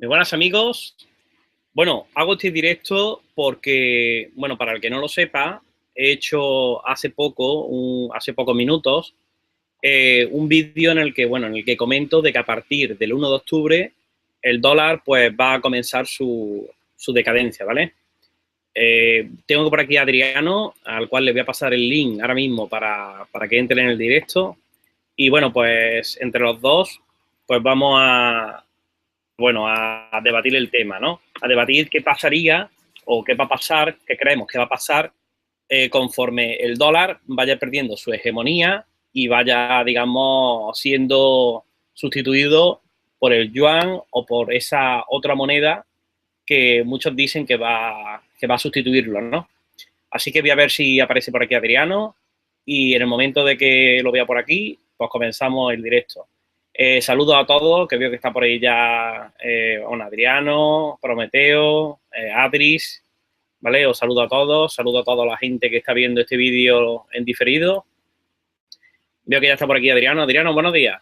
Muy buenas amigos. Bueno, hago este directo porque, bueno, para el que no lo sepa, he hecho hace poco, hace pocos minutos, un vídeo en el que, bueno, en el que comento de que a partir del 1 de octubre el dólar pues va a comenzar su decadencia, ¿vale? Tengo por aquí a Adriano, al cual le voy a pasar el link ahora mismo para que entre en el directo. Y bueno, pues entre los dos, pues vamos a debatir el tema, ¿no? A debatir qué pasaría o qué va a pasar, qué creemos que va a pasar conforme el dólar vaya perdiendo su hegemonía y vaya, digamos, siendo sustituido por el yuan o por esa otra moneda que muchos dicen que va a sustituirlo, ¿no? Así que voy a ver si aparece por aquí Adriano y en el momento de que lo vea por aquí, pues comenzamos el directo. Saludos a todos, que veo que está por ahí ya Adriano, Prometeo, Adris, ¿vale? Os saludo a toda la gente que está viendo este vídeo en diferido. Veo que ya está por aquí Adriano. Adriano, buenos días.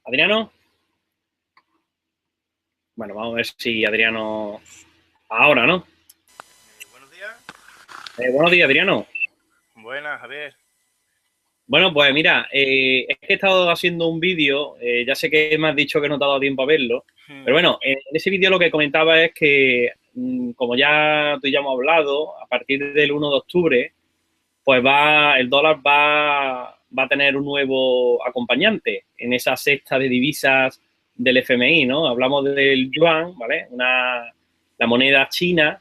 Adriano. Bueno, vamos a ver si Adriano ahora, ¿no? Buenos días. Buenos días, Adriano. Buenas, Javier. Bueno, pues mira, es que he estado haciendo un vídeo, ya sé que me has dicho que no te ha dado tiempo a verlo, pero bueno, en ese vídeo lo que comentaba es que, como ya tú y ya hemos hablado, a partir del 1 de octubre, pues el dólar va a tener un nuevo acompañante en esa cesta de divisas del FMI, ¿no? Hablamos del yuan, ¿vale? La moneda china,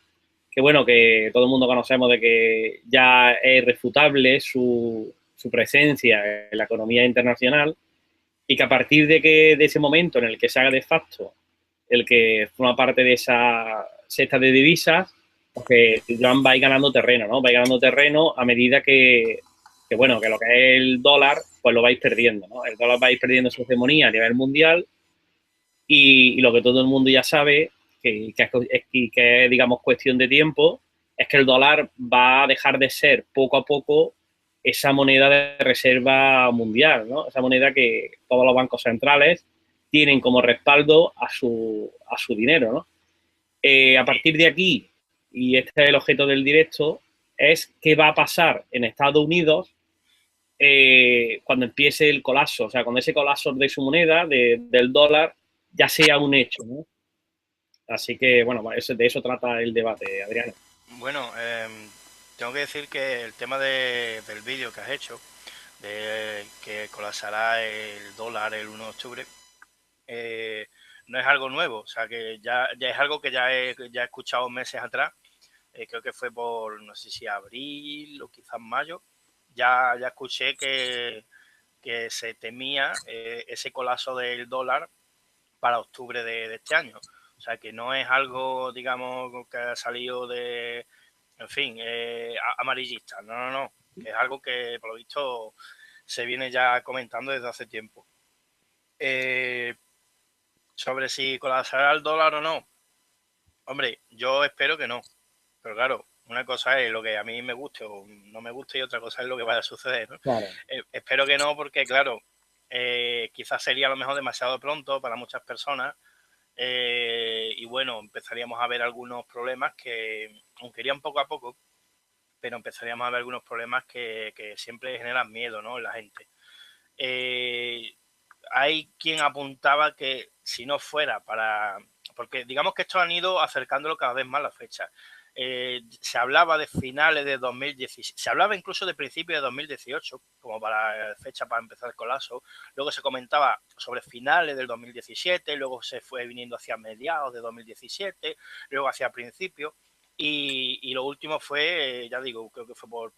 que bueno, que todo el mundo conocemos de que ya es irrefutable su presencia en la economía internacional y que a partir de ese momento en el que se haga de facto el que forma parte de esa cesta de divisas, pues que Joan va a ir ganando terreno, ¿no? Va a ir ganando terreno a medida bueno, que lo que es el dólar, pues lo vais perdiendo, ¿no? El dólar va a ir perdiendo su hegemonía a nivel mundial y lo que todo el mundo ya sabe, que es, digamos, cuestión de tiempo, es que el dólar va a dejar de ser poco a poco esa moneda de reserva mundial, ¿no? Esa moneda que todos los bancos centrales tienen como respaldo a su dinero, ¿no? A partir de aquí, y este es el objeto del directo, es qué va a pasar en Estados Unidos cuando empiece el colapso, o sea, cuando ese colapso de su moneda, del dólar, ya sea un hecho, ¿no? Así que, bueno, de eso trata el debate, Adriano. Bueno, tengo que decir que el tema del vídeo que has hecho, de que colapsará el dólar el 1 de octubre, eh, no es algo nuevo. O sea, que ya es algo que ya he escuchado meses atrás. Creo que fue por, no sé si abril o quizás mayo. Ya escuché que se temía ese colapso del dólar para octubre de este año. O sea, que no es algo, digamos, que ha salido de, en fin, amarillista. No, no, no. Que es algo que, por lo visto, se viene ya comentando desde hace tiempo. Eh, sobre si colapsará el dólar o no. Hombre, yo espero que no. Pero claro, una cosa es lo que a mí me guste o no me guste y otra cosa es lo que vaya a suceder, ¿no? Claro. Espero que no porque, claro, quizás sería a lo mejor demasiado pronto para muchas personas. Y bueno, empezaríamos a ver algunos problemas que, aunque irían poco a poco, pero empezaríamos a ver algunos problemas que siempre generan miedo, ¿no?, en la gente. Eh, Hay quien apuntaba que si no fuera para... Porque digamos que estos han ido acercándolo cada vez más la fecha. Se hablaba de finales de 2017, se hablaba incluso de principios de 2018, como para fecha para empezar el colapso. Luego se comentaba sobre finales del 2017, luego se fue viniendo hacia mediados de 2017, luego hacia principios. Y lo último fue, ya digo, creo que fue por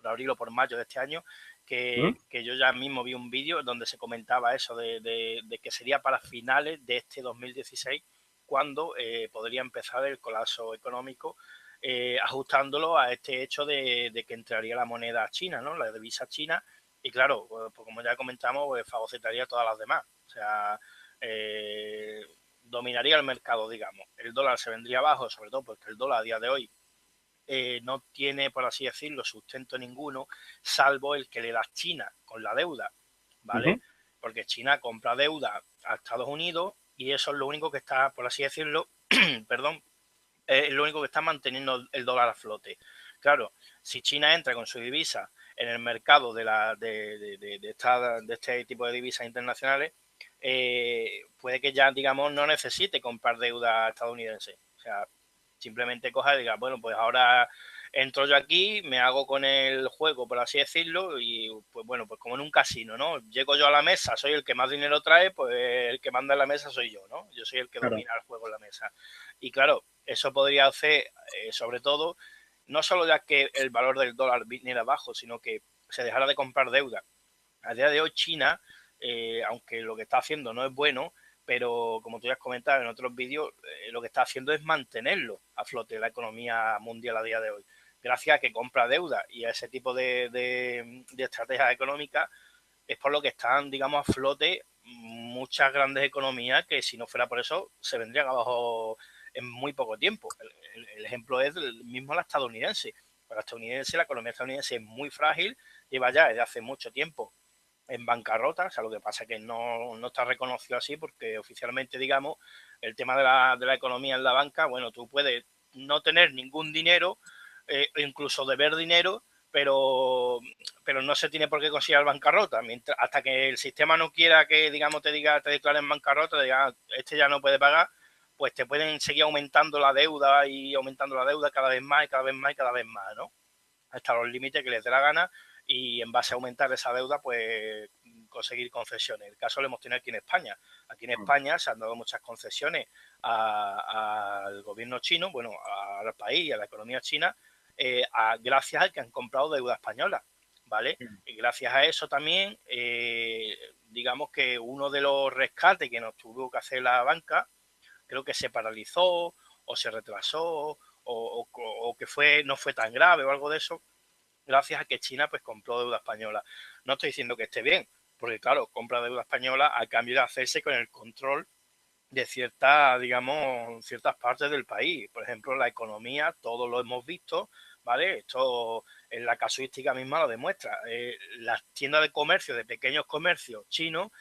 abril o por mayo de este año, ¿Mm? que yo ya mismo vi un vídeo donde se comentaba eso de que sería para finales de este 2016 cuando podría empezar el colapso económico, ajustándolo a este hecho de que entraría la moneda china, ¿no?, la divisa china, y claro, pues como ya comentamos, pues fagocitaría a todas las demás. O sea, dominaría el mercado, digamos. El dólar se vendría abajo, sobre todo porque el dólar a día de hoy no tiene, por así decirlo, sustento ninguno, salvo el que le da China con la deuda, Uh ¿vale? -huh. porque China compra deuda a Estados Unidos y eso es lo único que está, por así decirlo, perdón, es lo único que está manteniendo el dólar a flote. Claro, si China entra con su divisa en el mercado de este tipo de divisas internacionales, puede que ya, digamos, no necesite comprar deuda estadounidense. O sea, simplemente coja y diga, bueno, pues ahora entro yo aquí, me hago con el juego, por así decirlo, y pues bueno, pues como en un casino, ¿no? Llego yo a la mesa, soy el que más dinero trae, pues el que manda en la mesa soy yo, ¿no? Yo soy el que Claro. domina el juego en la mesa. Y claro, eso podría hacer, sobre todo, no solo ya que el valor del dólar viniera abajo, sino que se dejara de comprar deuda. A día de hoy China, aunque lo que está haciendo no es bueno, pero como tú ya has comentado en otros vídeos, lo que está haciendo es mantenerlo a flote la economía mundial a día de hoy. Gracias a que compra deuda y a ese tipo de estrategias económicas, es por lo que están, digamos, a flote muchas grandes economías que si no fuera por eso se vendrían abajo en muy poco tiempo. El ejemplo es el mismo la estadounidense. La economía estadounidense es muy frágil, lleva ya desde hace mucho tiempo en bancarrota, o sea, lo que pasa es que no está reconocido así porque oficialmente, digamos, el tema de la economía en la banca, bueno, tú puedes no tener ningún dinero, incluso deber dinero, pero no se tiene por qué considerar bancarrota. Hasta que el sistema no quiera que, digamos, te declaren bancarrota, te diga, este ya no puede pagar, pues te pueden seguir aumentando la deuda y aumentando la deuda cada vez más y cada vez más y cada vez más, ¿no? Hasta los límites que les dé la gana y en base a aumentar esa deuda, pues conseguir concesiones. El caso lo hemos tenido aquí en España. Aquí en España se han dado muchas concesiones al gobierno chino, bueno, al país y a la economía china, gracias a que han comprado deuda española, ¿vale? Y gracias a eso también, digamos que uno de los rescates que nos tuvo que hacer la banca, creo que se paralizó o se retrasó o que no fue tan grave o algo de eso, gracias a que China pues compró deuda española. No estoy diciendo que esté bien, porque claro, compra deuda española a cambio de hacerse con el control de ciertas partes del país. Por ejemplo, la economía, todos lo hemos visto, ¿vale? Esto en la casuística misma lo demuestra. Las tiendas de comercio, de pequeños comercios chinos,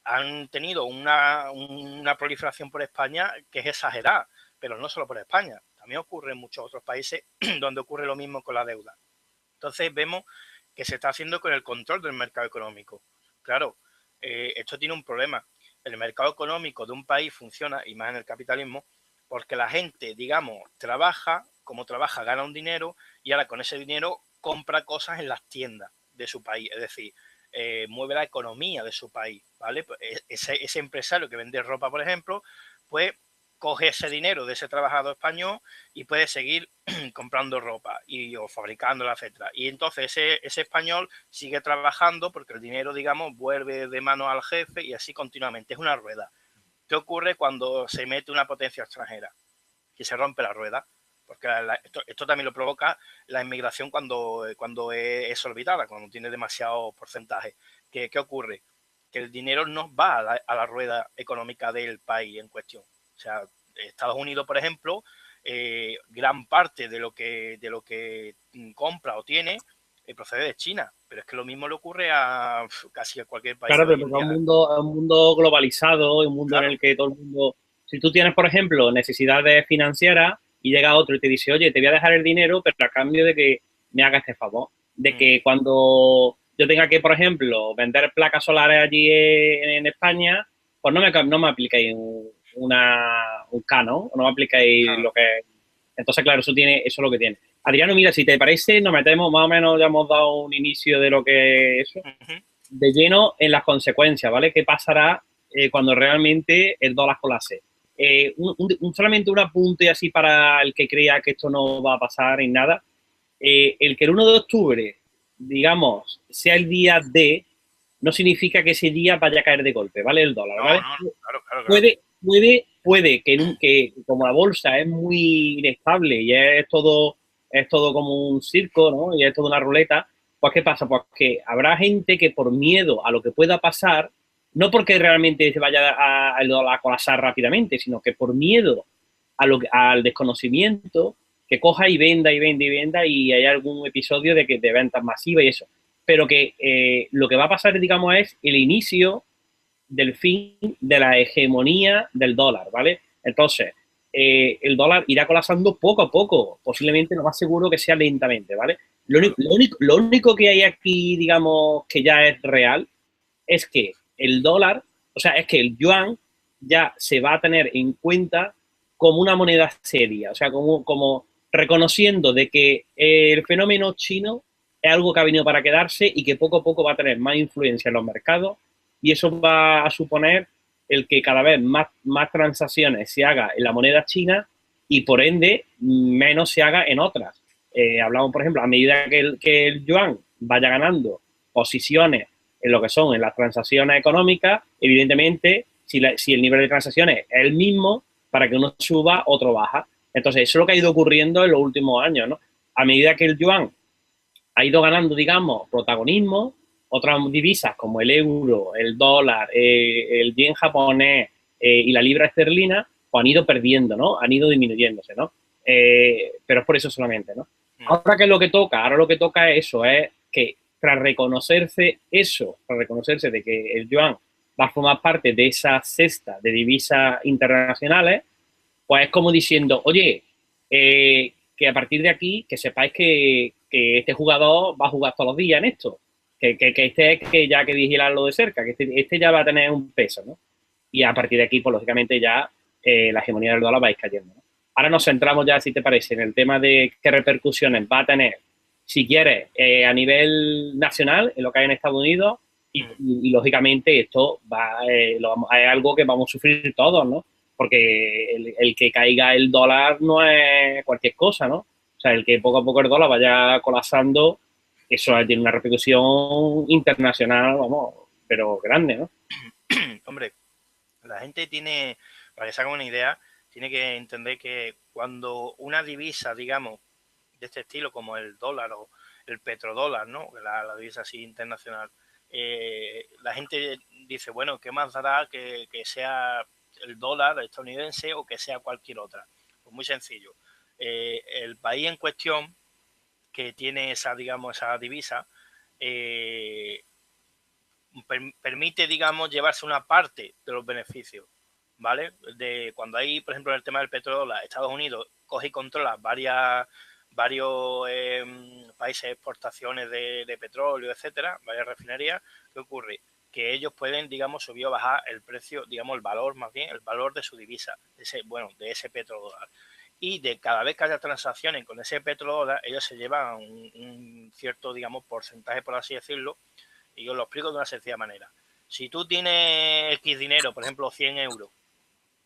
han tenido una proliferación por España que es exagerada, pero no solo por España, también ocurre en muchos otros países donde ocurre lo mismo con la deuda. Entonces vemos que se está haciendo con el control del mercado económico. Claro, esto tiene un problema. El mercado económico de un país funciona, y más en el capitalismo, porque la gente, digamos, trabaja, como trabaja gana un dinero y ahora con ese dinero compra cosas en las tiendas de su país, es decir, mueve la economía de su país, ¿vale? Pues ese empresario que vende ropa, por ejemplo, pues coge ese dinero de ese trabajador español y puede seguir comprando ropa o fabricándola, etcétera. Y entonces ese español sigue trabajando porque el dinero, digamos, vuelve de mano al jefe y así continuamente. Es una rueda. ¿Qué ocurre cuando se mete una potencia extranjera? Que se rompe la rueda. Porque esto también lo provoca la inmigración cuando es exorbitada, cuando tiene demasiado porcentaje. ¿Qué ocurre? Que el dinero no va a la rueda económica del país en cuestión. O sea, Estados Unidos, por ejemplo, gran parte de lo que compra o tiene procede de China, pero es que lo mismo le ocurre a casi a cualquier país Claro, hoy pero en porque día. es un mundo globalizado, es un mundo en Claro, el que todo el mundo, si tú tienes, por ejemplo, necesidades financieras y llega otro y te dice, oye, te voy a dejar el dinero, pero a cambio de que me haga este favor, de que cuando yo tenga que, por ejemplo, vender placas solares allí en España, pues no me apliquéis un canon, no me apliquéis claro. lo que... Entonces, claro, eso es lo que tiene. Adriano, mira, si te parece, nos metemos más o menos, ya hemos dado un inicio de lo que es eso de lleno en las consecuencias, ¿vale? ¿Qué pasará cuando realmente el dólar colapse? Solamente un apunte así para el que crea que esto no va a pasar en nada. El que el 1 de octubre, digamos, sea el día D, no significa que ese día vaya a caer de golpe, ¿vale? El dólar, No, ¿vale? no, claro, claro, claro. Puede que como la bolsa es muy inestable y es todo como un circo, ¿no? Y es toda una ruleta, pues ¿qué pasa? Pues que habrá gente que por miedo a lo que pueda pasar, no porque realmente se vaya a colapsar rápidamente, sino que por miedo al desconocimiento, que coja y venda y venda y venda y hay algún episodio de ventas masivas y eso. Pero que lo que va a pasar, digamos, es el inicio del fin de la hegemonía del dólar, ¿vale? Entonces, el dólar irá colapsando poco a poco, posiblemente lo más seguro que sea lentamente, ¿vale? Lo único que hay aquí, digamos, que ya es real, es que el dólar, o sea, es que el yuan ya se va a tener en cuenta como una moneda seria, o sea, como reconociendo de que el fenómeno chino es algo que ha venido para quedarse y que poco a poco va a tener más influencia en los mercados y eso va a suponer el que cada vez más transacciones se haga en la moneda china y por ende menos se haga en otras. Hablamos, por ejemplo, a medida que el yuan vaya ganando posiciones en lo que son en las transacciones económicas, evidentemente, si el nivel de transacciones es el mismo, para que uno suba, otro baja. Entonces, eso es lo que ha ido ocurriendo en los últimos años, ¿no? A medida que el yuan ha ido ganando, digamos, protagonismo, otras divisas como el euro, el dólar, el yen japonés y la libra esterlina, pues han ido perdiendo, ¿no? Han ido disminuyéndose, ¿no? Pero es por eso solamente, ¿no? Ahora, ¿qué es lo que toca? Ahora lo que toca es eso, es que tras reconocerse eso, tras reconocerse de que el yuan va a formar parte de esa cesta de divisas internacionales, pues es como diciendo, oye, que a partir de aquí, que sepáis que este jugador va a jugar todos los días en esto, que este es que ya que vigilarlo de cerca, que este ya va a tener un peso, ¿no? Y a partir de aquí, pues lógicamente ya la hegemonía del dólar va a ir cayendo, ¿no? Ahora nos centramos ya, si te parece, en el tema de qué repercusiones va a tener, si quieres, a nivel nacional, en lo que hay en Estados Unidos, y lógicamente esto es algo que vamos a sufrir todos, ¿no? Porque el que caiga el dólar no es cualquier cosa, ¿no? O sea, el que poco a poco el dólar vaya colapsando, eso tiene una repercusión internacional, vamos, pero grande, ¿no? Hombre, la gente tiene, para que se haga una idea, tiene que entender que cuando una divisa, digamos, de este estilo, como el dólar o el petrodólar, ¿no? La divisa así internacional, la gente dice, bueno, ¿qué más dará que sea el dólar estadounidense o que sea cualquier otra? Pues muy sencillo. El país en cuestión que tiene esa, digamos, esa divisa, eh, permite, digamos, llevarse una parte de los beneficios, ¿vale? De cuando hay, por ejemplo, en el tema del petróleo, Estados Unidos coge y controla varios países exportaciones de petróleo, etcétera, varias refinerías. ¿Qué ocurre? Que ellos pueden, digamos, subir o bajar el precio, digamos, el valor, más bien, el valor de su divisa, de ese petrodólar. Y de cada vez que haya transacciones con ese petrodólar, ellos se llevan un cierto, digamos, porcentaje, por así decirlo, y os lo explico de una sencilla manera. Si tú tienes X dinero, por ejemplo 100 euros,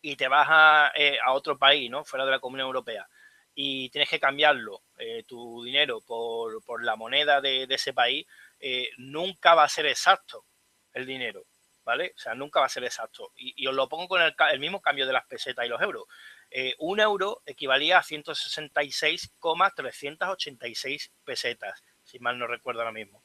y te vas a otro país, ¿no? Fuera de la Comunidad Europea, y tienes que cambiarlo, tu dinero, por la moneda de ese país, nunca va a ser exacto el dinero, ¿vale? O sea, nunca va a ser exacto. Y os lo pongo con el mismo cambio de las pesetas y los euros. Un euro equivalía a 166,386 pesetas, si mal no recuerdo ahora mismo.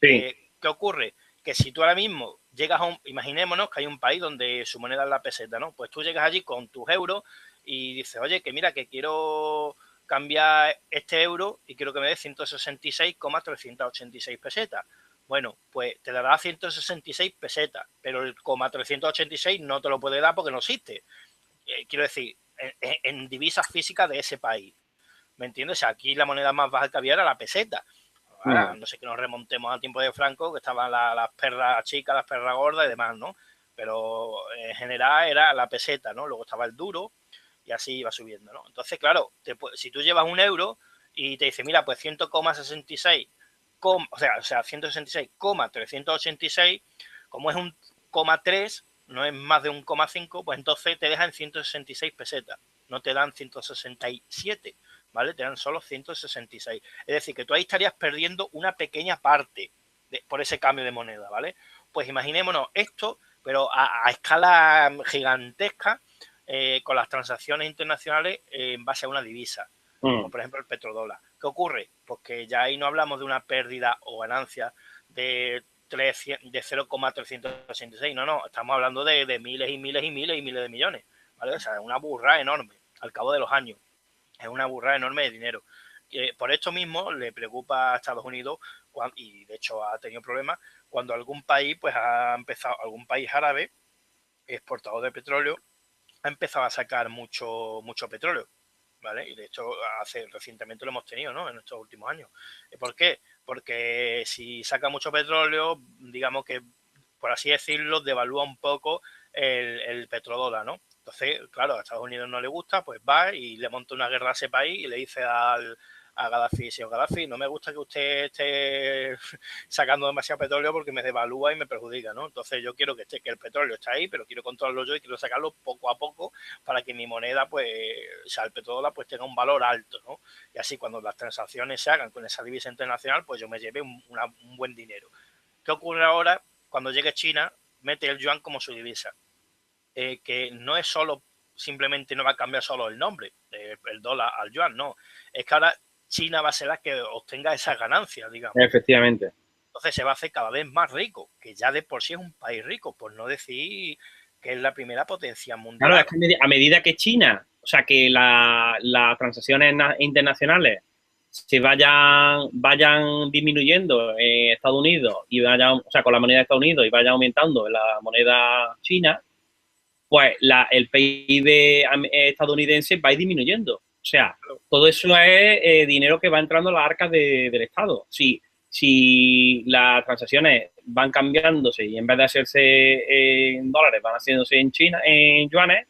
Sí. ¿Qué ocurre? Que si tú ahora mismo llegas a imaginémonos que hay un país donde su moneda es la peseta, ¿no? Pues tú llegas allí con tus euros y dices, oye, que mira, que quiero cambiar este euro y quiero que me dé 166,386 pesetas. Bueno, pues te dará 166 pesetas, pero el 386 no te lo puede dar porque no existe. Quiero decir, en divisas físicas de ese país. ¿Me entiendes? O sea, aquí la moneda más baja que había era la peseta. Ahora, no sé que nos remontemos al tiempo de Franco, que estaban las perras chicas, las perras gordas y demás, ¿no? Pero en general era la peseta, ¿no? Luego estaba el duro y así iba subiendo, ¿no? Entonces, claro, si tú llevas un euro y te dice, mira, pues 100,66, o sea 166,386, como es un coma 3, no es más de un coma 5, pues entonces te dejan 166 pesetas, no te dan 167, ¿vale? Te dan solo 166. Es decir, que tú ahí estarías perdiendo una pequeña parte por ese cambio de moneda, ¿vale? Pues imaginémonos esto, pero a escala gigantesca, con las transacciones internacionales en base a una divisa, como por ejemplo el petrodólar. ¿Qué ocurre? Pues que ya ahí no hablamos de una pérdida o ganancia de 0,386, no, estamos hablando de miles y miles y miles y miles de millones, ¿vale? O sea, una burra enorme al cabo de los años. Es una burrada enorme de dinero. Por esto mismo le preocupa a Estados Unidos, y de hecho ha tenido problemas, cuando algún país, pues ha empezado, algún país árabe, exportador de petróleo, ha empezado a sacar mucho petróleo, ¿vale? Y de hecho, recientemente lo hemos tenido, ¿no? En estos últimos años. ¿Por qué? Porque si saca mucho petróleo, digamos que, por así decirlo, devalúa un poco el petrodólar, ¿no? Entonces, claro, a Estados Unidos no le gusta, pues va y le monta una guerra a ese país y le dice a Gaddafi, señor Gaddafi, no me gusta que usted esté sacando demasiado petróleo porque me devalúa y me perjudica, ¿no? Entonces yo quiero que el petróleo está ahí, pero quiero controlarlo yo y quiero sacarlo poco a poco para que mi moneda, pues, o sea, el petrodólar, pues tenga un valor alto, ¿no? Y así cuando las transacciones se hagan con esa divisa internacional, pues yo me lleve un buen dinero. ¿Qué ocurre ahora? Cuando llegue China, mete el yuan como su divisa, que no es solo, simplemente no va a cambiar solo el nombre, el dólar al yuan, no. Es que ahora China va a ser la que obtenga esas ganancias, digamos. Efectivamente. Entonces se va a hacer cada vez más rico, que ya de por sí es un país rico, por no decir que es la primera potencia Claro, mundial. es que a medida que China, o sea, que las transacciones internacionales se vayan disminuyendo en Estados Unidos y vayan, o sea, con la moneda de Estados Unidos y vaya aumentando la moneda china, pues el PIB estadounidense va a ir disminuyendo. O sea, todo eso es dinero que va entrando a las arcas del Estado. Si las transacciones van cambiándose y en vez de hacerse en dólares van haciéndose en China, en yuanes,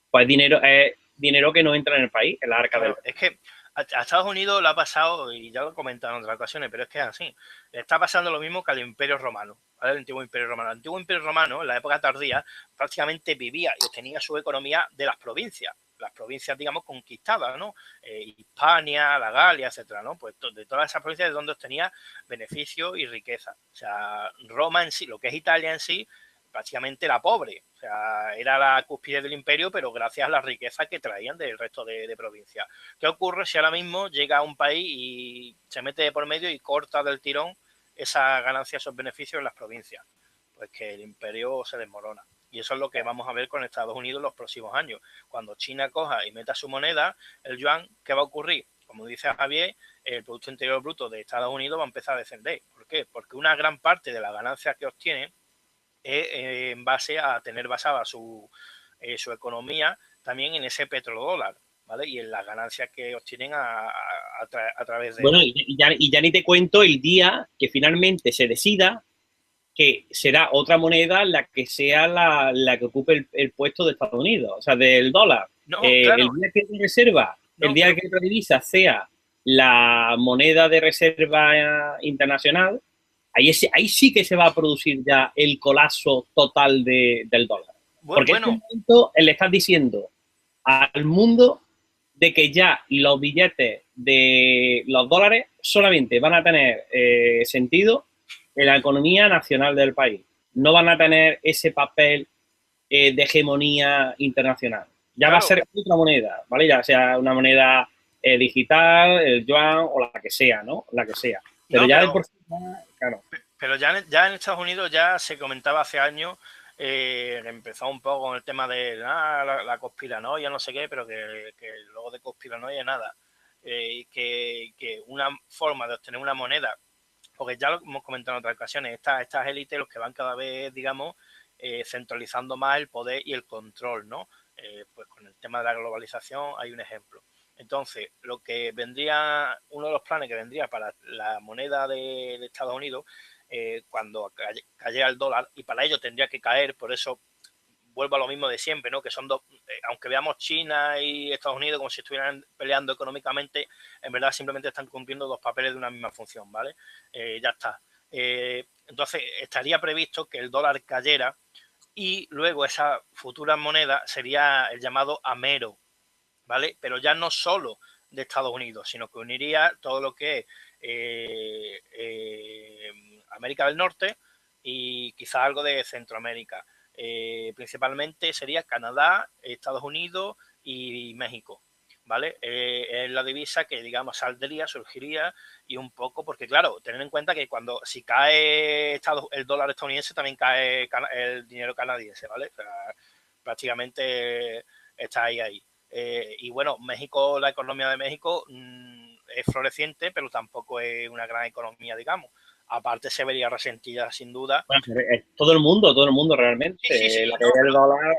pues es dinero que no entra en el país, en la arca del Claro, es que a Estados Unidos le ha pasado, y ya lo he comentado en otras ocasiones, pero es que es así. Le está pasando lo mismo que al Imperio Romano, ¿vale? El antiguo Imperio Romano. El antiguo Imperio Romano, en la época tardía, prácticamente vivía y tenía su economía de las provincias. Las provincias, digamos, conquistadas, ¿no? Hispania, la Galia, etcétera, ¿no? Pues de todas esas provincias de donde obtenía beneficio y riqueza. O sea, Roma en sí, lo que es Italia en sí, prácticamente era pobre. O sea, era la cúspide del imperio, pero gracias a la riqueza que traían del resto de provincias. ¿Qué ocurre si ahora mismo llega a un país y se mete por medio y corta del tirón esa ganancia, esos beneficios en las provincias? Pues que el imperio se desmorona. Y eso es lo que vamos a ver con Estados Unidos en los próximos años. Cuando China coja y meta su moneda, el yuan, ¿qué va a ocurrir? Como dice Javier, el Producto Interior Bruto de Estados Unidos va a empezar a descender. ¿Por qué? Porque una gran parte de las ganancias que obtiene en base a tener basada su economía también en ese petrodólar, ¿vale? Y en las ganancias que obtienen a través de Bueno, él. y ya ni te cuento el día que finalmente se decida que será otra moneda la que sea la que ocupe el puesto de Estados Unidos, o sea, del dólar. No, claro, El día que se reserva, el no, día pero que la divisa sea la moneda de reserva internacional, ahí sí que se va a producir ya el colapso total del dólar. Porque en este bueno, momento le estás diciendo al mundo de que ya los billetes de los dólares solamente van a tener sentido en la economía nacional del país. No van a tener ese papel de hegemonía internacional. Ya va a claro, ser otra moneda, ¿vale? Ya sea una moneda digital, el yuan o la que sea, ¿no? La que sea. Pero no, ya de por sí, claro. pero ya en Estados Unidos ya se comentaba hace años, empezó un poco con el tema de la conspiranoia, no sé qué, pero que luego de conspiranoia nada. Que una forma de obtener una moneda, porque ya lo hemos comentado en otras ocasiones, estas élites, los que van cada vez, digamos, centralizando más el poder y el control, ¿no? Pues con el tema de la globalización hay un ejemplo. Entonces, lo que vendría, uno de los planes que vendría para la moneda de Estados Unidos, cuando cayera el dólar, y para ello tendría que caer, por eso vuelvo a lo mismo de siempre, ¿no? Que son dos, aunque veamos China y Estados Unidos como si estuvieran peleando económicamente, en verdad simplemente están cumpliendo dos papeles de una misma función, ¿vale? Ya está. Entonces, estaría previsto que el dólar cayera y luego esa futura moneda sería el llamado Amero, ¿vale? Pero ya no solo de Estados Unidos, sino que uniría todo lo que es América del Norte y quizás algo de Centroamérica. Principalmente sería Canadá, Estados Unidos y México, ¿vale? Es la divisa que, digamos, surgiría y un poco, porque claro, tener en cuenta que si cae el dólar estadounidense, también cae el dinero canadiense, ¿vale? O sea, prácticamente está ahí. Y bueno, México, la economía de México es floreciente, pero tampoco es una gran economía, digamos. aparte se vería resentida sin duda. Bueno, todo el mundo realmente. Sí, La no, caída del dólar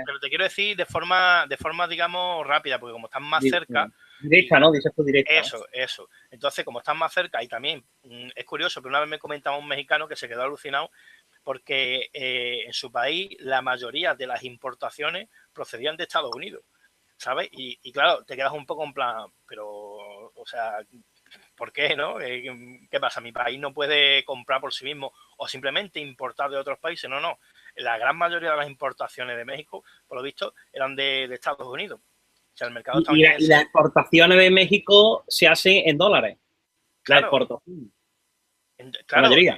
pero te quiero decir de forma, digamos, rápida, porque como están más cerca... directa, ¿no? Dices tú directa. Eso. Entonces, como están más cerca y también es curioso que una vez me comentaba un mexicano que se quedó alucinado porque en su país la mayoría de las importaciones procedían de Estados Unidos, ¿sabes? Y claro, te quedas un poco en plan, pero, o sea, ¿por qué, no? ¿Qué pasa? ¿Mi país no puede comprar por sí mismo o simplemente importar de otros países? No, no. La gran mayoría de las importaciones de México, por lo visto, eran de Estados Unidos. O sea, el mercado Y estadounidense... las exportaciones de México se hacen en dólares. La Claro, exportación, la claro. mayoría.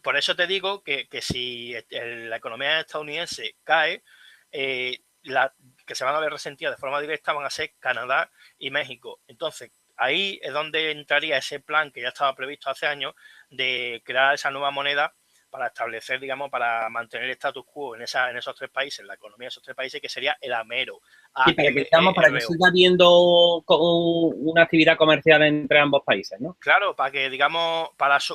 Por eso te digo que si la economía estadounidense cae, que se van a ver resentidas de forma directa van a ser Canadá y México. Entonces, ahí es donde entraría ese plan que ya estaba previsto hace años de crear esa nueva moneda para establecer, digamos, para mantener el status quo en esos tres países, la economía de esos tres países, que sería el AMERO, Sí, para que AMERO. siga habiendo una actividad comercial entre ambos países, ¿no? Claro, para que, digamos,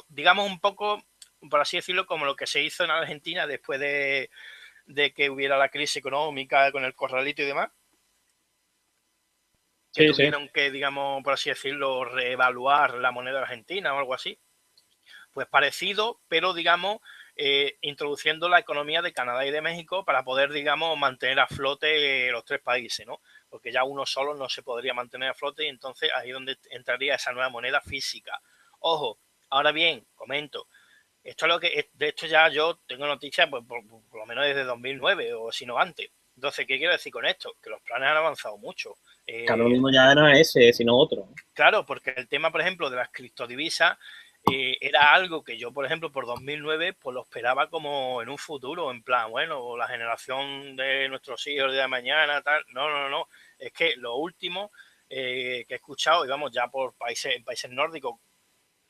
digamos un poco, por así decirlo, como lo que se hizo en Argentina después de que hubiera la crisis económica con el corralito y demás, que Sí, sí. tuvieron que, digamos, por así decirlo, reevaluar la moneda argentina o algo así. Pues parecido, pero, digamos, introduciendo la economía de Canadá y de México para poder, digamos, mantener a flote los tres países, ¿no? Porque ya uno solo no se podría mantener a flote y entonces ahí es donde entraría esa nueva moneda física. Ojo, ahora bien, comento, esto es lo que, de hecho ya yo tengo noticias pues, por lo menos desde 2009 o si no antes. Entonces, ¿qué quiero decir con esto? Que los planes han avanzado mucho. Claro, lo mismo ya no es ese, sino otro. Claro, porque el tema, por ejemplo, de las criptodivisas era algo que yo, por ejemplo, por 2009, pues lo esperaba como en un futuro, en plan, bueno, la generación de nuestros hijos de mañana, tal. No, no, no. Es que lo último que he escuchado, digamos, ya por países nórdicos,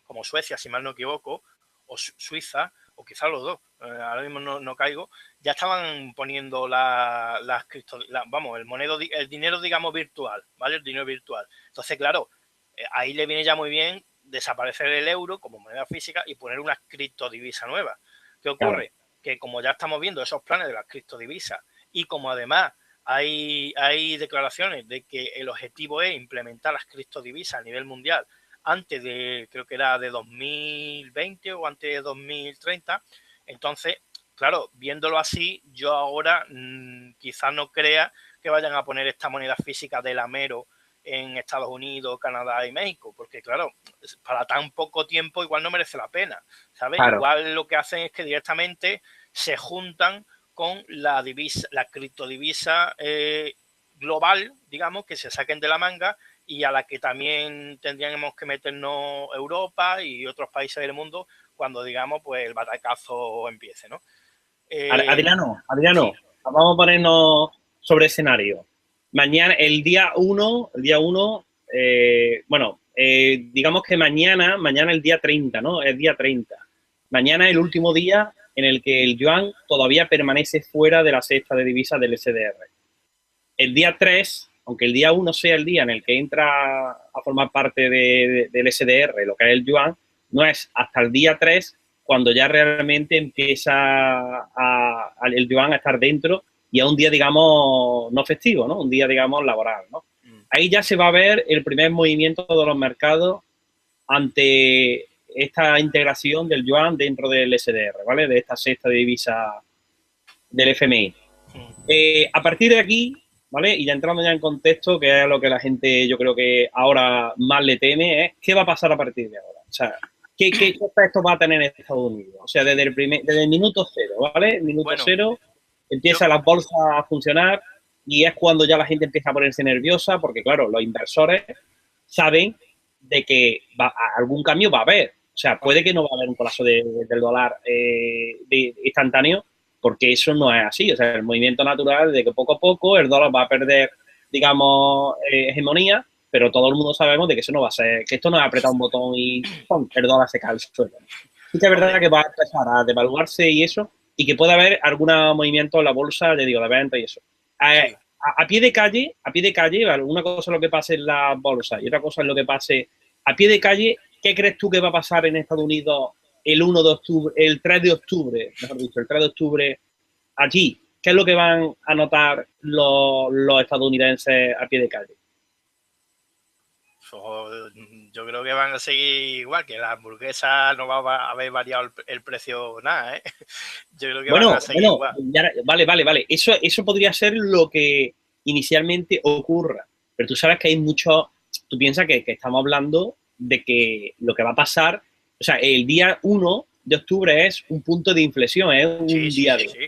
como Suecia, si mal no equivoco, o Suiza, o quizás los dos, ahora mismo no caigo, ya estaban poniendo las cripto, vamos, el dinero, digamos, virtual, ¿vale? El dinero virtual. Entonces, claro, ahí le viene ya muy bien desaparecer el euro como moneda física y poner una criptodivisa nueva. ¿Qué ocurre? Claro. Que como ya estamos viendo esos planes de las criptodivisas y como además hay declaraciones de que el objetivo es implementar las criptodivisas a nivel mundial antes de, creo que era de 2020 o antes de 2030. Entonces, claro, viéndolo así, yo ahora quizás no crea que vayan a poner esta moneda física del Amero en Estados Unidos, Canadá y México, porque claro, para tan poco tiempo igual no merece la pena, ¿sabes? Claro. Igual lo que hacen es que directamente se juntan con la divisa, la criptodivisa global, digamos, que se saquen de la manga y a la que también tendríamos que meternos Europa y otros países del mundo cuando, digamos, pues el batacazo empiece, ¿no? Adriano, Sí, vamos a ponernos sobre escenario. Mañana, el día uno bueno, digamos que mañana el día 30, ¿no? Es día 30. Mañana es el último día en el que el yuan todavía permanece fuera de la cesta de divisas del SDR. El día 3, aunque el día 1 sea el día en el que entra a formar parte del SDR, lo que es el yuan, no es hasta el día 3 cuando ya realmente empieza el yuan a estar dentro y a un día, digamos, no festivo, ¿no? Un día, digamos, laboral, ¿no? Ahí ya se va a ver el primer movimiento de los mercados ante esta integración del yuan dentro del SDR, ¿vale? De esta cesta de divisa del FMI. A partir de aquí, ¿vale? Y ya entrando ya en contexto, que es lo que la gente yo creo que ahora más le teme, es qué va a pasar a partir de ahora. O sea, ¿qué efectos va a tener Estados Unidos? O sea, desde el minuto cero, ¿vale? El minuto bueno, cero yo, empiezan las bolsas a funcionar y es cuando ya la gente empieza a ponerse nerviosa porque, claro, los inversores saben de que algún cambio va a haber. O sea, puede que no va a haber un colapso del dólar instantáneo, porque eso no es así. O sea, el movimiento natural de que poco a poco el dólar va a perder, digamos, hegemonía, pero todo el mundo sabemos de que eso no va a ser, que esto no es apretar un botón y ¡pum!, el dólar se cae al suelo. Sí que es verdad hombre, que va a empezar a devaluarse y eso, y que puede haber algún movimiento en la bolsa, ya digo, de venta y eso. sí, A pie de calle, ¿vale? Una cosa es lo que pase en la bolsa y otra cosa es lo que pase a pie de calle. ¿Qué crees tú que va a pasar en Estados Unidos el 1 de octubre, el 3 de octubre, mejor dicho, el 3 de octubre allí? ¿Qué es lo que van a notar los estadounidenses a pie de calle? Yo creo que van a seguir igual, que la hamburguesa no va a haber variado el precio nada, ¿eh? Yo creo que van a seguir igual. Vale. Eso podría ser lo que inicialmente ocurra. Pero tú sabes que hay mucho. Tú piensas que estamos hablando de que lo que va a pasar. O sea, el día 1 de octubre es un punto de inflexión, es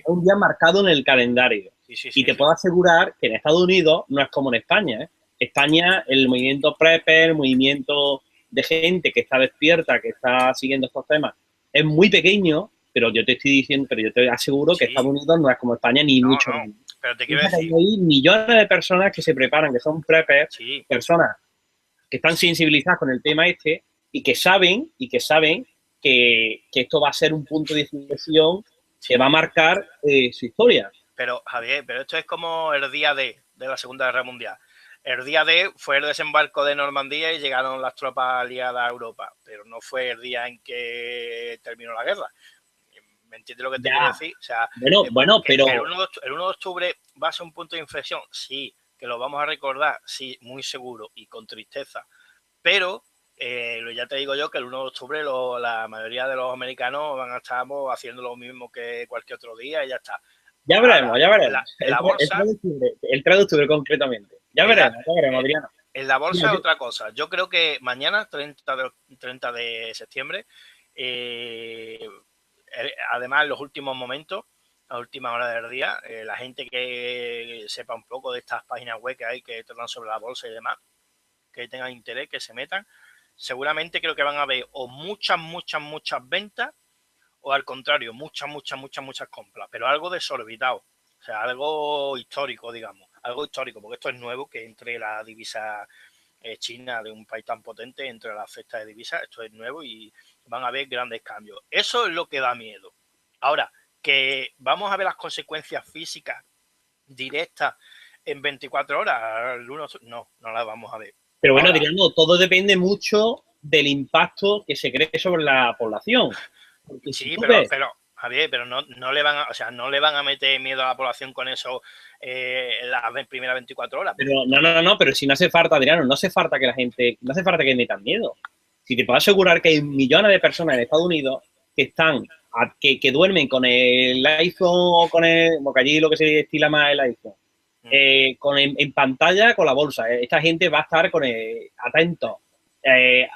un día marcado en el calendario. Y te puedo asegurar que en Estados Unidos no es como en España, ¿eh? España, el movimiento prepper, el movimiento de gente que está despierta, que está siguiendo estos temas, es muy pequeño, pero yo te estoy diciendo, pero yo te aseguro que Estados Unidos no es como España, ni mucho menos. Pero te quiero decir, hay millones de personas que se preparan, que son preppers, personas que están sensibilizadas con el tema este y que saben que esto va a ser un punto de inflexión que va a marcar su historia. Pero, Javier, pero esto es como el día D de la Segunda Guerra Mundial. El día D fue el desembarco de Normandía y llegaron las tropas aliadas a Europa, pero no fue el día en que terminó la guerra. ¿Me entiendes lo que te quiero decir? O sea, pero... El 1 de octubre va a ser un punto de inflexión, sí, que lo vamos a recordar, sí, muy seguro y con tristeza. Pero ya te digo yo que el 1 de octubre la mayoría de los americanos van a estar haciendo lo mismo que cualquier otro día y ya está. Ya veremos. La bolsa, el 3 de octubre concretamente. Ya veremos, Adriano. En la bolsa es otra cosa. Yo creo que mañana, 30 de septiembre, además en los últimos momentos, a última hora del día, la gente que sepa un poco de estas páginas web que hay que tratan sobre la bolsa y demás, que tengan interés, que se metan, seguramente creo que van a ver o muchas ventas o al contrario, muchas compras, pero algo desorbitado, o sea, algo histórico, digamos, algo histórico, porque esto es nuevo, que entre la divisa china de un país tan potente, entre la cesta de divisas, esto es nuevo y van a haber grandes cambios. Eso es lo que da miedo. Ahora, que vamos a ver las consecuencias físicas directas en 24 horas, no las vamos a ver. Pero bueno, Adriano, todo depende mucho del impacto que se cree sobre la población. Sí, pero Javier, pero no le van a meter miedo a la población con eso en las primeras 24 horas. Pero no, pero si no hace falta, Adriano, no hace falta que metan miedo. Si te puedo asegurar que hay millones de personas en Estados Unidos que duermen con el iPhone o porque allí lo que se estila más es el iPhone, en pantalla con la bolsa. Esta gente va a estar atento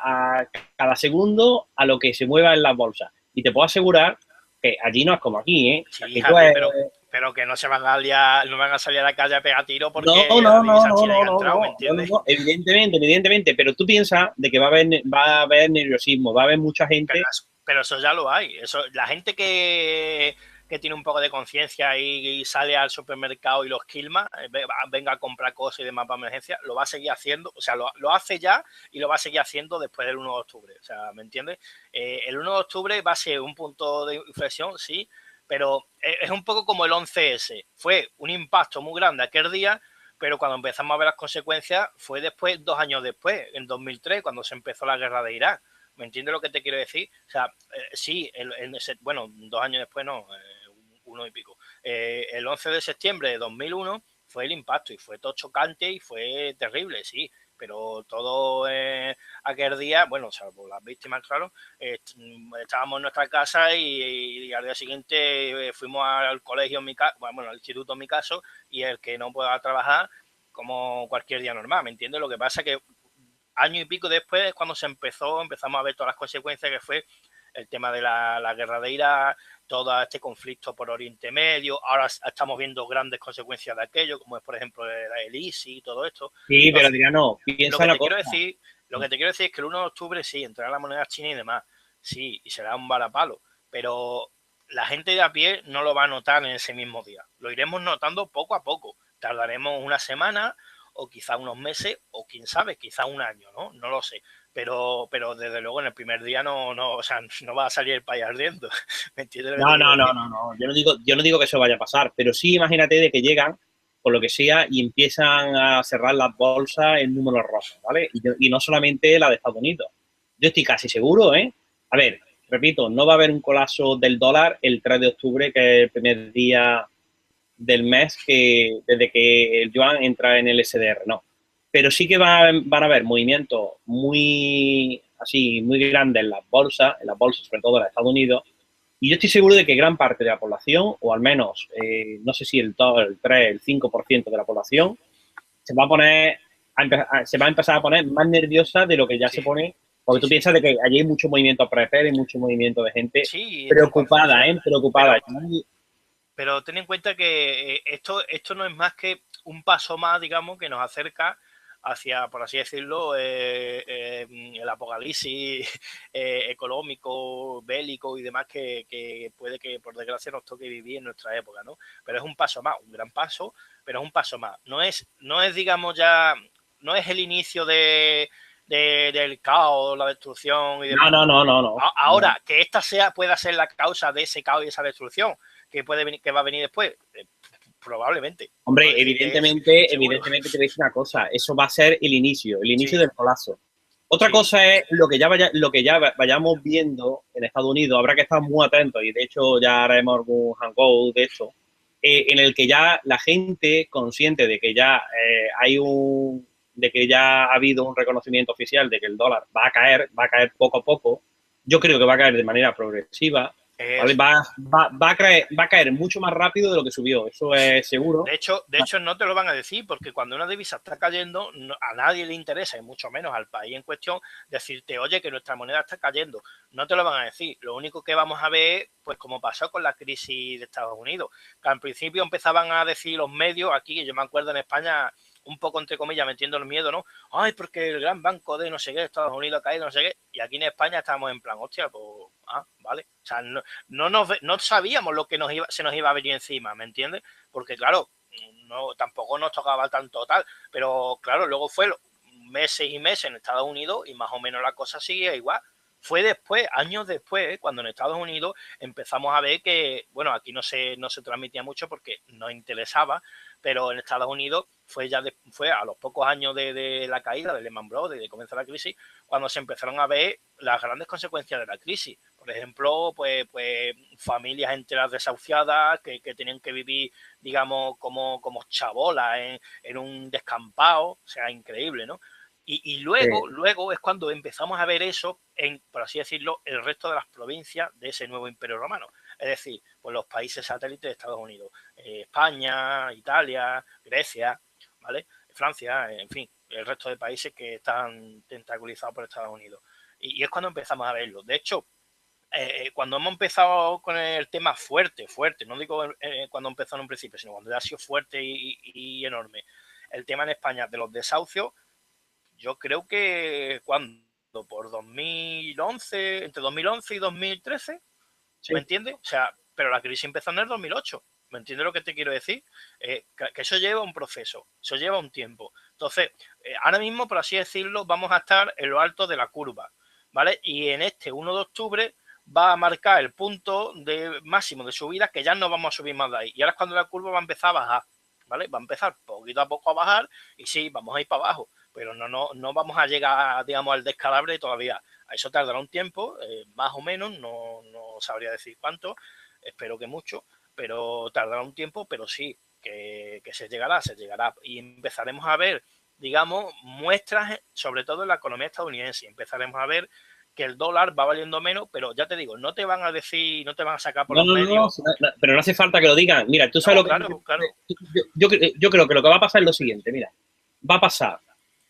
a cada segundo a lo que se mueva en las bolsas. Y te puedo asegurar que allí no es como aquí, ¿eh? Sí, Javier, pero que no se van no van a salir a la calle a pegar tiro porque no, evidentemente, pero tú piensas de que va a haber nerviosismo, va a haber mucha gente. Pero eso ya lo hay. La gente que tiene un poco de conciencia y sale al supermercado y los quilma, venga a comprar cosas y demás para emergencia, lo va a seguir haciendo, o sea, lo hace ya y lo va a seguir haciendo después del 1 de octubre, o sea, ¿me entiendes? El 1 de octubre va a ser un punto de inflexión, sí, pero es un poco como el 11S, fue un impacto muy grande aquel día, pero cuando empezamos a ver las consecuencias fue después, 2 años después, en 2003, cuando se empezó la guerra de Irak. ¿Me entiendes lo que te quiero decir? O sea, sí, bueno, 2 años después no, 1 y pico. El 11 de septiembre de 2001 fue el impacto y fue todo chocante y fue terrible, sí, pero todo aquel día, bueno, salvo las víctimas, claro, estábamos en nuestra casa y al día siguiente fuimos al colegio, al instituto en mi caso, y el que no pueda trabajar como cualquier día normal, ¿me entiendes? Lo que pasa es que año y pico después es cuando empezamos a ver todas las consecuencias que fue el tema de la guerra de Irak, todo este conflicto por Oriente Medio. Ahora estamos viendo grandes consecuencias de aquello, como es, por ejemplo, el ISIS y todo esto. Sí, entonces, pero Adriano, piensa lo que te quiero decir es que el 1 de octubre sí, entrará la moneda china y demás, sí, y será un varapalo, pero la gente de a pie no lo va a notar en ese mismo día. Lo iremos notando poco a poco. Tardaremos una semana o quizá unos meses, o quién sabe, quizá un año, ¿no? No lo sé. Pero desde luego en el primer día o sea, no va a salir el país ardiendo. ¿Me entiendes? No. Yo no digo que eso vaya a pasar, pero sí imagínate de que llegan, por lo que sea, y empiezan a cerrar las bolsas en números rojos, ¿vale? Y no solamente la de Estados Unidos. Yo estoy casi seguro, ¿eh? A ver, repito, no va a haber un colapso del dólar el 3 de octubre, que es el primer día del mes desde que el yuan entra en el SDR, no. Pero sí que van a haber movimientos muy grandes en las bolsas sobre todo en Estados Unidos, y yo estoy seguro de que gran parte de la población, o al menos, no sé si el 3, el 5% de la población, se va a poner, se va a empezar a poner más nerviosa de lo que ya Sí, se pone, porque sí, tú sí. piensas de que allí hay mucho movimiento prepper y mucho movimiento de gente Sí, está preocupada, confuso. preocupada. Pero, pero ten en cuenta que esto no es más que un paso más, digamos, que nos acerca hacia, por así decirlo, el apocalipsis económico, bélico y demás que puede que, por desgracia, nos toque vivir en nuestra época, ¿no? Pero es un paso más, un gran paso, pero es un paso más. No es digamos, ya, no es el inicio del caos, la destrucción y No, demás. no, no, no, no. No. Ahora, que esta pueda ser la causa de ese caos y esa destrucción que puede venir, que va a venir después, probablemente, por no Hombre, decir que seguro. evidentemente te voy a decir una cosa, eso va a ser el inicio Sí, del colapso. Otra sí, cosa es lo que ya vayamos viendo en Estados Unidos, habrá que estar muy atentos, y de hecho ya haremos algún hangout de esto, en el que ya la gente consciente de que ya de que ya ha habido un reconocimiento oficial de que el dólar va a caer poco a poco. Yo creo que va a caer de manera progresiva, ¿vale? eso. Va a caer mucho más rápido de lo que subió, eso es seguro. De hecho, no te lo van a decir, porque cuando una divisa está cayendo, a nadie le interesa, y mucho menos al país en cuestión, decirte, oye, que nuestra moneda está cayendo. No te lo van a decir. Lo único que vamos a ver, pues como pasó con la crisis de Estados Unidos, que al principio empezaban a decir los medios, aquí, yo me acuerdo en España, un poco entre comillas, metiendo el miedo, ¿no? Ay, porque el gran banco de no sé qué, Estados Unidos ha caído, no sé qué, y aquí en España estábamos en plan, hostia, pues, vale. O sea, no sabíamos lo que se nos iba a venir encima, ¿me entiendes? Porque claro, tampoco nos tocaba tanto tal, pero claro, luego fue meses y meses en Estados Unidos y más o menos la cosa seguía igual. Fue después, años después, cuando en Estados Unidos empezamos a ver que, bueno, aquí no se transmitía mucho porque no interesaba, pero en Estados Unidos fue a los pocos años de la caída de Lehman Brothers, de comenzar la crisis, cuando se empezaron a ver las grandes consecuencias de la crisis. Por ejemplo, pues familias enteras desahuciadas que tenían que vivir, digamos, como chabolas en un descampado, o sea, increíble, ¿no? Y luego es cuando empezamos a ver eso en, por así decirlo, el resto de las provincias de ese nuevo imperio romano. Es decir, pues los países satélites de Estados Unidos, España, Italia, Grecia, ¿vale? Francia, en fin, el resto de países que están tentaculizados por Estados Unidos. Y es cuando empezamos a verlo. De hecho, cuando hemos empezado con el tema fuerte, no digo cuando empezó en un principio, sino cuando ya ha sido fuerte y enorme, el tema en España de los desahucios, yo creo que cuando por 2011, entre 2011 y 2013, Sí. ¿me entiendes? O sea, pero la crisis empezó en el 2008. ¿Me entiendes lo que te quiero decir? Que eso lleva un proceso, eso lleva un tiempo. Entonces, ahora mismo, por así decirlo, vamos a estar en lo alto de la curva, ¿vale? Y en este 1 de octubre va a marcar el punto de máximo de subida, que ya no vamos a subir más de ahí. Y ahora es cuando la curva va a empezar a bajar, ¿vale? Va a empezar poquito a poco a bajar y sí, vamos a ir para abajo, pero no vamos a llegar, digamos, al descalabre todavía. A eso tardará un tiempo, más o menos, no sabría decir cuánto, espero que mucho, pero tardará un tiempo, pero sí, que se llegará y empezaremos a ver, digamos, muestras, sobre todo en la economía estadounidense, empezaremos a ver que el dólar va valiendo menos, pero ya te digo, no te van a decir, no te van a sacar por No, los no, no, medios. pero no hace falta que lo digan. Mira, tú sabes No, lo que... claro, claro. Yo creo que lo que va a pasar es lo siguiente, mira. Va a pasar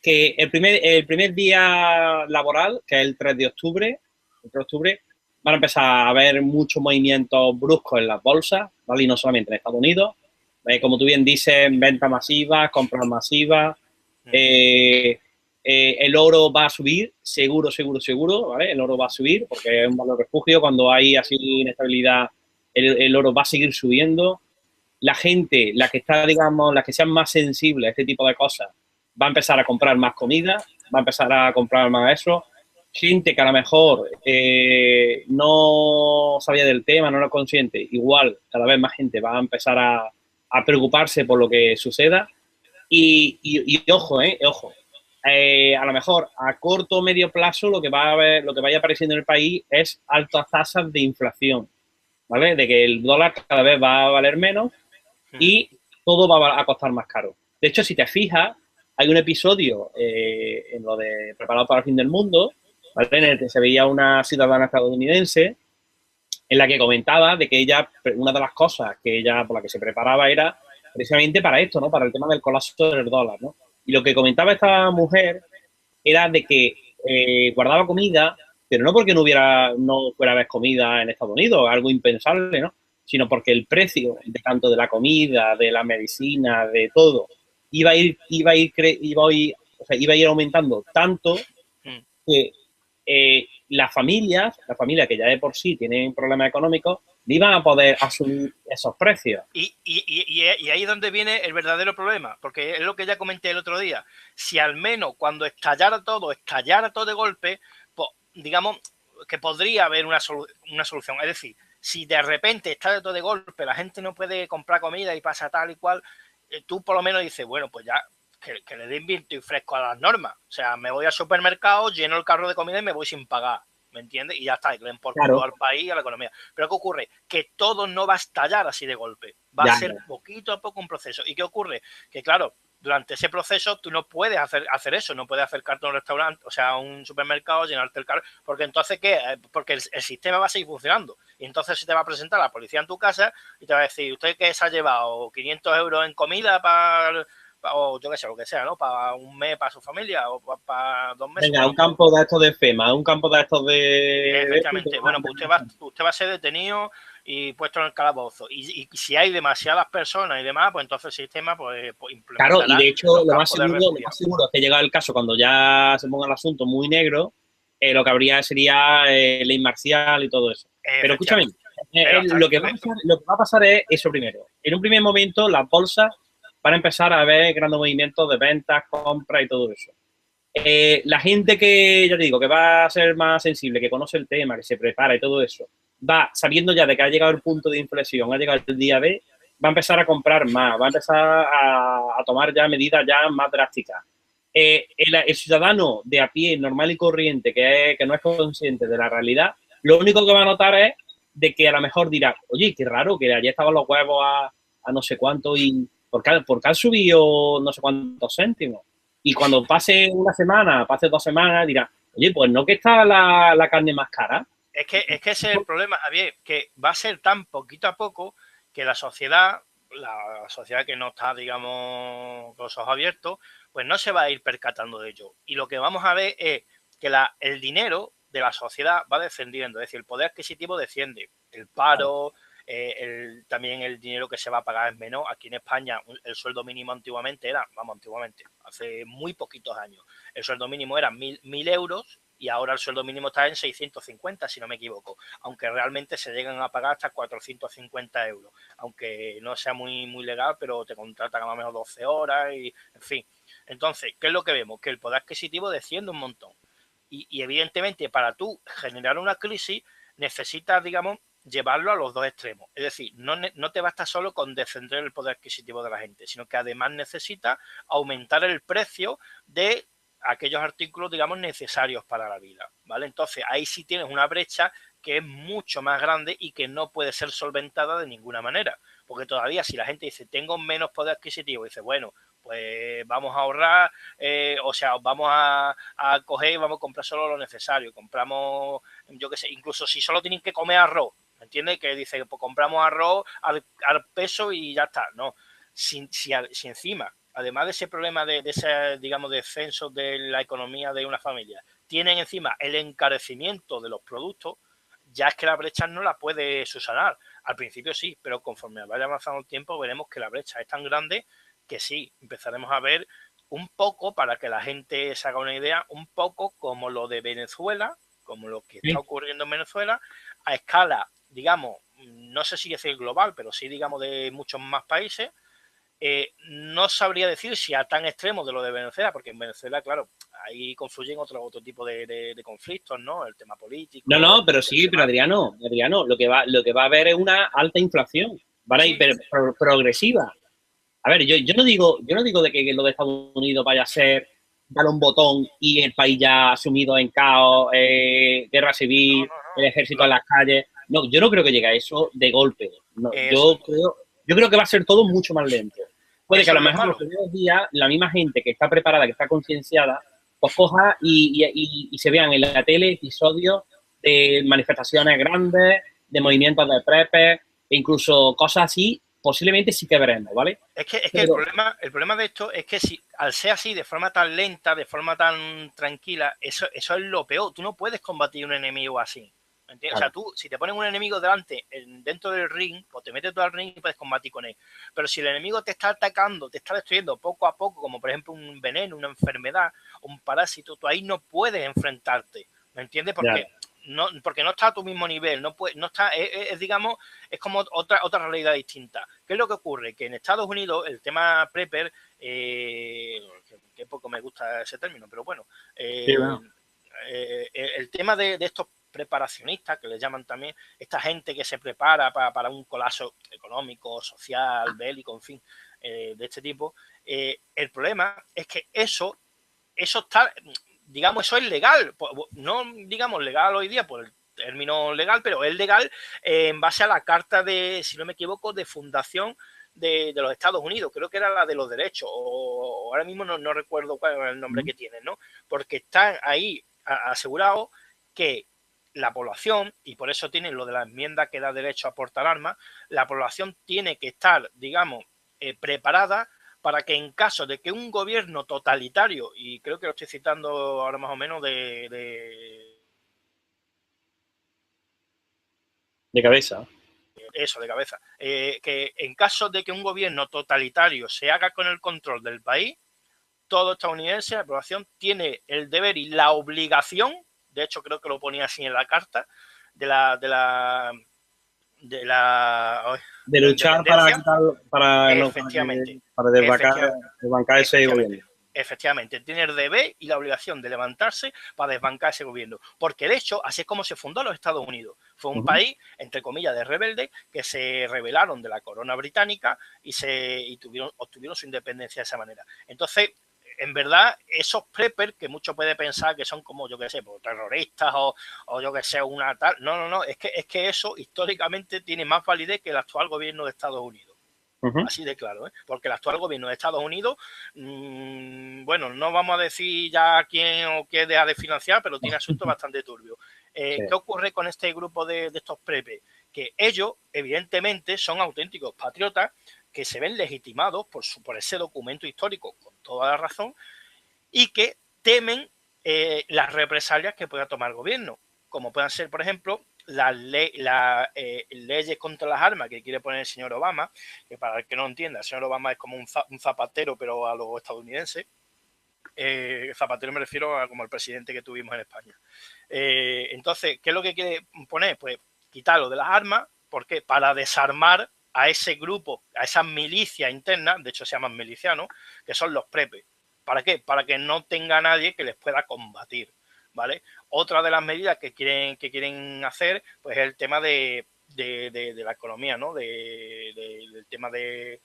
que el primer día laboral, que es el 3 de octubre, el 3 de octubre, van a empezar a haber muchos movimientos bruscos en las bolsas, ¿vale? Y no solamente en Estados Unidos. Como tú bien dices, ventas masivas, compras masivas. El oro va a subir, seguro, seguro, seguro, ¿vale? El oro va a subir porque es un valor refugio. Cuando hay así inestabilidad, el oro va a seguir subiendo. La gente, la que está, digamos, las que sean más sensibles a este tipo de cosas, va a empezar a comprar más comida, va a empezar a comprar más eso. Gente que a lo mejor no sabía del tema, no era consciente, igual cada vez más gente va a empezar a preocuparse por lo que suceda. Y ojo, ojo, a lo mejor a corto o medio plazo lo que va a haber, lo que vaya apareciendo en el país es altas tasas de inflación, ¿vale? De que el dólar cada vez va a valer menos y todo va a costar más caro. De hecho, si te fijas, hay un episodio en lo de Preparado para el fin del mundo, ¿vale? En el que se veía una ciudadana estadounidense en la que comentaba de que ella, una de las cosas que ella, por la que se preparaba era precisamente para esto, ¿no? Para el tema del colapso del dólar, ¿no? Y lo que comentaba esta mujer era de que guardaba comida, pero no porque no fuera a haber comida en Estados Unidos, algo impensable, ¿no? Sino porque el precio de tanto de la comida, de la medicina, de todo, iba a ir aumentando tanto que las familias que ya de por sí tienen problemas económicos, no iban a poder asumir esos precios. Y ahí es donde viene el verdadero problema, porque es lo que ya comenté el otro día. Si al menos cuando estallara todo de golpe, pues digamos que podría haber una solución. Es decir, si de repente estalla todo de golpe, la gente no puede comprar comida y pasa tal y cual, tú por lo menos dices, bueno, pues ya que le den viento y fresco a las normas. O sea, me voy al supermercado, lleno el carro de comida y me voy sin pagar. ¿Me entiendes? Y ya está, y que le den por culo al país y a la economía. Pero ¿qué ocurre? Que todo no va a estallar así de golpe. Va a ser poquito a poco un proceso. ¿Y qué ocurre? Que claro, durante ese proceso tú no puedes hacer eso, no puedes acercarte a un restaurante, o sea, a un supermercado, llenarte el carro, porque entonces, ¿qué? Porque el sistema va a seguir funcionando. Y entonces se te va a presentar la policía en tu casa y te va a decir, ¿usted qué se ha llevado? ¿500 euros en comida o yo qué sé, lo que sea, ¿no? Para un mes, para su familia, o para 2 meses. Venga, un campo de estos de FEMA, un campo de estos de... Efectivamente. Bueno, pues usted va a ser detenido y puesto en el calabozo. Y si hay demasiadas personas y demás, pues entonces el sistema pues implementará. Claro, y de hecho lo más seguro es que llega el caso cuando ya se ponga el asunto muy negro, lo que habría sería ley marcial y todo eso. Pero escúchame, lo que va a pasar es eso primero. En un primer momento las bolsas van a empezar a ver grandes movimientos de ventas, compras y todo eso. La gente que, ya te digo, que va a ser más sensible, que conoce el tema, que se prepara y todo eso, va sabiendo ya de que ha llegado el punto de inflexión, ha llegado el día D, va a empezar a comprar más, va a empezar a tomar ya medidas ya más drásticas. El ciudadano de a pie, normal y corriente, que no es consciente de la realidad, lo único que va a notar es de que a lo mejor dirá, oye, qué raro, que ayer estaban los huevos a no sé cuánto y ¿por qué han subido no sé cuántos céntimos? Y cuando pase una semana, pase 2 semanas, dirá, oye, pues no que está la carne más cara. Es que ese es el problema, Javier, que va a ser tan poquito a poco que la sociedad que no está, digamos, con los ojos abiertos, pues no se va a ir percatando de ello. Y lo que vamos a ver es que el dinero de la sociedad va descendiendo, es decir, el poder adquisitivo desciende, el paro, también el dinero que se va a pagar es menor. Aquí en España el sueldo mínimo antiguamente, hace muy poquitos años, el sueldo mínimo era 1.000 euros y ahora el sueldo mínimo está en 650, si no me equivoco, aunque realmente se llegan a pagar hasta 450 euros, aunque no sea muy legal, pero te contratan a más o menos 12 horas y, en fin. Entonces, ¿qué es lo que vemos? Que el poder adquisitivo desciende un montón. Y evidentemente, para tú generar una crisis, necesitas, digamos, llevarlo a los dos extremos. Es decir, no te basta solo con descender el poder adquisitivo de la gente, sino que además necesitas aumentar el precio de aquellos artículos, digamos, necesarios para la vida, ¿vale? Entonces, ahí sí tienes una brecha que es mucho más grande y que no puede ser solventada de ninguna manera. Porque todavía si la gente dice, tengo menos poder adquisitivo, dice, bueno, pues vamos a ahorrar, vamos a coger y vamos a comprar solo lo necesario. Compramos, yo qué sé, incluso si solo tienen que comer arroz, ¿me entiendes? Que dice, pues compramos arroz al peso y ya está. No, si encima, además de ese problema de ese, digamos, descenso de la economía de una familia, tienen encima el encarecimiento de los productos, ya es que la brecha no la puede subsanar. Al principio sí, pero conforme vaya avanzando el tiempo veremos que la brecha es tan grande que sí, empezaremos a ver un poco, para que la gente se haga una idea, un poco como lo de Venezuela, como lo que está ocurriendo en Venezuela, a escala, digamos, no sé si decir global, pero sí, digamos, de muchos más países. No sabría decir si a tan extremo de lo de Venezuela, porque en Venezuela, claro, ahí confluyen otro tipo de conflictos, ¿no? El tema político. No, pero sí, pero Adriano, lo que va a haber es una alta inflación, ¿vale? Sí. Progresiva. A ver, yo no digo de que lo de Estados Unidos vaya a ser dar un botón y el país ya sumido en caos, guerra civil, el ejército en las calles. No, yo no creo que llegue a eso de golpe. No, yo creo que va a ser todo mucho más lento. Puede que a lo mejor los primeros días la misma gente que está preparada, que está concienciada, pues coja y se vean en la tele episodios de manifestaciones grandes, de movimientos de prepes, e incluso cosas así, posiblemente sí que veremos, ¿vale? Es que el problema de esto es que si al ser así, de forma tan lenta, de forma tan tranquila, eso es lo peor. Tú no puedes combatir un enemigo así. ¿Entiendes? Claro. O sea, tú, si te ponen un enemigo delante, dentro del ring, pues te metes tú al ring y puedes combatir con él. Pero si el enemigo te está atacando, te está destruyendo poco a poco, como por ejemplo un veneno, una enfermedad, un parásito, tú ahí no puedes enfrentarte. ¿Me entiendes? Porque no está a tu mismo nivel, no está, digamos, es como otra realidad distinta. ¿Qué es lo que ocurre? Que en Estados Unidos el tema prepper, que poco me gusta ese término, pero bueno, sí, bueno. El tema de estos preparacionistas, que les llaman también, esta gente que se prepara para un colapso económico, social, bélico, en fin, de este tipo, el problema es que eso está, digamos, eso es legal, no digamos legal hoy día por el término legal, pero es legal en base a la carta de, si no me equivoco, de fundación de los Estados Unidos, creo que era la de los derechos, o ahora mismo no recuerdo cuál es el nombre que tienen, ¿no? Porque están ahí asegurados que la población, y por eso tienen lo de la enmienda que da derecho a portar armas, la población tiene que estar, digamos, preparada para que en caso de que un gobierno totalitario, y creo que lo estoy citando ahora más o menos de cabeza. Eso, de cabeza. Que en caso de que un gobierno totalitario se haga con el control del país, todo estadounidense, la población, tiene el deber y la obligación, de hecho creo que lo ponía así en la carta, de luchar para desbancar ese gobierno. Efectivamente, tiene el deber y la obligación de levantarse para desbancar ese gobierno. Porque de hecho, así es como se fundó los Estados Unidos. Fue un país, entre comillas, de rebeldes que se rebelaron de la corona británica y obtuvieron su independencia de esa manera. Entonces, en verdad, esos preppers que mucho puede pensar que son como, yo qué sé, pues, terroristas o yo qué sé, una tal. No, es que eso históricamente tiene más validez que el actual gobierno de Estados Unidos. Así de claro, ¿eh? Porque el actual gobierno de Estados Unidos, bueno, no vamos a decir ya quién o qué deja de financiar, pero tiene asuntos bastante turbios. Sí. ¿Qué ocurre con este grupo de estos preppers? Que ellos, evidentemente, son auténticos patriotas que se ven legitimados por ese documento histórico, con toda la razón, y que temen las represalias que pueda tomar el gobierno, como puedan ser, por ejemplo, las leyes contra las armas que quiere poner el señor Obama, que para el que no entienda, el señor Obama es como un zapatero, pero a los estadounidenses. Zapatero me refiero a como el presidente que tuvimos en España. Entonces, ¿qué es lo que quiere poner? Pues quitarlo de las armas, ¿por qué? Para desarmar a ese grupo, a esas milicias internas, de hecho se llaman milicianos, que son los preppers. ¿Para qué? Para que no tenga nadie que les pueda combatir, ¿vale? Otra de las medidas que quieren hacer, pues es el tema de la economía, ¿no? Del tema de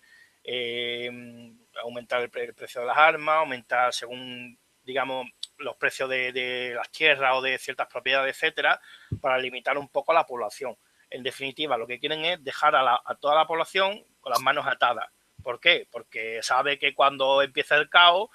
aumentar el precio de las armas, aumentar según, digamos, los precios de las tierras o de ciertas propiedades, etcétera, para limitar un poco a la población. En definitiva, lo que quieren es dejar a toda la población con las manos atadas. ¿Por qué? Porque sabe que cuando empieza el caos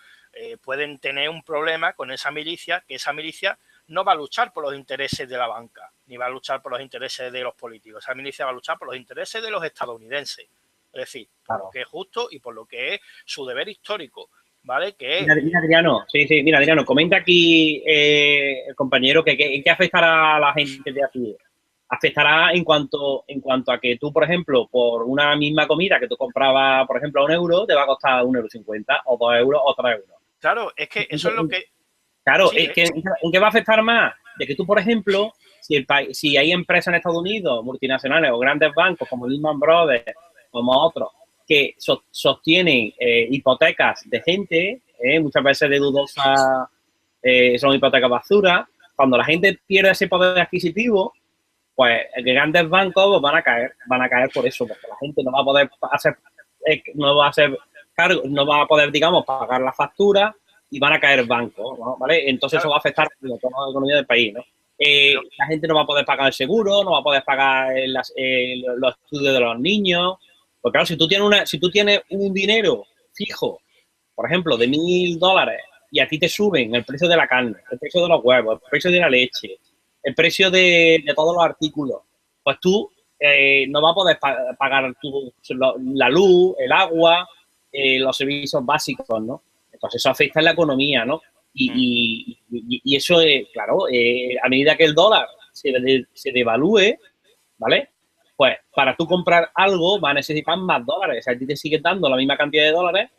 pueden tener un problema con esa milicia, que esa milicia no va a luchar por los intereses de la banca, ni va a luchar por los intereses de los políticos. Esa milicia va a luchar por los intereses de los estadounidenses. Es decir, por lo que es justo y por lo que es su deber histórico, ¿vale? Que mira, Adriano, mira, Adriano, comenta aquí el compañero que ¿en qué afectará a la gente de aquí? Afectará en cuanto a que tú, por ejemplo, por una misma comida que tú comprabas, por ejemplo, a €1, te va a costar €1,50 o €2 o €3. Claro, es que eso es lo que... Claro, sí, es que ¿en qué va a afectar más? De que tú, por ejemplo, si hay empresas en Estados Unidos, multinacionales o grandes bancos como Lehman Brothers, como otros, que sostienen hipotecas de gente, muchas veces de dudosa, son hipotecas basura, cuando la gente pierde ese poder adquisitivo, pues grandes bancos van a caer por eso, porque la gente no va a poder hacer, no va a poder, digamos, pagar la factura y van a caer bancos, ¿no? ¿Vale? Entonces eso va a afectar a toda la economía del país, ¿no? La gente no va a poder pagar el seguro, no va a poder pagar los estudios de los niños. Porque claro, si tú tienes un dinero fijo, por ejemplo, de $1000, y a ti te suben el precio de la carne, el precio de los huevos, el precio de la leche, el precio de todos los artículos, pues tú no vas a poder pagar la luz, el agua, los servicios básicos, ¿no? Entonces eso afecta en la economía, ¿no? Y eso, claro, a medida que el dólar se devalúe, ¿vale? Pues para tú comprar algo va a necesitar más dólares. O sea, a ti te siguen dando la misma cantidad de dólares,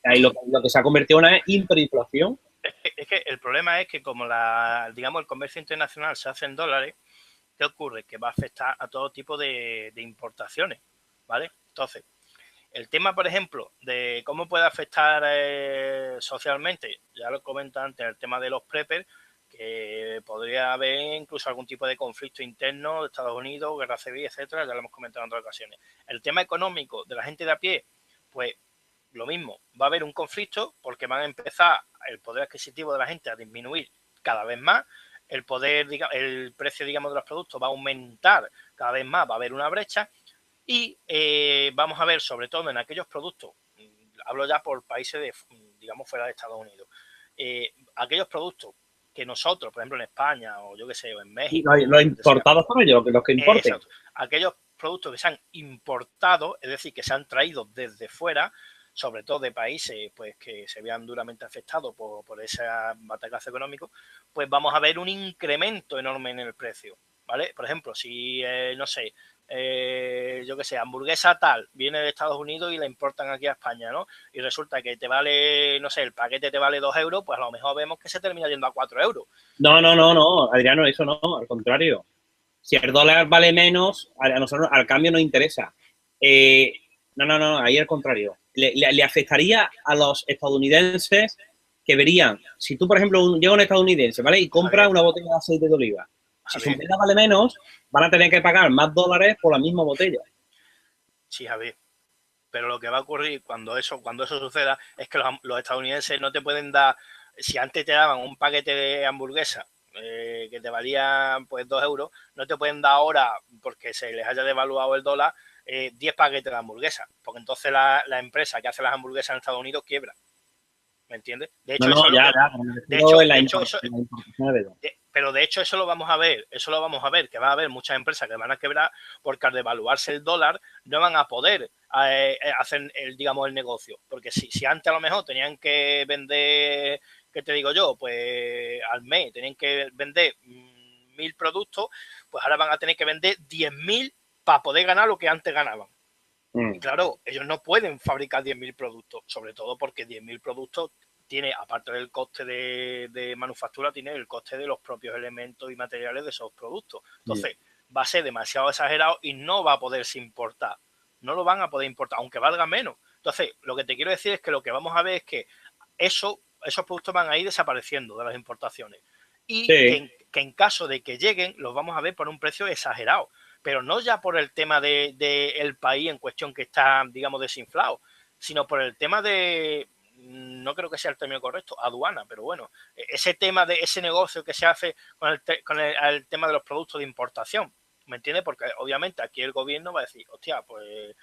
ahí lo que se ha convertido en una hiperinflación. Es que el problema es que como digamos, el comercio internacional se hace en dólares, ¿qué ocurre? Que va a afectar a todo tipo de importaciones, ¿vale? Entonces, el tema, por ejemplo, de cómo puede afectar socialmente, ya lo comento antes, el tema de los preppers, que podría haber incluso algún tipo de conflicto interno de Estados Unidos, guerra civil, etcétera, ya lo hemos comentado en otras ocasiones. El tema económico de la gente de a pie, pues lo mismo, va a haber un conflicto porque van a empezar el poder adquisitivo de la gente a disminuir cada vez más, el poder, el precio, digamos, de los productos va a aumentar cada vez más, va a haber una brecha y vamos a ver, sobre todo en aquellos productos, hablo ya por países, digamos, fuera de Estados Unidos, aquellos productos que nosotros, por ejemplo, en España o yo qué sé, o en México, Los importados son ellos, los que importen. exacto, aquellos productos que se han importado, es decir, que se han traído desde fuera, sobre todo de países pues que se vean duramente afectados por ese batacazo económico, pues vamos a ver un incremento enorme en el precio, ¿vale? Por ejemplo, si, no sé, yo qué sé, hamburguesa tal, viene de Estados Unidos y la importan aquí a España, ¿no? Y resulta que te vale, no sé, el paquete te vale 2 euros, pues a lo mejor vemos que se termina yendo a 4 euros. No, Adriano, eso no, al contrario. Si el dólar vale menos, a nosotros al cambio nos interesa. No, ahí al contrario. Le afectaría a los estadounidenses que verían, si tú, por ejemplo, llega un estadounidense, ¿vale? Y compra una botella de aceite de oliva. Si su moneda vale menos, van a tener que pagar más dólares por la misma botella. Sí, Javier. Pero lo que va a ocurrir cuando eso suceda es que los estadounidenses no te pueden dar, si antes te daban un paquete de hamburguesa que te valía pues 2 euros, no te pueden dar ahora, porque se les haya devaluado el dólar, 10 paquetes de hamburguesa, porque entonces la empresa que hace las hamburguesas en Estados Unidos quiebra. ¿Me entiendes? De hecho, eso es lo que... Pero de hecho eso lo vamos a ver, que va a haber muchas empresas que van a quebrar porque al devaluarse el dólar no van a poder hacer digamos el negocio, porque si antes a lo mejor tenían que vender, ¿qué te digo yo? Pues al mes tenían que vender 1000 productos, pues ahora van a tener que vender 10.000 para poder ganar lo que antes ganaban. Y claro, ellos no pueden fabricar 10.000 productos, sobre todo porque 10.000 productos tiene, aparte del coste de manufactura, tiene el coste de los propios elementos y materiales de esos productos. Entonces, va a ser demasiado exagerado y no va a poderse importar. No lo van a poder importar, aunque valga menos. Entonces, lo que te quiero decir es que lo que vamos a ver es que esos productos van a ir desapareciendo de las importaciones. Y que en caso de que lleguen, los vamos a ver por un precio exagerado. Pero no ya por el tema del país en cuestión que está, digamos, desinflado, sino por el tema de, no creo que sea el término correcto, aduana, pero bueno, ese tema de ese negocio que se hace con el tema de los productos de importación, ¿me entiendes? Porque obviamente aquí el gobierno va a decir, hostia, pues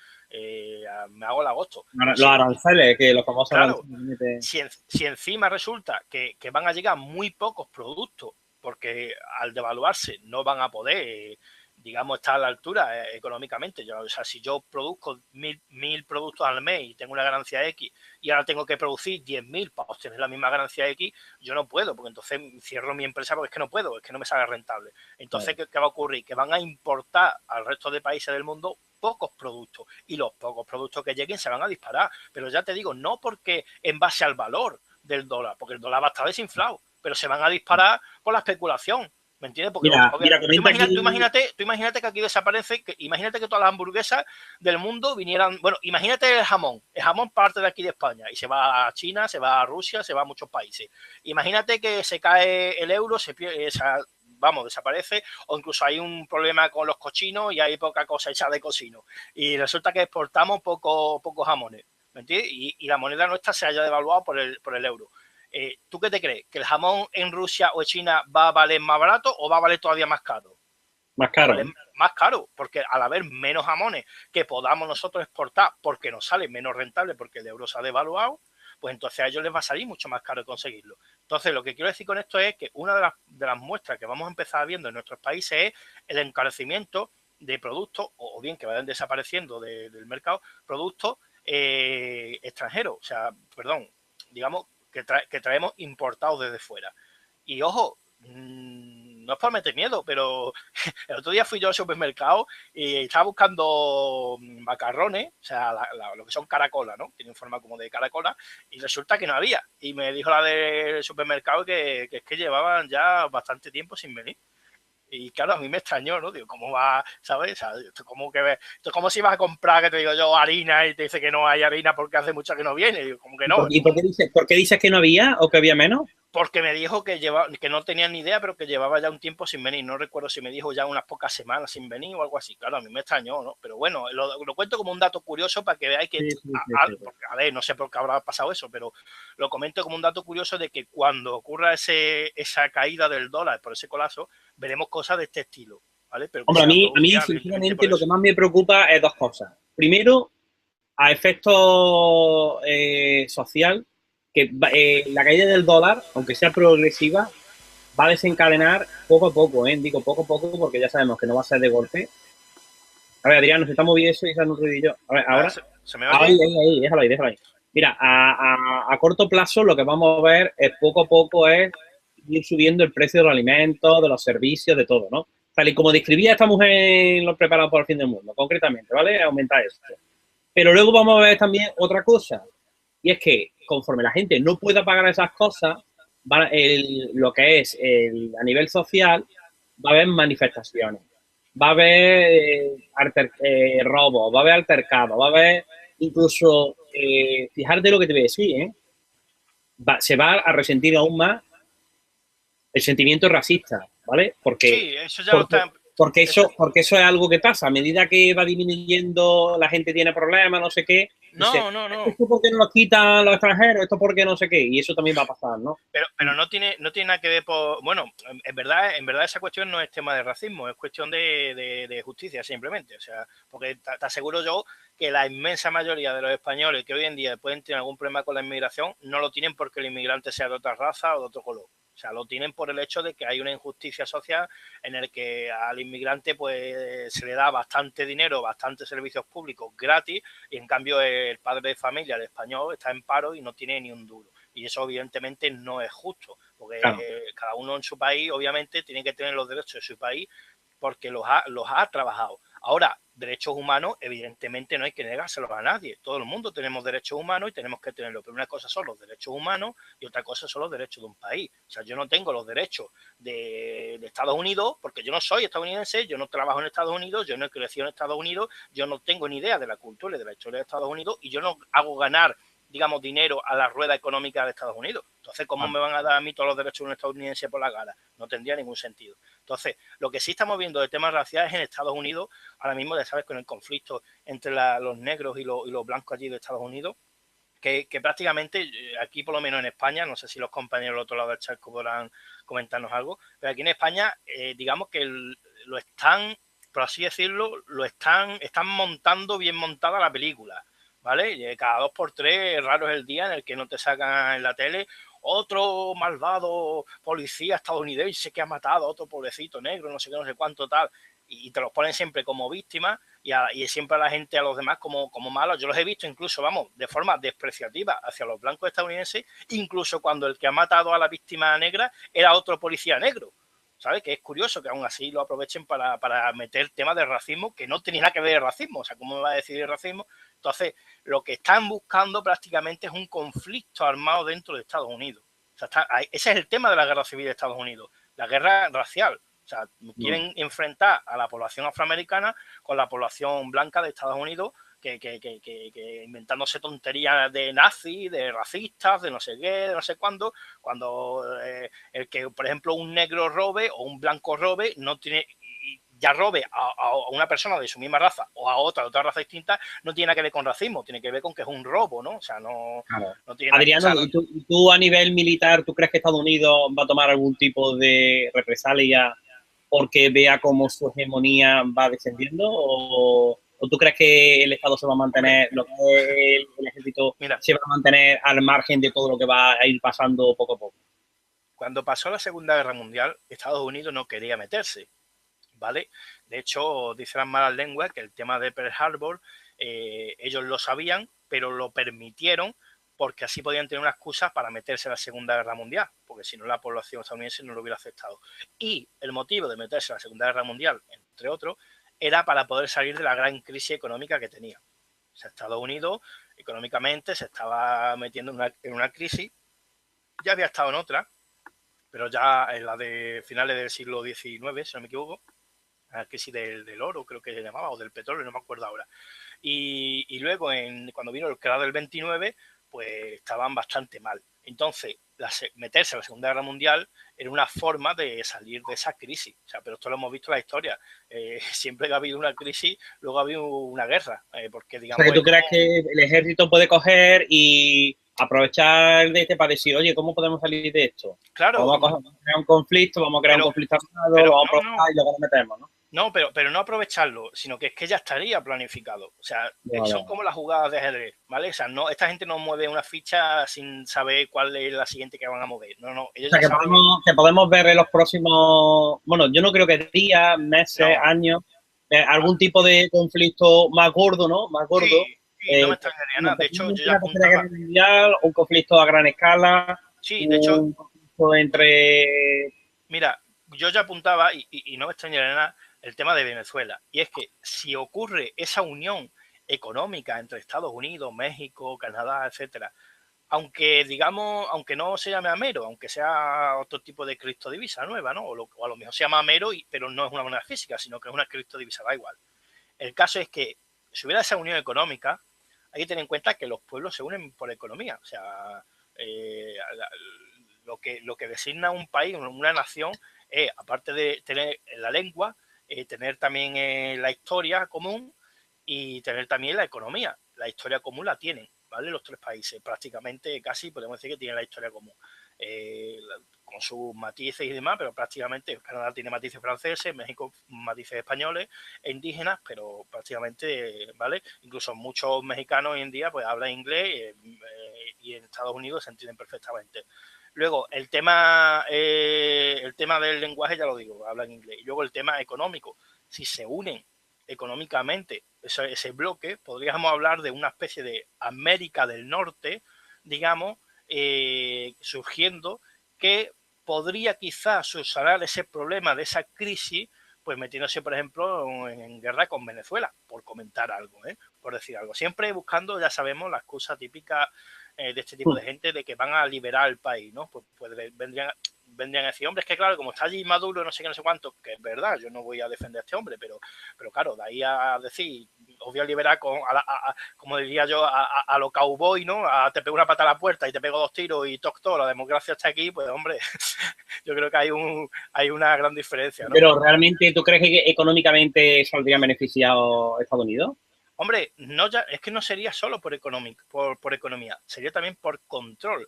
me hago el agosto. Los aranceles, que los famosos aranceles. Si encima resulta que van a llegar muy pocos productos, porque al devaluarse no van a poder digamos, está a la altura económicamente. O sea, si yo produzco 1.000 productos al mes y tengo una ganancia X y ahora tengo que producir 10.000 para obtener la misma ganancia X, yo no puedo, porque entonces cierro mi empresa porque es que no puedo, es que no me sale rentable. Entonces, ¿qué va a ocurrir? Que van a importar al resto de países del mundo pocos productos y los pocos productos que lleguen se van a disparar. Pero ya te digo, no porque en base al valor del dólar, porque el dólar va a estar desinflado, pero se van a disparar por la especulación. ¿Me entiendes? Porque tú imagínate que aquí desaparece, imagínate que todas las hamburguesas del mundo vinieran, bueno, imagínate el jamón parte de aquí de España y se va a China, se va a Rusia, se va a muchos países. Imagínate que se cae el euro, desaparece, o incluso hay un problema con los cochinos y hay poca cosecha de cocino. Y resulta que exportamos pocos jamones, ¿me entiendes? Y la moneda nuestra se haya devaluado por el euro. ¿Tú qué te crees? ¿Que el jamón en Rusia o en China va a valer más barato o va a valer todavía más caro? Más caro. Vale más caro, porque al haber menos jamones que podamos nosotros exportar porque nos sale menos rentable porque el euro se ha devaluado, pues entonces a ellos les va a salir mucho más caro conseguirlo. Entonces, lo que quiero decir con esto es que una de las muestras que vamos a empezar viendo en nuestros países es el encarecimiento de productos, o bien que vayan desapareciendo del mercado, productos extranjeros, o sea, perdón, digamos que traemos importados desde fuera. Y ojo, no es por meter miedo, pero el otro día fui yo al supermercado y estaba buscando macarrones, o sea, lo que son caracolas, ¿no? Tienen forma como de caracola, y resulta que no había. Y me dijo la del supermercado que es que llevaban ya bastante tiempo sin venir. Y claro, a mí me extrañó, ¿no? Digo, ¿cómo va, sabes? O sea, esto como que esto como si vas a comprar, que te digo yo, harina y te dice que no hay harina porque hace mucho que no viene. Digo, como que no. ¿Y por qué dices que no había o que había menos? Porque me dijo que no tenía ni idea, pero que llevaba ya un tiempo sin venir. No recuerdo si me dijo ya unas pocas semanas sin venir o algo así. Claro, a mí me extrañó, ¿no? Pero bueno, lo cuento como un dato curioso para que veáis que, Sí, sí, sí, sí. porque, a ver, no sé por qué habrá pasado eso, pero lo comento como un dato curioso de que cuando ocurra esa caída del dólar por ese colapso, veremos cosas de este estilo, ¿vale? Pero que Hombre, sea a mí, producida evidentemente sinceramente, por lo que eso. más me preocupa es dos cosas. Primero, a efecto social, que la caída del dólar, aunque sea progresiva, va a desencadenar poco a poco, ¿eh? Digo poco a poco porque ya sabemos que no va a ser de golpe. A ver, Adrián, nos está moviendo eso y se nos ruidillo. A ver, Ah, ahora. ¿se me Ahí, oye? ahí, ahí, déjalo ahí, déjalo ahí. Mira, a corto plazo lo que vamos a ver es poco a poco es ir subiendo el precio de los alimentos, de los servicios, de todo, ¿no? Tal y como describía esta mujer en Los Preparados para el Fin del Mundo, concretamente, ¿vale? Aumenta esto. Pero luego vamos a ver también otra cosa, y es que conforme la gente no pueda pagar esas cosas, lo que es a nivel social, va a haber manifestaciones, va a haber robos, va a haber altercados, va a haber incluso, fijarte lo que te voy a decir, ¿eh? Se va a resentir aún más el sentimiento racista, ¿vale? Sí, eso ya lo Porque, está. porque eso es algo que pasa. A medida que va disminuyendo, la gente tiene problemas, no sé qué, dice, No, no, no. ¿esto por qué no lo quitan los extranjeros? ¿Esto por qué no sé qué? Y eso también va a pasar, ¿no? Pero no tiene nada que ver bueno, en verdad esa cuestión no es tema de racismo, es cuestión de justicia simplemente. O sea, porque te aseguro yo que la inmensa mayoría de los españoles que hoy en día pueden tener algún problema con la inmigración no lo tienen porque el inmigrante sea de otra raza o de otro color. O sea, lo tienen por el hecho de que hay una injusticia social en el que al inmigrante pues se le da bastante dinero, bastantes servicios públicos gratis y en cambio el padre de familia, el español, está en paro y no tiene ni un duro. Y eso evidentemente no es justo, porque Claro. cada uno en su país obviamente tiene que tener los derechos de su país porque los ha trabajado. Ahora, derechos humanos, evidentemente no hay que negárselos a nadie. Todo el mundo tenemos derechos humanos y tenemos que tenerlos. Pero una cosa son los derechos humanos y otra cosa son los derechos de un país. O sea, yo no tengo los derechos de Estados Unidos porque yo no soy estadounidense, yo no trabajo en Estados Unidos, yo no he crecido en Estados Unidos, yo no tengo ni idea de la cultura y de la historia de Estados Unidos y yo no hago ganar digamos, dinero a la rueda económica de Estados Unidos. Entonces, ¿cómo me van a dar a mí todos los derechos de un estadounidense por la cara? No tendría ningún sentido. Entonces, lo que sí estamos viendo de temas raciales en Estados Unidos, ahora mismo, ya sabes, con el conflicto entre los negros y los blancos allí de Estados Unidos, que prácticamente aquí, por lo menos en España, no sé si los compañeros del otro lado del charco podrán comentarnos algo, pero aquí en España, digamos que lo están, por así decirlo, están montando bien montada la película. ¿Vale? Y cada 2 por 3 raro es el día en el que no te sacan en la tele otro malvado policía estadounidense que ha matado a otro pobrecito negro, no sé qué, no sé cuánto tal, y te los ponen siempre como víctimas y siempre a la gente, a los demás como malos. Yo los he visto incluso, vamos, de forma despreciativa hacia los blancos estadounidenses, incluso cuando el que ha matado a la víctima negra era otro policía negro. ¿Sabes? Que es curioso que aún así lo aprovechen para meter temas de racismo que no tiene nada que ver el racismo. O sea, ¿cómo me va a decir el racismo? Entonces, lo que están buscando prácticamente es un conflicto armado dentro de Estados Unidos. O sea, ese es el tema de la guerra civil de Estados Unidos, la guerra racial. O sea, quieren enfrentar a la población afroamericana con la población blanca de Estados Unidos, que inventándose tonterías de nazis, de racistas, de no sé qué, de no sé cuándo, cuando el que, por ejemplo, un negro robe o un blanco robe, no tiene ya robe a una persona de su misma raza o a otra de otra raza distinta, no tiene nada que ver con racismo, tiene que ver con que es un robo, ¿no? O sea, no, Claro. no tiene nada que ver. Adriano, ¿y tú a nivel militar, tú crees que Estados Unidos va a tomar algún tipo de represalia porque vea cómo su hegemonía va descendiendo? ¿O tú crees que el Estado se va a Hombre, mantener, lo que es el ejército mira, se va a mantener al margen de todo lo que va a ir pasando poco a poco? cuando pasó la Segunda Guerra Mundial, Estados Unidos no quería meterse, ¿vale? De hecho, dicen las malas lenguas que el tema de Pearl Harbor, ellos lo sabían, pero lo permitieron porque así podían tener una excusa para meterse en la Segunda Guerra Mundial, porque si no la población estadounidense no lo hubiera aceptado. Y el motivo de meterse en la Segunda Guerra Mundial, entre otros, era para poder salir de la gran crisis económica que tenía. O sea, Estados Unidos económicamente se estaba metiendo en una crisis, ya había estado en otra, pero ya en la de finales del siglo XIX, si no me equivoco, la crisis del oro, creo que se llamaba, o del petróleo, no me acuerdo ahora. Y luego, cuando vino el crash del 29, pues estaban bastante mal. Entonces, meterse en la Segunda Guerra Mundial era una forma de salir de esa crisis. O sea, pero esto lo hemos visto en la historia. Siempre que ha habido una crisis, luego ha habido una guerra. Porque, O sea, que digamos, es tú crees como... que el ejército puede coger y aprovechar de este para decir, oye, ¿cómo podemos salir de esto? Claro, Vamos a crear un conflicto, vamos a crear un pero, conflicto armado, lo pero vamos a no, provocar no, y luego nos metemos, ¿no? no, pero no aprovecharlo, sino que es que ya estaría planificado. O sea, Vale, son vale. como las jugadas de ajedrez, ¿vale? O sea, no, esta gente no mueve una ficha sin saber cuál es la siguiente que van a mover. No, no, O ellos sea, ya saben. que podemos ver en los próximos, bueno, yo no creo que días, meses, No, años, algún tipo de conflicto más gordo, ¿no? Más gordo. sí, sí, no me extrañaría Bueno, nada. De hecho, yo posiblemente ya una tercera apuntaba. guerra mundial, un conflicto a gran escala, Sí, de hecho, un conflicto entre... mira, yo ya apuntaba y no me extrañaría nada el tema de Venezuela. Y es que si ocurre esa unión económica entre Estados Unidos, México, Canadá, etcétera, aunque digamos, aunque no se llame Amero, aunque sea otro tipo de criptodivisa nueva, ¿no? O a lo mejor se llama Amero, pero no es una moneda física, sino que es una criptodivisa, da igual. El caso es que si hubiera esa unión económica, hay que tener en cuenta que los pueblos se unen por economía. O sea, eh, lo que designa un país, una nación, es, aparte de tener la lengua, tener también la historia común y tener también la economía. La historia común la tienen, ¿vale? Los tres países, prácticamente casi podemos decir que tienen la historia común. Eh, con sus matices y demás, pero prácticamente Canadá tiene matices franceses, México matices españoles e indígenas, pero prácticamente, ¿vale? Incluso muchos mexicanos hoy en día pues hablan inglés y en Estados Unidos se entienden perfectamente. Luego, el tema del lenguaje, ya lo digo, hablan inglés. Y luego el tema económico. Si se unen económicamente ese bloque, podríamos hablar de una especie de América del Norte, digamos, surgiendo, que podría quizás subsanar ese problema de esa crisis, pues metiéndose, por ejemplo, en guerra con Venezuela, por comentar algo, por decir algo. Siempre buscando, ya sabemos, la excusa típica de este tipo de gente de que van a liberar el país, ¿no? Pues vendrían a decir, hombre, es que claro, como está allí Maduro, no sé qué, no sé cuánto, que es verdad, yo no voy a defender a este hombre, pero claro, de ahí a decir, os voy a liberar como diría yo, a lo cowboy, ¿no? Te pego una pata a la puerta y te pego dos tiros y toc, la democracia está aquí, pues hombre, yo creo que hay una gran diferencia, ¿no? Pero realmente, ¿tú crees que económicamente saldría beneficiado Estados Unidos? Hombre, no ya, es que no sería solo por economía, sería también por control.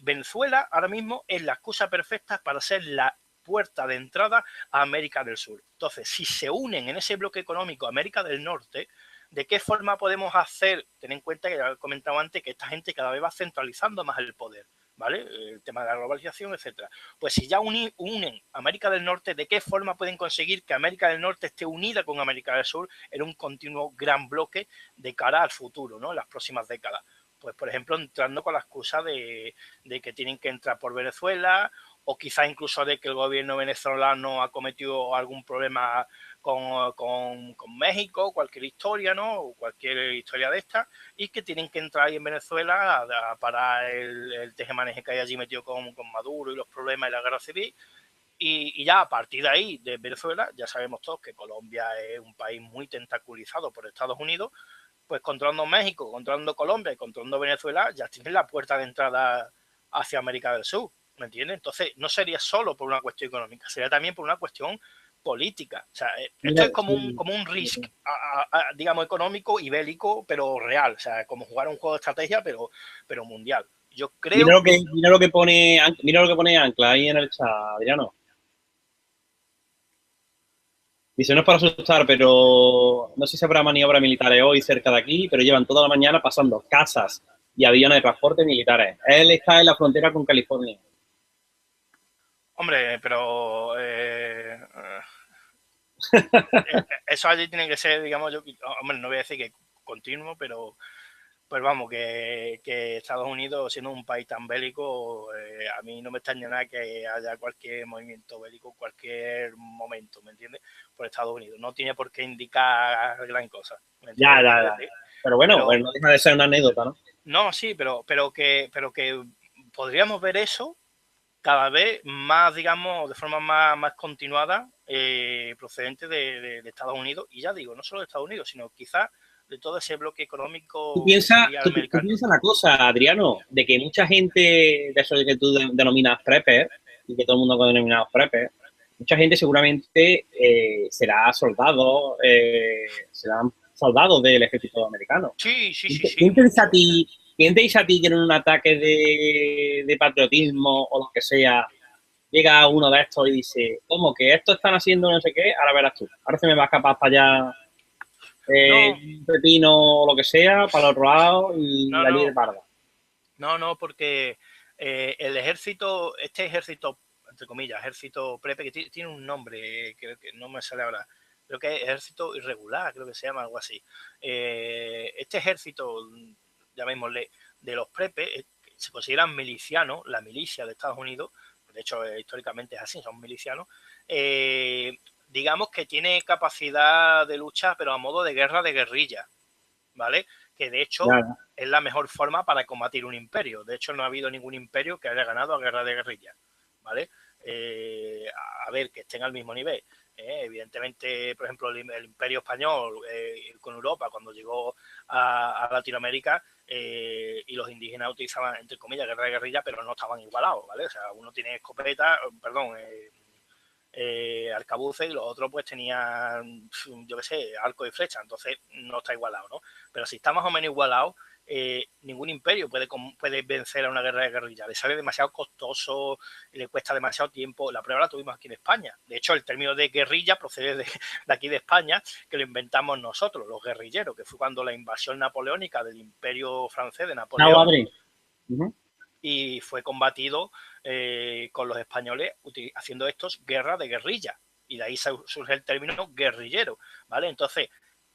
Venezuela ahora mismo es la excusa perfecta para ser la puerta de entrada a América del Sur. Entonces, si se unen en ese bloque económico América del Norte, ¿de qué forma podemos hacer? Ten en cuenta que ya he comentado antes que esta gente cada vez va centralizando más el poder, ¿vale? El tema de la globalización, etcétera. Pues si ya unen América del Norte, ¿de qué forma pueden conseguir que América del Norte esté unida con América del Sur en un continuo gran bloque de cara al futuro, ¿no? En las próximas décadas? Pues, por ejemplo, entrando con la excusa de que tienen que entrar por Venezuela o quizá incluso de que el gobierno venezolano ha cometido algún problema con México, cualquier historia, ¿no? O cualquier historia de esta, y que tienen que entrar ahí en Venezuela a parar el tejemaneje que hay allí metido con Maduro y los problemas y la guerra civil. Y ya a partir de ahí, de Venezuela, ya sabemos todos que Colombia es un país muy tentaculizado por Estados Unidos, pues controlando México, controlando Colombia y controlando Venezuela, ya tienes la puerta de entrada hacia América del Sur, ¿me entiendes? Entonces, no sería solo por una cuestión económica, sería también por una cuestión política. O sea, esto Mira, es como un risk, digamos, económico y bélico, pero real. O sea, como jugar un juego de estrategia, pero mundial. Yo creo... mira lo que pone Ancla ahí en el chat, Adriano. Dice, no es para asustar, pero no sé si habrá maniobras militares hoy cerca de aquí, pero llevan toda la mañana pasando casas y aviones de transporte militares. Él está en la frontera con California. Hombre, pero eso allí tiene que ser, digamos, hombre, no voy a decir que continuo, pero pues vamos, que Estados Unidos, siendo un país tan bélico, a mí no me extraña nada que haya cualquier movimiento bélico en cualquier momento, ¿me entiendes? Por Estados Unidos. No tiene por qué indicar gran cosa, ¿me entiendes Ya, lo que ya, quiero ya. decir? Pero bueno, Pero pues no deja de ser una anécdota, ¿no? no, sí, pero que podríamos ver eso cada vez más, digamos, de forma más continuada, procedente de Estados Unidos. Y ya digo, no solo de Estados Unidos, sino quizás de todo ese bloque Tú económico que piensas sería tú, tú americano. piensa la cosa, Adriano, de que mucha gente de eso que tú denominas prepper, y que todo el mundo denomina prepper, mucha gente seguramente serán soldados del ejército americano. Sí, sí, ¿Quién sí, te, sí, quién te dice a mucho. ti, quién te dice a ti que en un ataque de patriotismo o lo que sea, llega uno de estos y dice, ¿cómo que esto están haciendo no sé qué? Ahora verás tú. Ahora se me va a escapar para allá No, un pepino o lo que sea, para el otro lado y no, allí de no, parda. no, porque el ejército, este ejército, entre comillas, ejército prepe, que tiene un nombre, creo que no me sale ahora, creo que es ejército irregular, creo que se llama algo así. Este ejército, llamémosle, de los prepe, se consideran milicianos, la milicia de Estados Unidos, de hecho históricamente es así, son milicianos, digamos que tiene capacidad de lucha, pero a modo de guerra de guerrilla, ¿vale? Que de hecho Ya, es la mejor forma para combatir un imperio. De hecho, no ha habido ningún imperio que haya ganado a guerra de guerrilla, ¿vale? A ver, que estén al mismo nivel. Evidentemente, por ejemplo, el imperio español con Europa, cuando llegó a Latinoamérica, y los indígenas utilizaban, entre comillas, guerra de guerrilla, pero no estaban igualados, ¿vale? O sea, uno tiene escopeta, perdón, arcabuces y los otros pues tenían, yo qué sé, arco y flecha, entonces no está igualado, ¿no? Pero si está más o menos igualado, ningún imperio puede vencer a una guerra de guerrilla, le sale demasiado costoso, le cuesta demasiado tiempo, la prueba la tuvimos aquí en España, de hecho el término de guerrilla procede de aquí de España, que lo inventamos nosotros, los guerrilleros, que fue cuando la invasión napoleónica del imperio francés de Napoleón, Adri. Uh-huh. y fue combatido con los españoles haciendo estos guerra de guerrilla. Y de ahí surge el término guerrillero, ¿vale? Entonces,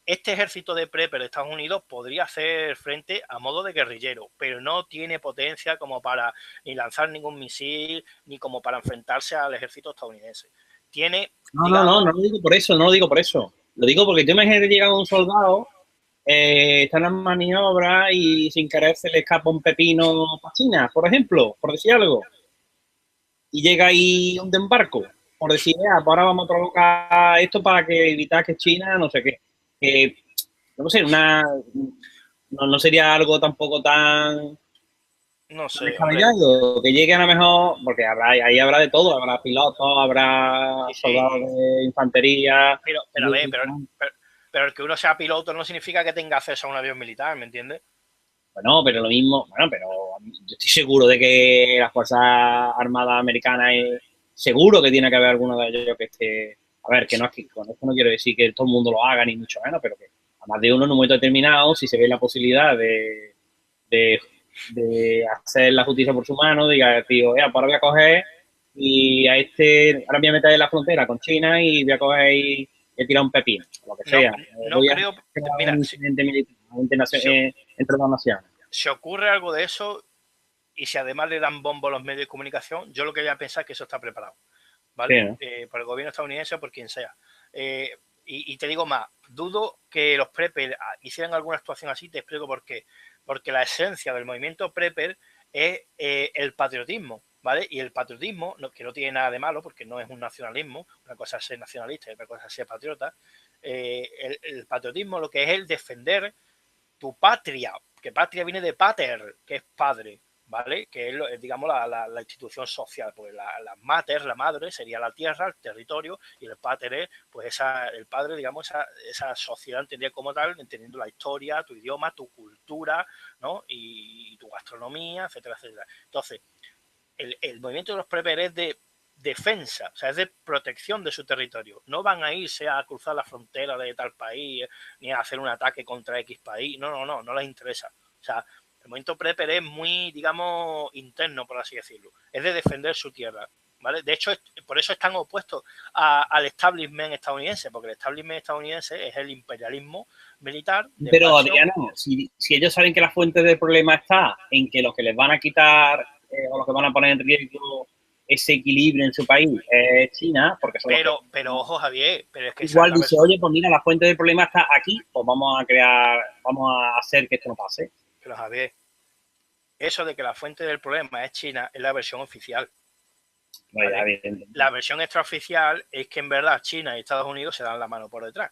este ejército de prepper de Estados Unidos podría hacer frente a modo de guerrillero, pero no tiene potencia como para ni lanzar ningún misil, ni como para enfrentarse al ejército estadounidense. Tiene, No digamos... lo digo por eso, no lo digo por eso. Lo digo porque tú imaginas que llega un soldado, está en las maniobras y sin querer se le escapa un pepino para China, por ejemplo, por decir algo, y llega ahí un desembarco, por decir, pues ahora vamos a provocar esto para que evitar que China, no sé qué. Que, no sé, no sería algo tampoco tan No sé, hombre. descabellado, que lleguen a lo mejor, porque ahí habrá de todo, habrá pilotos, habrá Sí, soldados sí. de infantería. Pero a ver, pero el que uno sea piloto no significa que tenga acceso a un avión militar, ¿me entiendes? Bueno, pero lo mismo, bueno, pero yo estoy seguro de que las Fuerzas Armadas Americanas, seguro que tiene que haber alguno de ellos que esté, a ver, que no es que con esto no quiero decir que todo el mundo lo haga, ni mucho menos, pero que a más de uno en un momento determinado, si se ve la posibilidad de, de hacer la justicia por su mano, diga, tío, pues ahora voy a coger y ahora me voy a meter en la frontera con China y voy a coger y voy a tirar un pepino, o lo que No, sea. no Voy a creo. crear Mira, un incidente militar si, entre dos naciones. si ocurre algo de eso y si además le dan bombo a los medios de comunicación, yo lo que voy a pensar es que eso está preparado, Sí, ¿vale? ¿no? Por el gobierno estadounidense o por quien sea. Y te digo más, dudo que los prepper hicieran alguna actuación así, te explico por qué. Porque la esencia del movimiento prepper es el patriotismo, ¿vale? Y el patriotismo, que no tiene nada de malo, porque no es un nacionalismo, una cosa es ser nacionalista y otra cosa es ser patriota, el patriotismo lo que es el defender tu patria, que patria viene de pater, que es padre, ¿vale? Que es, digamos, la institución social. Pues la mater, la madre, sería la tierra, el territorio, y el pater es, pues, el padre, digamos, esa sociedad entendida como tal, entendiendo la historia, tu idioma, tu cultura, ¿no? Y tu gastronomía, etcétera, etcétera. Entonces, el movimiento de los prepper es de defensa, o sea, es de protección de su territorio. No van a irse a cruzar la frontera de tal país, ni a hacer un ataque contra X país. No les interesa. O sea, el movimiento prepper es muy, digamos, interno, por así decirlo. Es de defender su tierra, ¿vale? De hecho, por eso están opuestos al establishment estadounidense, porque el establishment estadounidense es el imperialismo militar de Pero, expansión. Adriano, si ellos saben que la fuente del problema está en que los que les van a quitar o los que van a poner en riesgo ese equilibrio en su país es China, porque son los que... Pero ojo, Javier, pero es que esa es Igual la dice, versión. oye, pues mira, la fuente del problema está aquí, pues vamos a hacer que esto no pase. Pero Javier, eso de que la fuente del problema es China es la versión oficial. ¿Vale? La versión extraoficial es que en verdad China y Estados Unidos se dan la mano por detrás.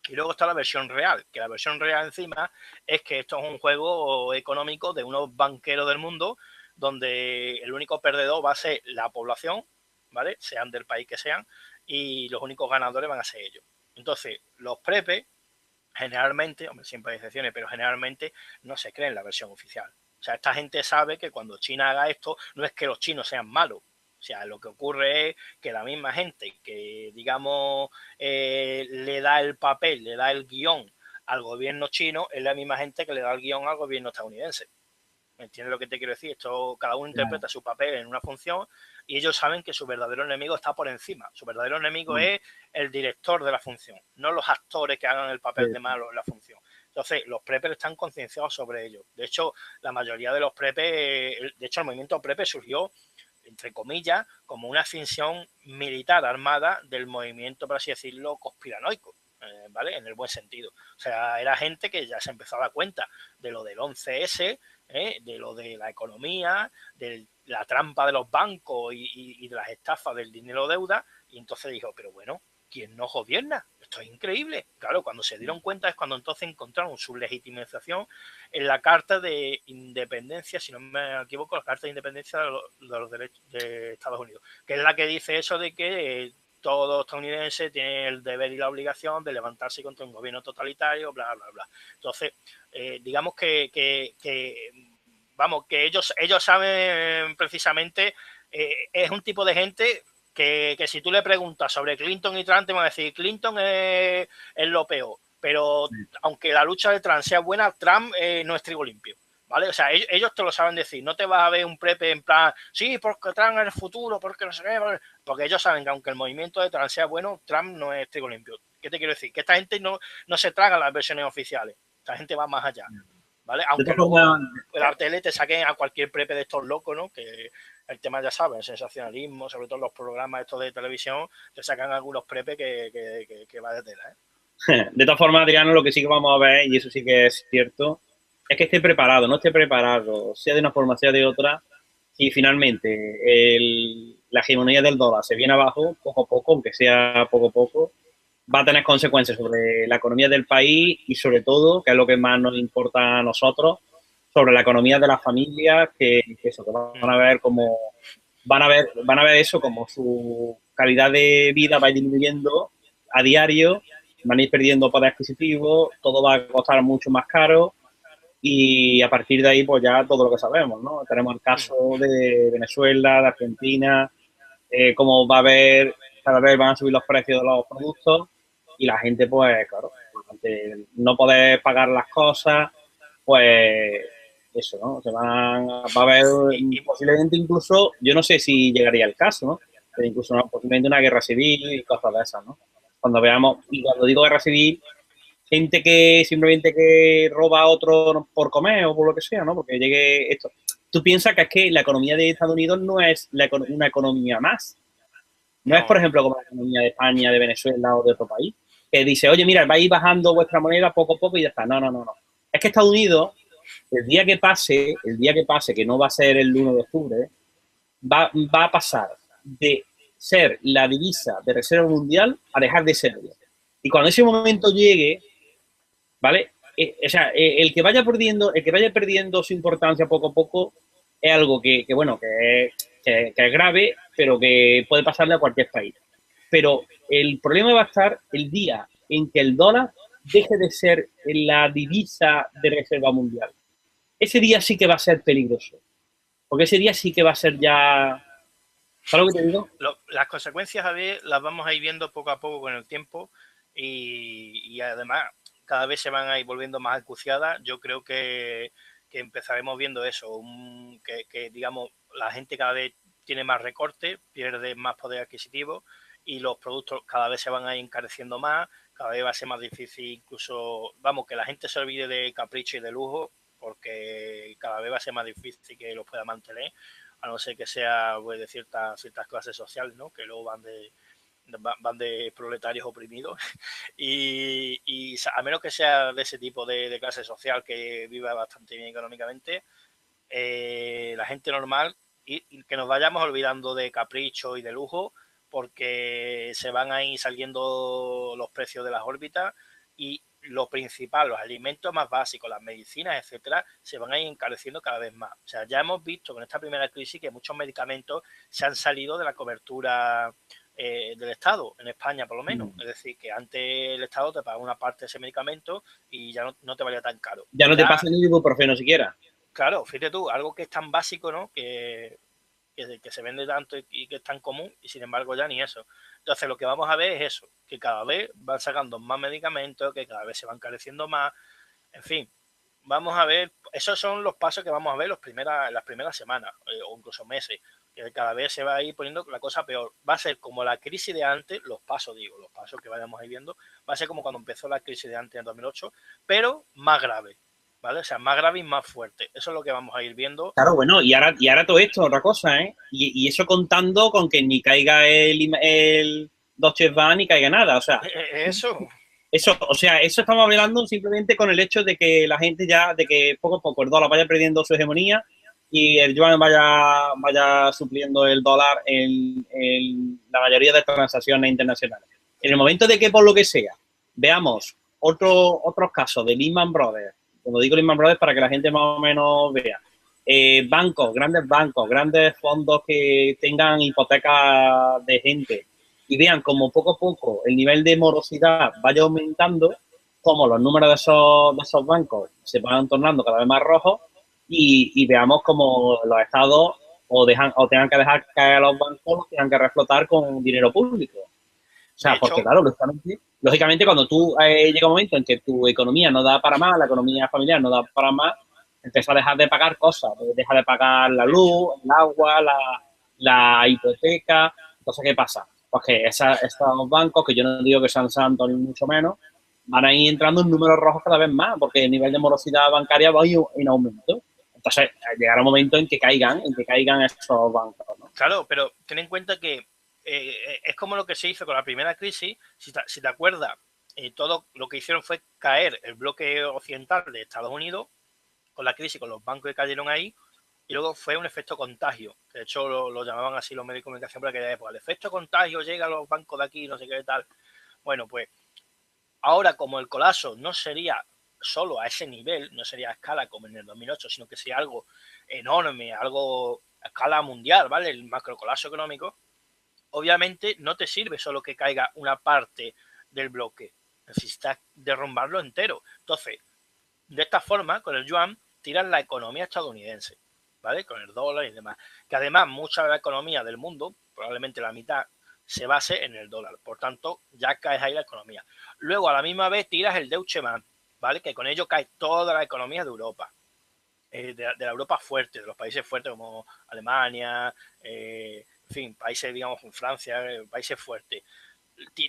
Y luego está la versión real, que la versión real encima es que esto es un juego económico de unos banqueros del mundo donde el único perdedor va a ser la población, ¿vale? Sean del país que sean, y los únicos ganadores van a ser ellos. Entonces, los prepes, generalmente, hombre, siempre hay excepciones, pero generalmente no se creen la versión oficial. O sea, esta gente sabe que cuando China haga esto, no es que los chinos sean malos. O sea, lo que ocurre es que la misma gente que, digamos, le da el papel, le da el guión al gobierno chino, es la misma gente que le da el guión al gobierno estadounidense. ¿Me entiendes lo que te quiero decir? Esto, cada uno interpreta su papel en una función y ellos saben que su verdadero enemigo está por encima. Su verdadero enemigo es el director de la función, no los actores que hagan el papel de malo en la función. Entonces, los preppers están concienciados sobre ello. De hecho, la mayoría de los preppers, de hecho, el movimiento prepper surgió, entre comillas, como una extinción militar armada del movimiento, por así decirlo, conspiranoico. ¿Vale? En el buen sentido. O sea, era gente que ya se empezó a dar cuenta de lo del 11S, de lo de la economía, de la trampa de los bancos y de las estafas del dinero deuda, y entonces dijo, pero bueno, ¿quién nos gobierna? Esto es increíble. Claro, cuando se dieron cuenta es cuando entonces encontraron su legitimización en la Carta de Independencia, si no me equivoco, la Carta de Independencia de los Derechos de Estados Unidos, que es la que dice eso de que todo estadounidense tiene el deber y la obligación de levantarse contra un gobierno totalitario, bla, bla, bla. Entonces, digamos vamos, que ellos saben precisamente, es un tipo de gente que si tú le preguntas sobre Clinton y Trump, te van a decir, Clinton es lo peor, pero aunque la lucha de Trump sea buena, Trump no es trigo limpio. ¿Vale? O sea, ellos te lo saben decir. No te vas a ver un prepe en plan, sí, porque Trump es el futuro, porque no sé qué. Porque ellos saben que aunque el movimiento de Trump sea bueno, Trump no es trigo limpio. ¿Qué te quiero decir? Que esta gente no se traga las versiones oficiales. Esta gente va más allá. ¿Vale? Aunque luego el Artele te saquen a cualquier prepe de estos locos, ¿no? Que el tema ya saben, el sensacionalismo, sobre todo los programas estos de televisión, te sacan algunos prepe que va de tela, ¿eh? De todas formas, Adriano, lo que sí que vamos a ver, y eso sí que es cierto, es que esté preparado, no esté preparado, sea de una forma, sea de otra, y finalmente la hegemonía del dólar se viene abajo, poco a poco, aunque sea poco a poco, va a tener consecuencias sobre la economía del país y sobre todo, que es lo que más nos importa a nosotros, sobre la economía de las familias, que eso, que van a ver como van a ver eso como su calidad de vida va a ir disminuyendo a diario, van a ir perdiendo poder adquisitivo, todo va a costar mucho más caro y a partir de ahí pues ya todo lo que sabemos, ¿no? Tenemos el caso de Venezuela, de Argentina, cómo va a haber, cada vez van a subir los precios de los productos y la gente pues, claro, ante no poder pagar las cosas, pues eso, ¿no? Va a haber posiblemente incluso, yo no sé si llegaría el caso, ¿no? Pero incluso posiblemente una guerra civil y cosas de esas, ¿no? Cuando veamos, y cuando digo guerra civil, gente que simplemente que roba a otro por comer o por lo que sea, ¿no? Porque llegue esto. Tú piensas que es que la economía de Estados Unidos no es una economía más. No es, por ejemplo, como la economía de España, de Venezuela o de otro país, que dice, oye, mira, vais bajando vuestra moneda poco a poco y ya está. No, no, no, no. Es que Estados Unidos, el día que pase, que no va a ser el 1 de octubre, va a pasar de ser la divisa de reserva mundial a dejar de serlo. Y cuando ese momento llegue, ¿vale? O sea, el que vaya perdiendo su importancia poco a poco, es algo bueno, que es grave, pero que puede pasarle a cualquier país. Pero el problema va a estar el día en que el dólar deje de ser la divisa de reserva mundial. Ese día sí que va a ser peligroso, porque ese día sí que va a ser ya... ¿Sabes lo que te digo? Las consecuencias, Javier, las vamos a ir viendo poco a poco con el tiempo y además cada vez se van a ir volviendo más acuciadas. Yo creo que empezaremos viendo eso, que digamos la gente cada vez tiene más recorte, pierde más poder adquisitivo y los productos cada vez se van a ir encareciendo más, cada vez va a ser más difícil incluso, vamos, que la gente se olvide de capricho y de lujo porque cada vez va a ser más difícil que los pueda mantener, a no ser que sea pues, de ciertas clases sociales, ¿no? Que luego van de proletarios oprimidos y a menos que sea de ese tipo de clase social que viva bastante bien económicamente, la gente normal y que nos vayamos olvidando de capricho y de lujo porque se van a ir saliendo los precios de las órbitas y lo principal, los alimentos más básicos, las medicinas, etcétera, se van a ir encareciendo cada vez más. O sea, ya hemos visto con esta primera crisis que muchos medicamentos se han salido de la cobertura del Estado, en España por lo menos. Es decir, que antes el Estado te pagaba una parte de ese medicamento y ya no te valía tan caro. Ya no te Ya, pasa ni ibuprofeno siquiera. claro, fíjate tú, algo que es tan básico, ¿no? Que se vende tanto y que es tan común y sin embargo ya ni eso. Entonces lo que vamos a ver es eso, que cada vez van sacando más medicamentos, que cada vez se van encareciendo más, en fin, vamos a ver, esos son los pasos que vamos a ver las primeras semanas o incluso meses, que cada vez se va a ir poniendo la cosa peor. Va a ser como la crisis de antes, los pasos que vayamos a ir viendo, va a ser como cuando empezó la crisis de antes en 2008, pero más grave. ¿Vale? O sea, más grave y más fuerte. Eso es lo que vamos a ir viendo. Claro, bueno, y ahora todo esto, otra cosa, ¿eh? Y eso contando con que ni caiga el Deutsche Bahn ni caiga nada, o sea, Eso. o sea, eso estamos hablando simplemente con el hecho de que la gente ya, de que poco a poco el dólar vaya perdiendo su hegemonía y el yuan vaya supliendo el dólar en la mayoría de transacciones internacionales. En el momento de que, por lo que sea, veamos otros casos de Lehman Brothers, como digo Lehman Brothers para que la gente más o menos vea, bancos, grandes fondos que tengan hipotecas de gente, y vean como poco a poco el nivel de morosidad vaya aumentando, como los números de esos bancos se van tornando cada vez más rojos y veamos como los estados o tengan que dejar caer a los bancos, los tengan que reflotar con dinero público. O sea, porque claro, lógicamente cuando tú llega un momento en que tu economía no da para más, la economía familiar no da para más, empieza a dejar de pagar cosas, deja de pagar la luz, el agua, la hipoteca. Entonces, ¿qué pasa? Pues que esos bancos, que yo no digo que sean santos ni mucho menos, van a ir entrando en números rojos cada vez más, porque el nivel de morosidad bancaria va a ir en aumento. Entonces, llegará un momento en que caigan esos bancos, ¿no? Claro, pero ten en cuenta que es como lo que se hizo con la primera crisis. Si te acuerdas, todo lo que hicieron fue caer el bloque occidental de Estados Unidos con la crisis, con los bancos que cayeron ahí, y luego fue un efecto contagio. De hecho, lo llamaban así los medios de comunicación por aquella época. El efecto contagio llega a los bancos de aquí, no sé qué tal. Bueno, pues ahora como el colapso no sería solo a ese nivel, no sería a escala como en el 2008, sino que sería algo enorme, algo a escala mundial, ¿vale? El macrocolapso económico, obviamente no te sirve solo que caiga una parte del bloque, necesitas derrumbarlo entero. Entonces, de esta forma, con el yuan, tiran la economía estadounidense, ¿vale? Con el dólar y demás. Que además, mucha de la economía del mundo, probablemente la mitad, se base en el dólar. Por tanto, ya caes ahí la economía. Luego, a la misma vez, tiras el Deutsche Bahn, ¿vale? Que con ello cae toda la economía de Europa. De la Europa fuerte, de los países fuertes como Alemania, en fin, países, digamos, como Francia, países fuertes.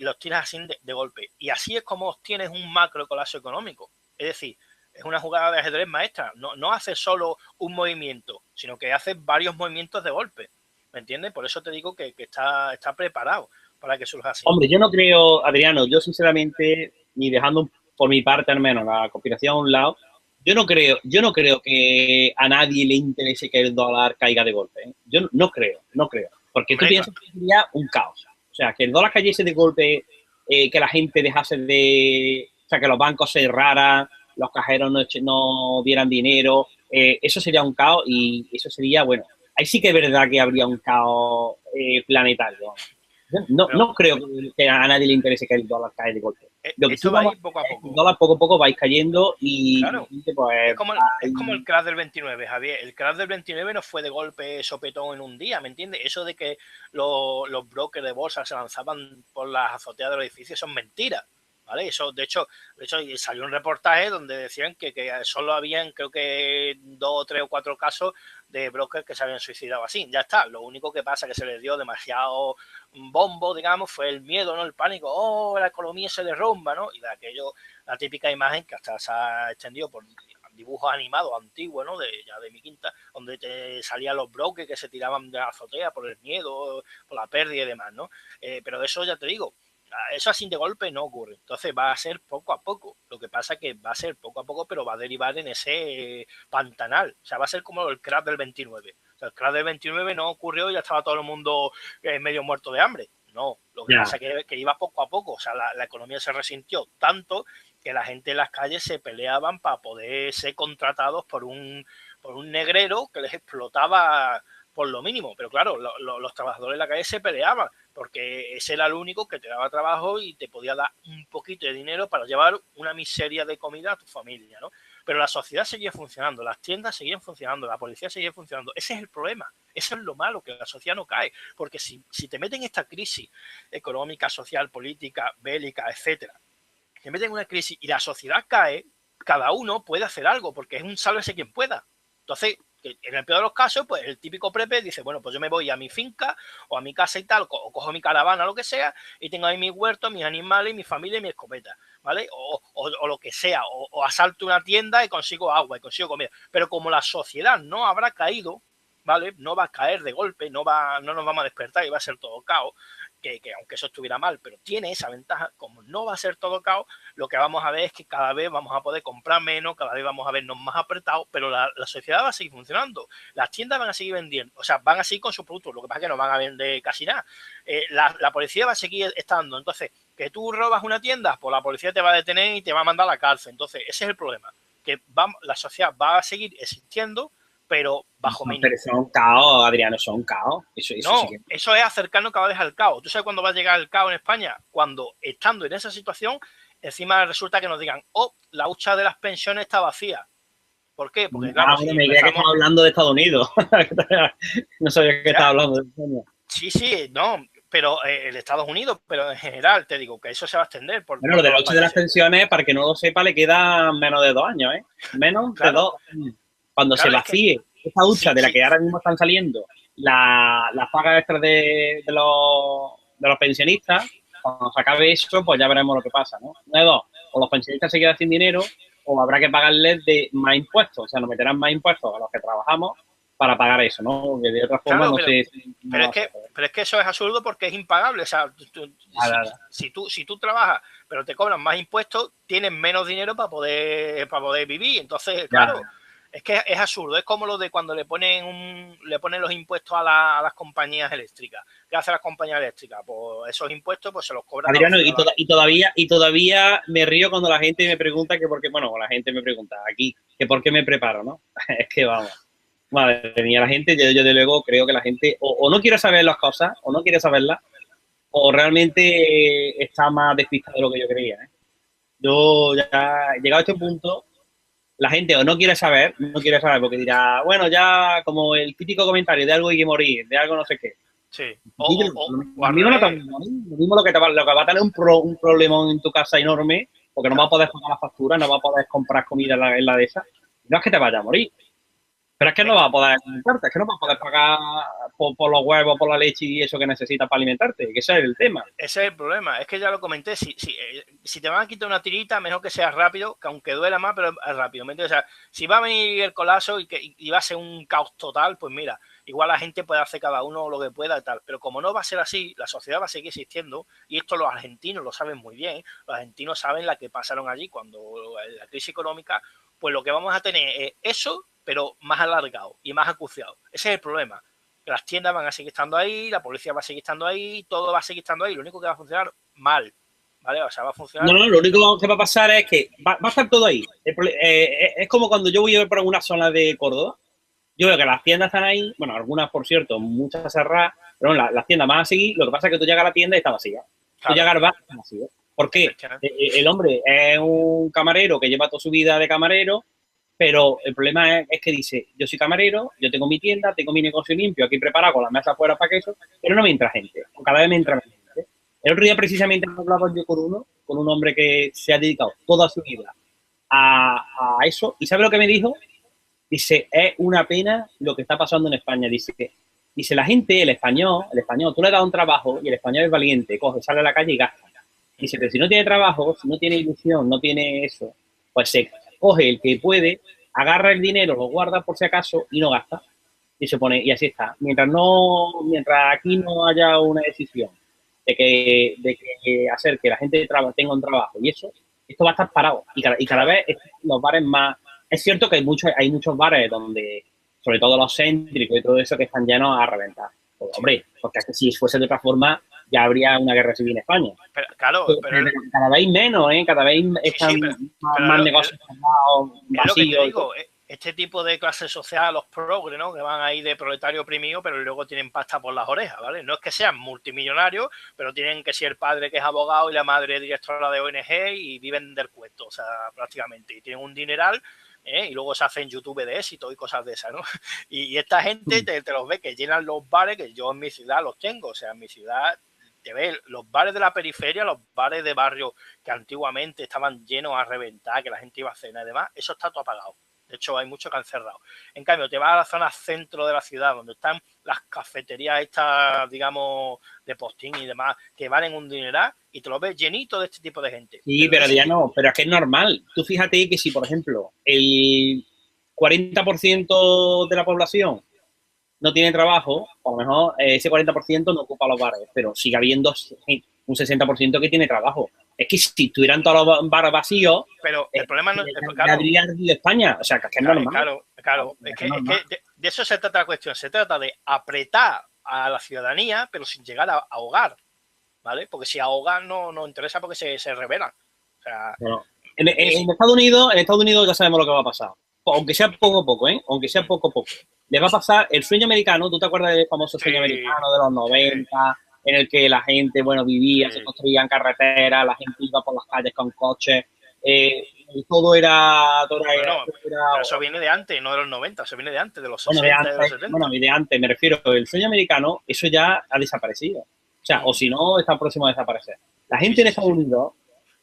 Los tiras así de golpe. Y así es como obtienes un macro colapso económico. Es decir, es una jugada de ajedrez maestra. No haces solo un movimiento, sino que haces varios movimientos de golpe. ¿Me entiendes? Por eso te digo que está preparado para que surja así. Hombre, yo no creo, Adriano, yo sinceramente, ni dejando por mi parte al menos la conspiración a un lado, yo no creo que a nadie le interese que el dólar caiga de golpe, ¿eh? Yo no creo. Porque tú piensas que sería un caos. O sea, que el dólar cayese de golpe, que la gente dejase de... O sea, que los bancos cerraran, los cajeros no dieran dinero, eso sería un caos y eso sería, bueno, ahí sí que es verdad que habría un caos planetario. Pero No creo que a nadie le interese que el dólar caiga de golpe. Lo que sí esto va a vamos ir a poco a hacer es que el poco. dólar poco a poco va a ir cayendo Claro. y pues va a Es como el ir... crash del 29, Javier. El crash del 29 no fue de golpe sopetón en un día, ¿me entiendes? Eso de que los brokers de bolsa se lanzaban por las azoteas de los edificios son mentiras, ¿vale? Eso, de hecho salió un reportaje donde decían que solo habían, creo que 2, 3 o 4 casos de brokers que se habían suicidado así. Ya está. Lo único que pasa es que se les dio demasiado bombo, digamos, fue el miedo, ¿no? El pánico. Oh, la economía se derrumba, ¿no? Y de aquello, la típica imagen que hasta se ha extendido por dibujos animados antiguos, ¿no? Ya de mi quinta, donde te salían los brokers que se tiraban de la azotea por el miedo, por la pérdida y demás, ¿no? Pero eso ya te digo, eso así de golpe no ocurre. Entonces va a ser poco a poco. Lo que pasa es que va a ser poco a poco, pero va a derivar en ese pantanal. O sea, va a ser como el crash del 29. O sea, el crash del 29 no ocurrió y ya estaba todo el mundo medio muerto de hambre. No, lo que pasa es que iba poco a poco. O sea, la economía se resintió tanto que la gente en las calles se peleaban para poder ser contratados por un negrero que les explotaba por lo mínimo. Pero claro, los trabajadores en la calle se peleaban porque ese era el único que te daba trabajo y te podía dar un poquito de dinero para llevar una miseria de comida a tu familia, ¿no? Pero la sociedad seguía funcionando, las tiendas seguían funcionando, la policía seguía funcionando. Ese es el problema. Eso es lo malo, que la sociedad no cae. Porque si te meten en esta crisis económica, social, política, bélica, etcétera, te meten en una crisis y la sociedad cae, cada uno puede hacer algo, porque es un sálvese quien pueda. Entonces, en el peor de los casos, pues el típico prepe dice, bueno, pues yo me voy a mi finca o a mi casa y tal, o cojo mi caravana o lo que sea, y tengo ahí mi huerto, mis animales, mi familia y mi escopeta, ¿vale? O lo que sea, o asalto una tienda y consigo agua y consigo comida. Pero como la sociedad no habrá caído, ¿vale? No va a caer de golpe, no nos vamos a despertar y va a ser todo caos, que aunque eso estuviera mal, pero tiene esa ventaja, como no va a ser todo caos, lo que vamos a ver es que cada vez vamos a poder comprar menos, cada vez vamos a vernos más apretados, pero la sociedad va a seguir funcionando, las tiendas van a seguir vendiendo, o sea, van a seguir con sus productos, lo que pasa es que no van a vender casi nada, la policía va a seguir estando, entonces, que tú robas una tienda, pues la policía te va a detener y te va a mandar a la cárcel, entonces ese es el problema, que la sociedad va a seguir existiendo, pero bajo Pero mínimo. son un caos, Adriano, son un caos. Eso sí No, que... eso es acercarnos cada vez al caos. ¿Tú sabes cuándo va a llegar el caos en España? Cuando, estando en esa situación, encima resulta que nos digan, oh, la hucha de las pensiones está vacía. ¿Por qué? Porque claro, Bueno, si me creía que empezamos... estaba hablando de Estados Unidos. No sabía que estaba Ya, hablando de España. sí, no, pero el Estados Unidos, pero en general, te digo que eso se va a extender Bueno, por lo de todos la los hucha de las países. pensiones, para que no lo sepa, le quedan menos de 2 años, ¿eh? Menos de Claro, 2 años. Cuando se claro, es que vacíe esta hucha sí, de la sí, que ahora mismo están saliendo las pagas extras de los pensionistas, cuando se acabe eso, pues ya veremos lo que pasa, ¿no? Una de dos, o los pensionistas se quedan sin dinero, o habrá que pagarles más impuestos, o sea, nos meterán más impuestos a los que trabajamos para pagar eso, ¿no? Porque de otra forma claro, no sé cómo pero va a ser. pero es que eso es absurdo porque es impagable. O sea, Nada, si tú trabajas, pero te cobran más impuestos, tienes menos dinero para poder vivir. Entonces, ya, claro, es que es absurdo. Es como lo de cuando le ponen los impuestos a las compañías eléctricas. ¿Qué hace las compañías eléctricas? Pues esos impuestos pues se los cobran a los Adriano, ciudadanos. y todavía me río cuando la gente me pregunta que por qué, bueno, la gente me pregunta aquí, que por qué me preparo, ¿no? Es que vamos, madre mía, la gente, yo de luego creo que la gente o no quiere saber las cosas, o no quiere saberlas, o realmente está más despistado de lo que yo creía, ¿eh? Yo ya, llegado a este punto, la gente o no quiere saber, porque dirá, bueno, ya como el típico comentario de algo hay que morir, de algo no sé qué. Sí. O Lo al mismo, revés. lo mismo lo que va a tener un problema en tu casa enorme, porque no va a Claro. poder pagar la factura, no va a poder comprar comida en la de esa. No es que te vaya a morir, pero es que no Es va a poder alimentarte, es que no va a poder claro. pagar por los huevos, por la leche y eso que necesitas para alimentarte, que ese es el tema. Ese es el problema, es que ya lo comenté, si te van a quitar una tirita, mejor que sea rápido, que aunque duela más, pero es rápido. ¿Me entiendes? O sea, si va a venir el colapso y va a ser un caos total, pues mira, igual la gente puede hacer cada uno lo que pueda y tal, pero como no va a ser así, la sociedad va a seguir existiendo, y esto los argentinos lo saben muy bien, los argentinos saben la que pasaron allí cuando la crisis económica, pues lo que vamos a tener es eso, pero más alargado y más acuciado. Ese es el problema, que las tiendas van a seguir estando ahí, la policía va a seguir estando ahí, todo va a seguir estando ahí, lo único que va a funcionar mal. ¿vale? O sea, va a funcionar. No, lo único que va a pasar es que va a estar todo ahí. Es como cuando yo voy por una zona de Córdoba. Yo veo que las tiendas están ahí, bueno, algunas, por cierto, muchas cerradas, pero bueno, las tiendas van a seguir. Lo que pasa es que tú llegas a la tienda y está vacía. Tú llegas al bar y está vacío. ¿Por qué? El hombre es un camarero que lleva toda su vida de camarero, pero el problema es que dice, yo soy camarero, yo tengo mi tienda, tengo mi negocio limpio, aquí preparado con la mesa afuera para queso, pero no me entra gente, o cada vez me entra menos gente. El otro día precisamente hablaba yo con un hombre que se ha dedicado toda su vida a eso, y ¿sabe lo que me dijo? Dice, es una pena lo que está pasando en España. Dice la gente, el español, tú le das un trabajo y el español es valiente, coge, sale a la calle y gasta. Dice, pero si no tiene trabajo, si no tiene ilusión, no tiene eso, pues se coge el que puede, agarra el dinero, lo guarda por si acaso y no gasta. Y se pone, y así está. Mientras aquí no haya una decisión de que hacer que la gente tenga un trabajo y eso, esto va a estar parado. Y cada vez los bares más. Es cierto que hay muchos bares donde, sobre todo los céntricos y todo eso, que están llenos a reventar. Pues, hombre, porque es que si fuese de otra forma, ya habría una guerra civil en España. Pero, claro, pero cada vez menos, ¿eh? Cada vez están más negocios cerrados, vacíos. Lo que te digo, este tipo de clase social, los progres, ¿no? Que van ahí de proletario oprimido, pero luego tienen pasta por las orejas, ¿vale? No es que sean multimillonarios, pero tienen que ser el padre que es abogado y la madre directora de ONG y viven del cuento, o sea, prácticamente. Y tienen un dineral, y luego se hacen YouTube de éxito y cosas de esas, ¿no? Y esta gente te los ve que llenan los bares, que yo en mi ciudad los tengo, o sea, en mi ciudad te ves los bares de la periferia, los bares de barrio que antiguamente estaban llenos a reventar, que la gente iba a cenar y demás, eso está todo apagado. De hecho, hay muchos que han cerrado. En cambio, te vas a la zona centro de la ciudad, donde están las cafeterías estas, digamos, de postín y demás, que valen un dineral, y te lo ves llenito de este tipo de gente. Sí, pero ya no, pero es que es normal. Tú fíjate que si, por ejemplo, el 40% de la población no tiene trabajo, a lo mejor ese 40% no ocupa los bares, pero sigue habiendo un 60% que tiene trabajo. Es que si estuvieran todos los bares vacíos, pero el problema no es claro, de España, o sea, que es que es normal. Claro. Es que de eso se trata la cuestión. Se trata de apretar a la ciudadanía, pero sin llegar a ahogar, ¿vale? Porque si ahogan no interesa porque se rebelan. O sea, bueno, en Estados Unidos ya sabemos lo que va a pasar. Aunque sea poco a poco, ¿eh? Aunque sea poco a poco. Le va a pasar el sueño americano. ¿Tú te acuerdas del famoso sueño americano de los 90? En el que la gente, bueno, vivía, se construían carreteras, la gente iba por las calles con coches, todo era... Pero eso viene de antes, no de los 90, eso viene de antes, de los 60, de los 70. Bueno, y de antes, me refiero, el sueño americano, eso ya ha desaparecido. O sea, o si no, está próximo a desaparecer. La gente en Estados Unidos,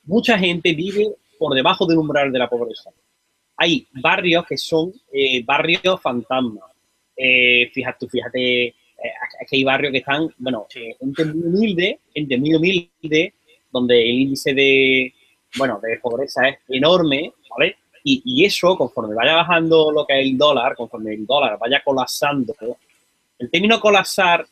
mucha gente vive por debajo del umbral de la pobreza. Hay barrios que son barrios fantasmas. Fíjate, es que hay barrios que están, bueno, gente muy humilde, donde el índice de pobreza es enorme, ¿vale? Y eso, conforme vaya bajando lo que es el dólar, conforme el dólar vaya colapsando, el término colapsar, o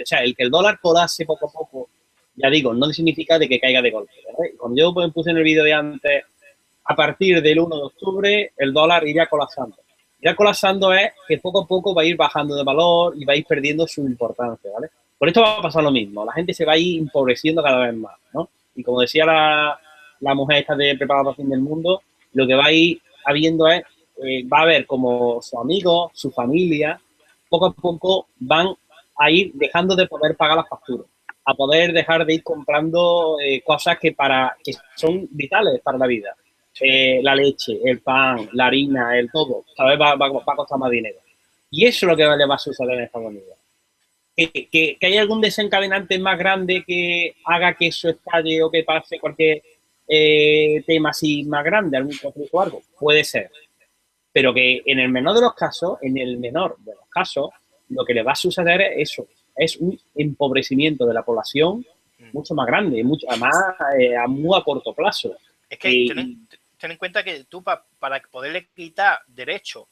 sea, el que el dólar colapse poco a poco, ya digo, no significa de que caiga de golpe, ¿vale? Cuando yo puse en el vídeo de antes, a partir del 1 de octubre, el dólar iría colapsando. Ya colapsando es que poco a poco va a ir bajando de valor y va a ir perdiendo su importancia, ¿vale? Por esto va a pasar lo mismo. La gente se va a ir empobreciendo cada vez más, ¿no? Y como decía la mujer esta de Preparado para el Fin del Mundo, lo que va a ir habiendo es, va a ver como sus amigos, su familia, poco a poco van a ir dejando de poder pagar las facturas, a poder dejar de ir comprando cosas que son vitales para la vida. La leche, el pan, la harina, el todo, cada vez va a costar más dinero. Y eso es lo que le va a suceder en Estados Unidos. Que hay algún desencadenante más grande que haga que eso estalle o que pase cualquier tema así más grande, algún conflicto o algo, puede ser. Pero que en el menor de los casos, lo que le va a suceder es eso, es un empobrecimiento de la población mucho más grande, además a muy a corto plazo. Es que ten en cuenta que tú para poderle quitar derechos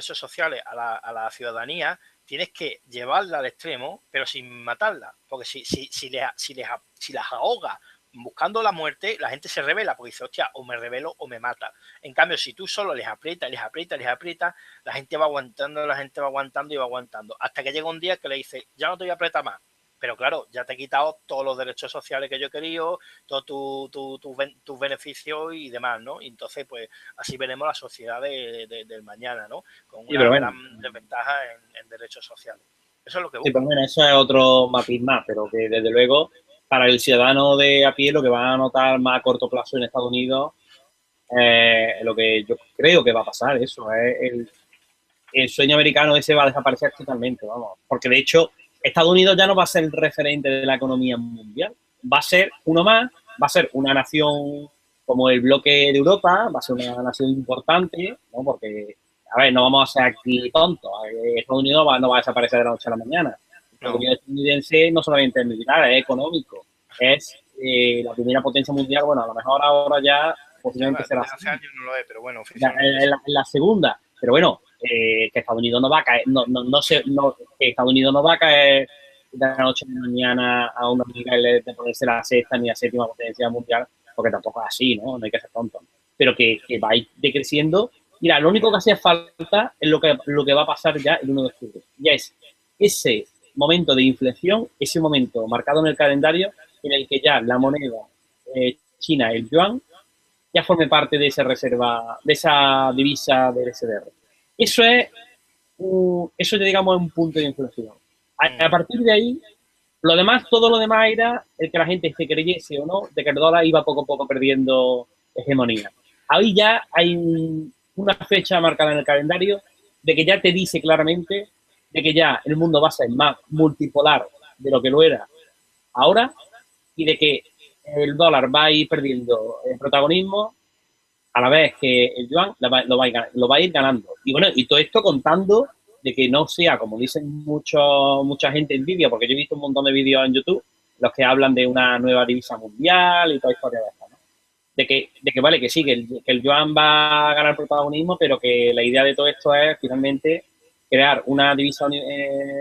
sociales a la ciudadanía, tienes que llevarla al extremo, pero sin matarla. Porque si las ahoga buscando la muerte, la gente se revela porque dice, hostia, o me revelo o me mata. En cambio, si tú solo les aprietas, la gente va aguantando y va aguantando, hasta que llega un día que le dice, ya no te voy a apretar más, pero claro, ya te he quitado todos los derechos sociales que yo he querido, todos tus beneficios y demás, ¿no? Y entonces, pues así veremos la sociedad del mañana, ¿no? Con Sí, pero una bueno, gran desventaja en derechos sociales. Eso es lo que sí, pero busco. bueno, eso es otro matiz más, pero que desde luego para el ciudadano de a pie lo que va a notar más a corto plazo en Estados Unidos, lo que yo creo que va a pasar, eso es el sueño americano ese va a desaparecer totalmente, vamos. Porque de hecho, Estados Unidos ya no va a ser el referente de la economía mundial. Va a ser uno más, va a ser una nación como el bloque de Europa, va a ser una nación importante, ¿no? Porque, a ver, no vamos a ser aquí tontos. Estados Unidos no va a desaparecer de la noche a la mañana. El No, gobierno estadounidense no solamente es militar, es económico. Es la primera potencia mundial. Bueno, a lo mejor ahora ya ya posiblemente será desde así hace años no lo es, pero bueno, ya oficialmente sí. en la segunda. Pero bueno, que Estados Unidos no va a caer, que Estados Unidos no va a caer de la noche a la mañana a unos niveles de ponerse la sexta ni la séptima potencia mundial, porque tampoco es así, ¿no? No hay que ser tonto. Pero que va a ir decreciendo. Mira, lo único que hacía falta es lo que va a pasar ya el 1 de octubre. Ya es ese momento de inflexión, ese momento marcado en el calendario en el que ya la moneda china, el yuan, ya forme parte de esa reserva, de esa divisa del SDR. Eso es, eso ya digamos es un punto de inflexión. A Mm. partir de ahí, lo demás, todo lo demás era el que la gente se creyese o no de que el dólar iba poco a poco perdiendo hegemonía. Ahí ya hay una fecha marcada en el calendario de que ya te dice claramente de que ya el mundo va a ser más multipolar de lo que lo era ahora y de que el dólar va a ir perdiendo el protagonismo a la vez que el yuan lo va a ir ganando. Y bueno, y todo esto contando de que no sea, como dicen mucha gente en vídeo, porque yo he visto un montón de vídeos en YouTube, los que hablan de una nueva divisa mundial y toda historia de esta, ¿no? De que vale, que sí, que el yuan va a ganar protagonismo, pero que la idea de todo esto es finalmente crear una divisa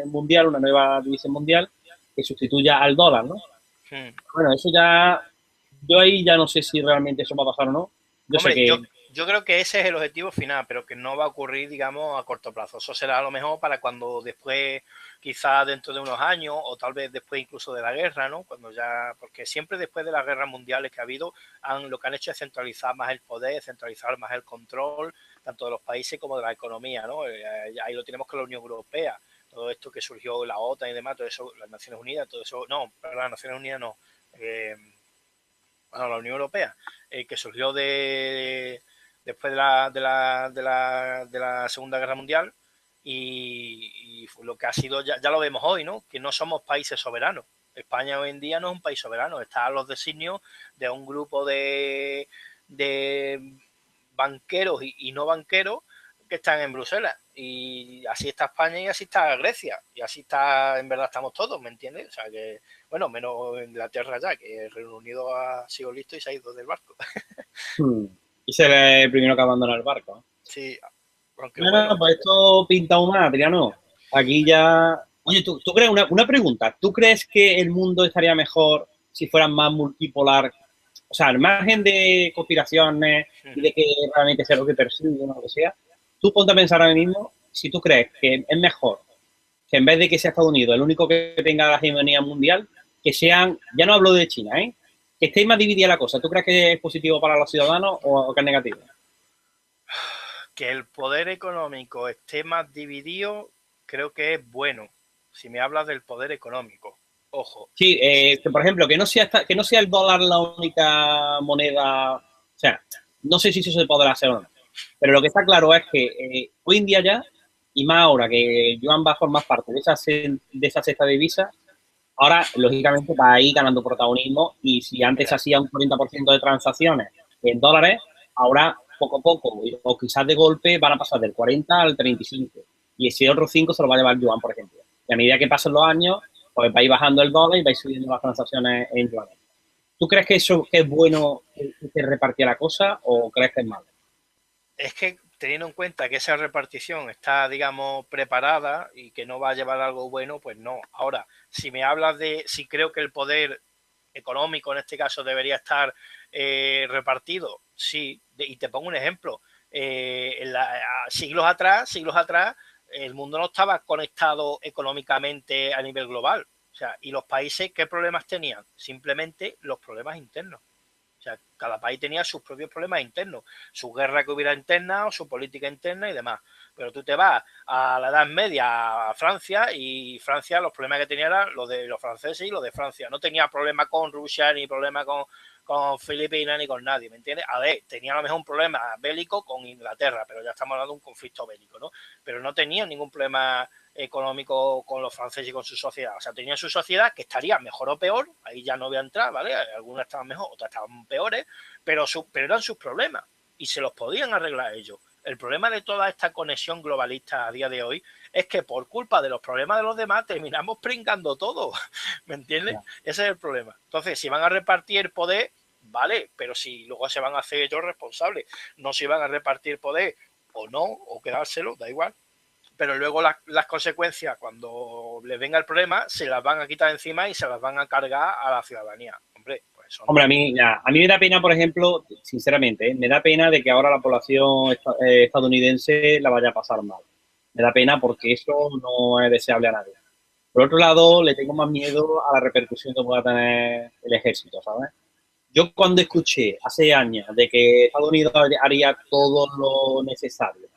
mundial, una nueva divisa mundial que sustituya al dólar, ¿no? Mm. Bueno, eso ya, yo ahí ya no sé si realmente eso va a pasar o no. Yo sé Hombre, que yo creo que ese es el objetivo final, pero que no va a ocurrir, digamos, a corto plazo. Eso será a lo mejor para cuando después, quizás dentro de unos años, o tal vez después incluso de la guerra, ¿no? Cuando ya, porque siempre después de las guerras mundiales que ha habido, lo que han hecho es centralizar más el poder, centralizar más el control, tanto de los países como de la economía, ¿no? Ahí lo tenemos con la Unión Europea. Todo esto que surgió la OTAN y demás, todo eso, las Naciones Unidas, todo eso, no, pero las Naciones Unidas no. Bueno, la Unión Europea, que surgió después de la Segunda Guerra Mundial y lo que ha sido, ya lo vemos hoy, ¿no? Que no somos países soberanos. España hoy en día no es un país soberano, está a los designios de un grupo de banqueros y no banqueros que están en Bruselas. Y así está España y así está Grecia. Y así está, en verdad, estamos todos, ¿me entiendes? O sea que, bueno, menos Inglaterra ya, que el Reino Unido ha sido listo y se ha ido del barco. y será el primero que abandona el barco. Sí, aunque Bueno, bueno, pues esto pinta aún más, Adriano. Aquí ya. Oye, ¿tú crees una pregunta? ¿Tú crees que el mundo estaría mejor si fuera más multipolar? O sea, al margen de conspiraciones y de que realmente sea lo que persigue o lo que sea, tú ponte a pensar ahora mismo si tú crees que es mejor que en vez de que sea Estados Unidos el único que tenga la hegemonía mundial, que sean, ya no hablo de China, ¿eh? Que esté más dividida la cosa. ¿Tú crees que es positivo para los ciudadanos o que es negativo? que el poder económico esté más dividido, creo que es bueno. Si me hablas del poder económico, ojo. Sí, que por ejemplo, que no sea el dólar la única moneda, o sea, no sé si eso se podrá hacer o no, pero lo que está claro es que hoy en día ya, y más ahora que Yuan va a formar parte de esa cesta de divisas, ahora, lógicamente, va a ir ganando protagonismo y si antes Mira, hacía un 40% de transacciones en dólares, ahora poco a poco, o quizás de golpe, van a pasar del 40 al 35. Y ese otro 5 se lo va a llevar Yuan, por ejemplo. Y a medida que pasen los años, pues va a ir bajando el dólar y va a ir subiendo las transacciones en Yuan. ¿Tú crees que eso que es bueno que se repartía la cosa o crees que es malo? es que teniendo en cuenta que esa repartición está, digamos, preparada y que no va a llevar algo bueno, pues no. Ahora, si me hablas de si creo que el poder económico en este caso debería estar repartido, sí. Y te pongo un ejemplo. Siglos atrás, el mundo no estaba conectado económicamente a nivel global. O sea, ¿y los países qué problemas tenían? Simplemente los problemas internos. O sea, cada país tenía sus propios problemas internos, su guerra que hubiera interna o su política interna y demás. Pero tú te vas a la Edad Media, a Francia, y Francia los problemas que tenía eran los de los franceses y los de Francia. No tenía problema con Rusia, ni problema con Filipinas, ni con nadie, ¿me entiendes? A ver, tenía a lo mejor un problema bélico con Inglaterra, pero ya estamos hablando de un conflicto bélico, ¿no? Pero no tenía ningún problema económico con los franceses y con su sociedad. O sea, tenían su sociedad que estaría mejor o peor, ahí ya no voy a entrar, ¿vale? Algunas estaban mejor, otras estaban peores, pero eran sus problemas y se los podían arreglar ellos. El problema de toda esta conexión globalista a día de hoy es que por culpa de los problemas de los demás terminamos pringando todo, ¿me entiendes? Yeah. Ese es el problema. Entonces, si van a repartir el poder, vale, pero si luego se van a hacer ellos responsables, no si van a repartir poder o no, o quedárselo, da igual. Pero luego las consecuencias, cuando les venga el problema, se las van a quitar encima y se las van a cargar a la ciudadanía. Hombre, pues eso no. Hombre, a mí me da pena, por ejemplo, sinceramente, me da pena de que ahora la población estadounidense la vaya a pasar mal. Me da pena porque eso no es deseable a nadie. Por otro lado, le tengo más miedo a la repercusión que pueda tener el ejército, ¿sabes? Yo cuando escuché hace años de que Estados Unidos haría todo lo necesario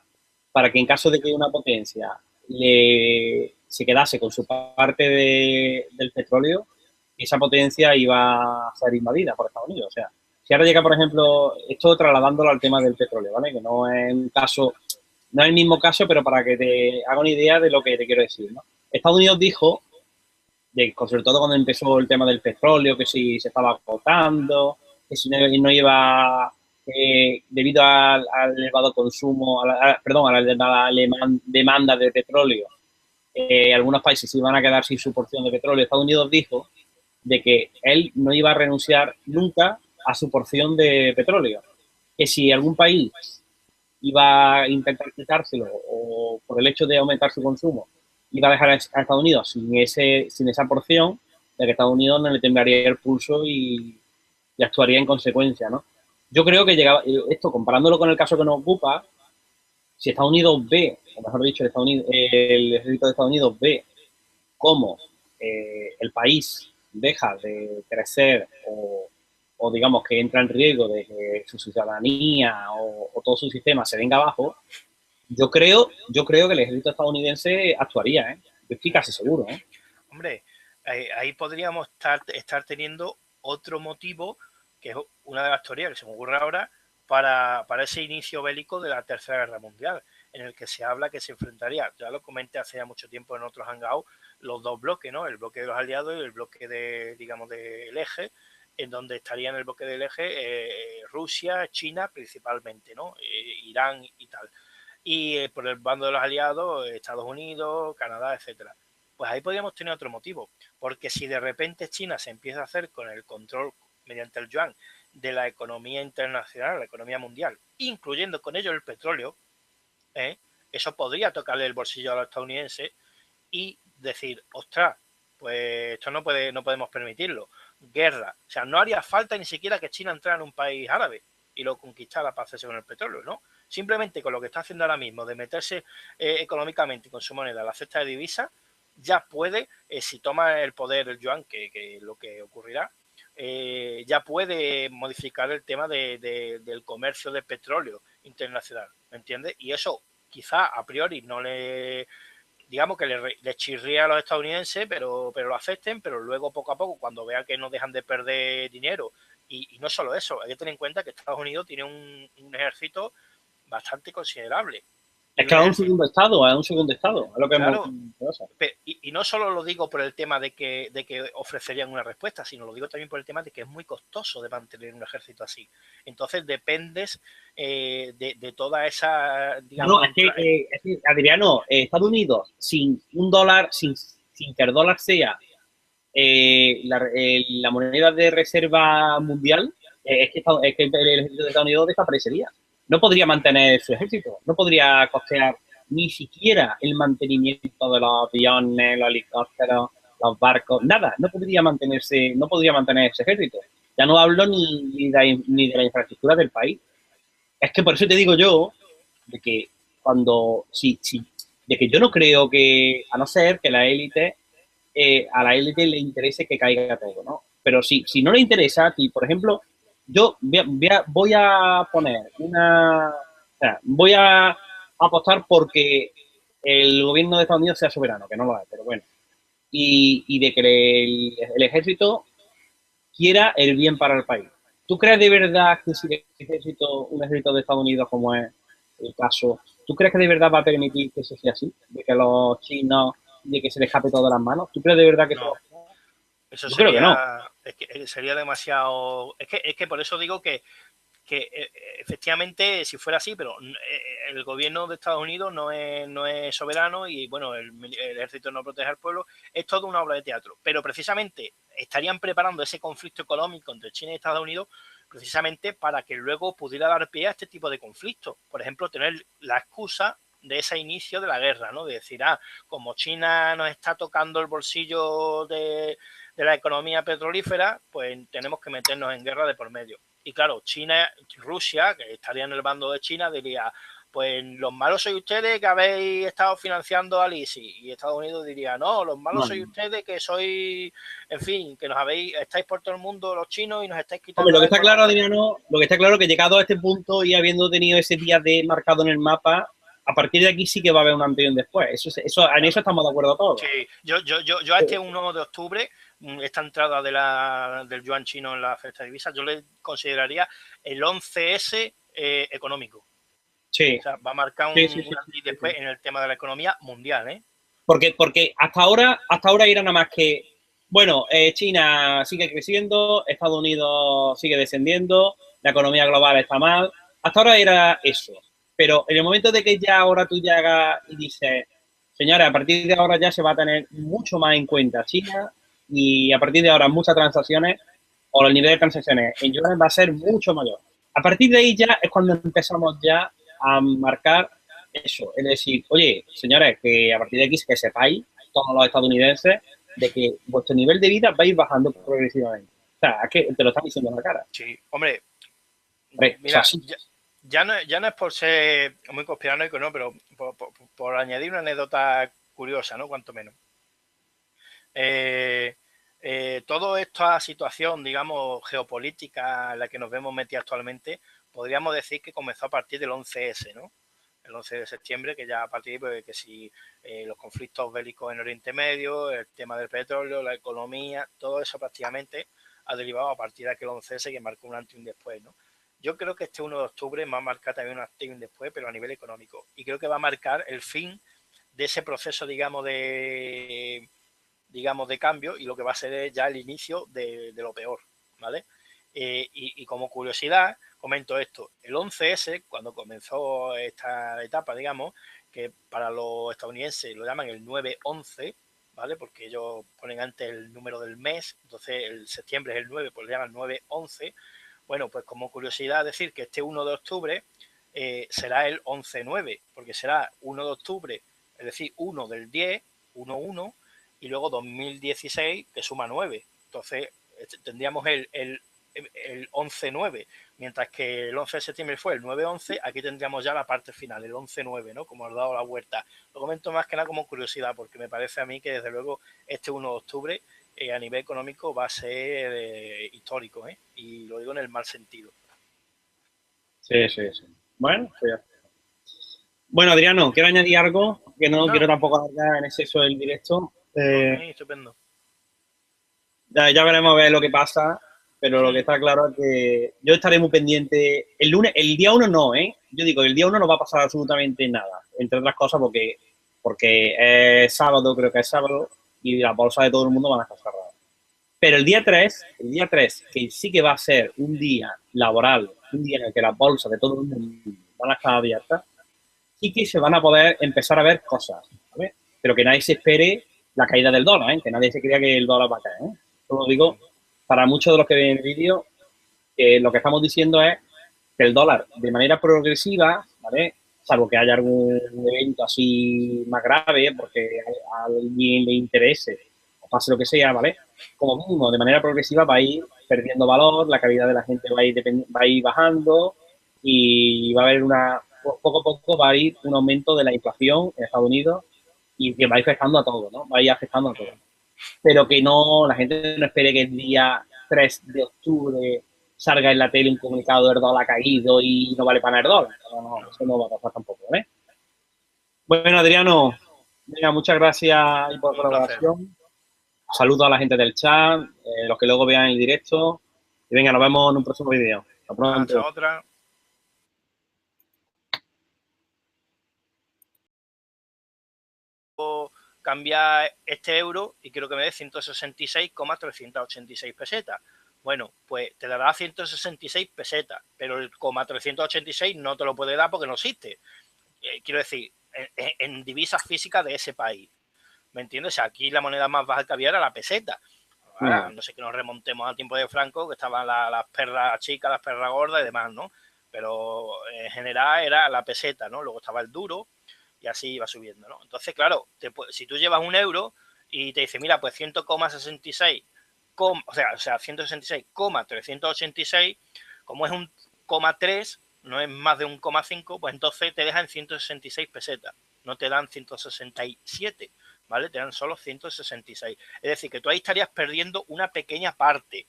para que en caso de que una potencia se quedase con su parte del petróleo, esa potencia iba a ser invadida por Estados Unidos. O sea, si ahora llega, por ejemplo, esto trasladándolo al tema del petróleo, ¿vale? Que no es un caso, no es el mismo caso, pero para que te haga una idea de lo que te quiero decir, ¿no? Estados Unidos dijo, sobre todo cuando empezó el tema del petróleo, que si se estaba agotando, que si no iba... debido al elevado consumo, a la elevada demanda de petróleo, algunos países se iban a quedar sin su porción de petróleo. Estados Unidos dijo de que él no iba a renunciar nunca a su porción de petróleo. Que si algún país iba a intentar quitárselo o por el hecho de aumentar su consumo, iba a dejar a Estados Unidos sin esa porción, de que Estados Unidos no le temblaría el pulso y actuaría en consecuencia, ¿no? Yo creo que llegaba, esto comparándolo con el caso que nos ocupa, si Estados Unidos ve, o mejor dicho, el ejército de Estados Unidos ve cómo el país deja de crecer o digamos que entra en riesgo de que su ciudadanía o todo su sistema se venga abajo, yo creo que el ejército estadounidense actuaría, ¿eh? Yo estoy casi seguro, ¿eh? Hombre, ahí podríamos estar teniendo otro motivo, que es una de las teorías que se me ocurre ahora, para ese inicio bélico de la Tercera Guerra Mundial, en el que se habla que se enfrentaría, ya lo comenté hace ya mucho tiempo en otros hangouts, los dos bloques, ¿no? El bloque de los aliados y el bloque digamos, del eje, en donde estaría en el bloque del eje Rusia, China principalmente, ¿no? Irán y tal. Y por el bando de los aliados, Estados Unidos, Canadá, etcétera. Pues ahí podríamos tener otro motivo, porque si de repente China se empieza a hacer con el control mediante el yuan de la economía internacional, la economía mundial, incluyendo con ello el petróleo, eso podría tocarle el bolsillo a los estadounidenses y decir, ostras, pues esto no podemos permitirlo. Guerra. O sea, no haría falta ni siquiera que China entrara en un país árabe y lo conquistara para hacerse con el petróleo, ¿no? Simplemente con lo que está haciendo ahora mismo de meterse económicamente con su moneda a la cesta de divisas, ya puede, si toma el poder el yuan, que es lo que ocurrirá, ya puede modificar el tema del comercio de petróleo internacional, ¿me entiendes? Y eso quizá a priori no le, digamos que le chirría a los estadounidenses, pero lo acepten, pero luego poco a poco, cuando vean que no dejan de perder dinero, y no solo eso, hay que tener en cuenta que Estados Unidos tiene un ejército bastante considerable. Es que es un segundo estado, es lo que claro, y no solo lo digo por el tema de que ofrecerían una respuesta, sino lo digo también por el tema de que es muy costoso de mantener un ejército así. Entonces dependes de toda esa, digamos... No, es que Adriano, Estados Unidos, sin un dólar, sin que el dólar sea la moneda de reserva mundial, es que el ejército de Estados Unidos desaparecería. No podría mantener su ejército, no podría costear ni siquiera el mantenimiento de los aviones, los helicópteros, los barcos, nada, no podría mantener ese ejército. Ya no hablo ni de la infraestructura del país. Es que por eso te digo yo, de que de que yo no creo que, a no ser que la élite a la élite le interese que caiga todo, ¿no? Pero si no le interesa, y por ejemplo, yo voy a poner una... O sea, voy a apostar porque el gobierno de Estados Unidos sea soberano, que no lo es, pero bueno. Y de que el ejército quiera el bien para el país. ¿Tú crees de verdad que si un ejército de Estados Unidos, como es el caso, ¿tú crees que de verdad va a permitir que eso sea así? De que los chinos, de que se les escape todo de las manos. ¿Tú crees de verdad que No, eso? eso Yo creo que no. sería, es que sería demasiado, es que por eso digo que efectivamente si fuera así, pero el gobierno de Estados Unidos no es soberano y bueno, el ejército no protege al pueblo, es toda una obra de teatro. Pero precisamente estarían preparando ese conflicto económico entre China y Estados Unidos precisamente para que luego pudiera dar pie a este tipo de conflictos. Por ejemplo, tener la excusa de ese inicio de la guerra, ¿no? De decir, como China nos está tocando el bolsillo de la economía petrolífera, pues tenemos que meternos en guerra de por medio. Y claro, Rusia, que estaría en el bando de China, diría, pues los malos sois ustedes que habéis estado financiando al ISIS. Y Estados Unidos diría, no, los malos sois ustedes que sois, en fin, que estáis por todo el mundo los chinos y nos estáis Hombre, quitando lo que la está claro, economía. Adriano, lo que está claro es que llegado a este punto y habiendo tenido ese día de marcado en el mapa, a partir de aquí sí que va a haber un antes y un después. En eso estamos de acuerdo todos. Sí, yo a este 1 de octubre, esta entrada del yuan chino en la fecha de divisas, yo le consideraría el 11S económico. Sí, O sea, va a marcar sí, un sí, sí, antes y sí, sí. después en el tema de la economía mundial, ¿eh? Porque hasta ahora era nada más que, bueno, China sigue creciendo, Estados Unidos sigue descendiendo, la economía global está mal. Hasta ahora era eso. Pero en el momento de que ya ahora tú llegas y dices, señores, a partir de ahora ya se va a tener mucho más en cuenta China y a partir de ahora muchas transacciones o el nivel de transacciones en yuanes va a ser mucho mayor. A partir de ahí ya es cuando empezamos ya a marcar eso. Es decir, oye, señores, que a partir de aquí que sepáis, todos los estadounidenses, de que vuestro nivel de vida va a ir bajando progresivamente. O sea, es que te lo están diciendo en la cara. Sí, hombre, Hombre, eso mira, así. ya no es por ser muy conspiranoico, ¿no? Pero por añadir una anécdota curiosa, ¿no? Cuanto menos. Toda esta situación, digamos, geopolítica en la que nos vemos metidos actualmente, podríamos decir que comenzó a partir del 11S, ¿no? El 11 de septiembre, que ya a partir de que si los conflictos bélicos en Oriente Medio, el tema del petróleo, la economía, todo eso prácticamente ha derivado a partir de aquel 11S que marcó un antes y un después, ¿no? Yo creo que este 1 de octubre va a marcar también un antes y un después, pero a nivel económico. Y creo que va a marcar el fin de ese proceso, digamos, de cambio, y lo que va a ser es ya el inicio de lo peor, ¿vale? Y como curiosidad, comento esto, el 11S, cuando comenzó esta etapa, digamos, que para los estadounidenses lo llaman el 9-11, ¿vale? Porque ellos ponen antes el número del mes, entonces el septiembre es el 9, pues lo llaman 9-11. Bueno, pues como curiosidad decir que este 1 de octubre será el 11-9, porque será 1 de octubre, es decir, 1 del 10, 1-1, y luego 2016 que suma 9. Entonces tendríamos el 11-9, mientras que el 11 de septiembre fue el 9-11, aquí tendríamos ya la parte final, el 11-9, ¿no? Como has dado la vuelta. Lo comento más que nada como curiosidad, porque me parece a mí que desde luego este 1 de octubre a nivel económico va a ser histórico, ¿eh? Y lo digo en el mal sentido. Sí, sí, sí. Bueno, pues ya. Bueno, Adriano, quiero añadir algo que no No, quiero tampoco alargar en exceso el directo. por mí estupendo. Ya veremos a ver lo que pasa, pero lo que está claro es que yo estaré muy pendiente. El lunes, el día uno no, ¿eh? Yo digo, el día uno no va a pasar absolutamente nada, entre otras cosas porque es sábado, creo que es sábado, y las bolsas de todo el mundo van a estar cerradas. Pero el día 3, que sí que va a ser un día laboral, un día en el que las bolsas de todo el mundo van a estar abiertas, sí que se van a poder empezar a ver cosas, ¿vale? Pero que nadie se espere la caída del dólar, ¿eh? Que nadie se crea que el dólar va a caer, ¿eh? Lo digo para muchos de los que ven el vídeo, lo que estamos diciendo es que el dólar de manera progresiva, ¿vale? Salvo que haya algún evento así más grave, porque a alguien le interese o pase lo que sea, ¿vale? Como mínimo, de manera progresiva va a ir perdiendo valor, la calidad de la gente va a ir bajando y va a haber poco a poco va a ir un aumento de la inflación en Estados Unidos y que va a ir afectando a todo, ¿no? Va a ir afectando a todo. pero que no, la gente no espere que el día 3 de octubre salga en la tele un comunicado del dólar caído y no vale para nada el dólar. No, no, eso no va a pasar tampoco, ¿vale? Bueno, Adriano, venga, muchas gracias por la Un placer. colaboración. Saludos a la gente del chat, los que luego vean el directo. Y venga, nos vemos en un próximo vídeo. Hasta Hasta pronto. otra. Cambiar este euro y quiero que me dé 166,386 pesetas. Bueno, pues te dará 166 pesetas, pero el 386 no te lo puede dar porque no existe. Quiero decir, en divisas físicas de ese país. ¿Me entiendes? O sea, aquí la moneda más baja que había era la peseta. Ahora, no sé que nos remontemos al tiempo de Franco, que estaban las perras chicas, las perras gordas y demás, ¿no? Pero en general era la peseta, ¿no? Luego estaba el duro y así iba subiendo, ¿no? Entonces, claro, si tú llevas un euro y te dice, mira, pues 100,66, o sea 166,386, como es un coma 3, no es más de un coma 5, pues entonces te dejan 166 pesetas, no te dan 167, ¿vale? Te dan solo 166. Es decir, que tú ahí estarías perdiendo una pequeña parte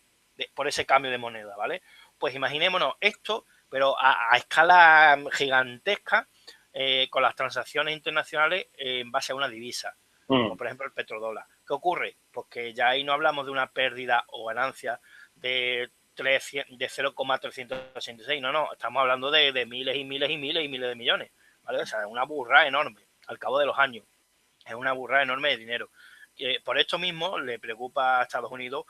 por ese cambio de moneda, ¿vale? Pues imaginémonos esto, pero a escala gigantesca, con las transacciones internacionales en base a una divisa, como por ejemplo el petrodólar. ¿Qué ocurre? Pues que ya ahí no hablamos de una pérdida o ganancia de 0,386, no, estamos hablando de miles y miles y miles y miles de millones, ¿vale? O sea, es una burra enorme al cabo de los años, es una burra enorme de dinero. Por esto mismo le preocupa a Estados Unidos,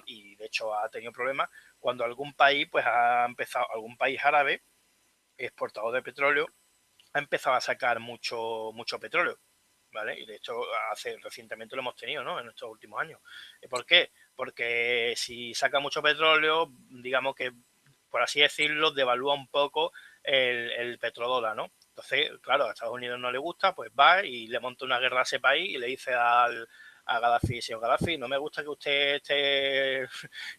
y de hecho ha tenido problemas, cuando algún país, pues ha empezado, algún país árabe exportador de petróleo, ha empezado a sacar mucho petróleo, ¿vale? Y de hecho, recientemente lo hemos tenido, ¿no? En estos últimos años. ¿Por qué? Porque si saca mucho petróleo, digamos que, por así decirlo, devalúa un poco el petrodólar, ¿no? Entonces, claro, a Estados Unidos no le gusta, pues va y le monta una guerra a ese país y le dice a Gaddafi, señor Gaddafi, no me gusta que usted esté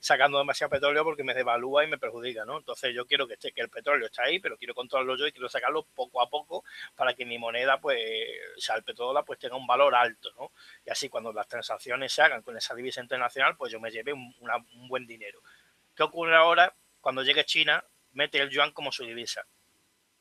sacando demasiado petróleo porque me devalúa y me perjudica, ¿no? Entonces yo quiero que el petróleo está ahí, pero quiero controlarlo yo y quiero sacarlo poco a poco para que mi moneda, pues, o sea, el petrodólar, pues tenga un valor alto, ¿no? Y así cuando las transacciones se hagan con esa divisa internacional, pues yo me lleve un buen dinero. ¿Qué ocurre ahora? Cuando llegue China, mete el yuan como su divisa,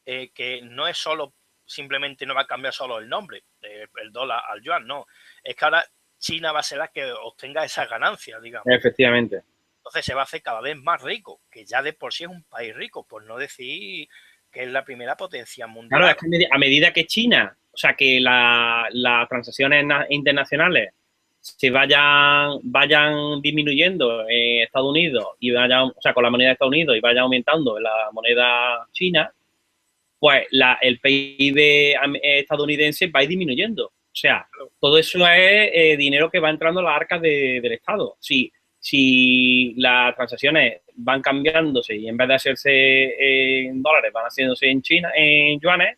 que no es solo, simplemente no va a cambiar solo el nombre, el dólar al yuan, no. Es que ahora China va a ser la que obtenga esas ganancias, digamos. Efectivamente. Entonces se va a hacer cada vez más rico, que ya de por sí es un país rico, por no decir que es la primera potencia Claro, es mundial. que a medida que China, o sea, que las transacciones internacionales se vayan disminuyendo en Estados Unidos y vayan, o sea, con la moneda de Estados Unidos y vayan aumentando la moneda china, pues el PIB estadounidense va a ir disminuyendo. O sea, todo eso es dinero que va entrando a las arcas del Estado. Si las transacciones van cambiándose y en vez de hacerse en dólares van haciéndose en China, en yuanes,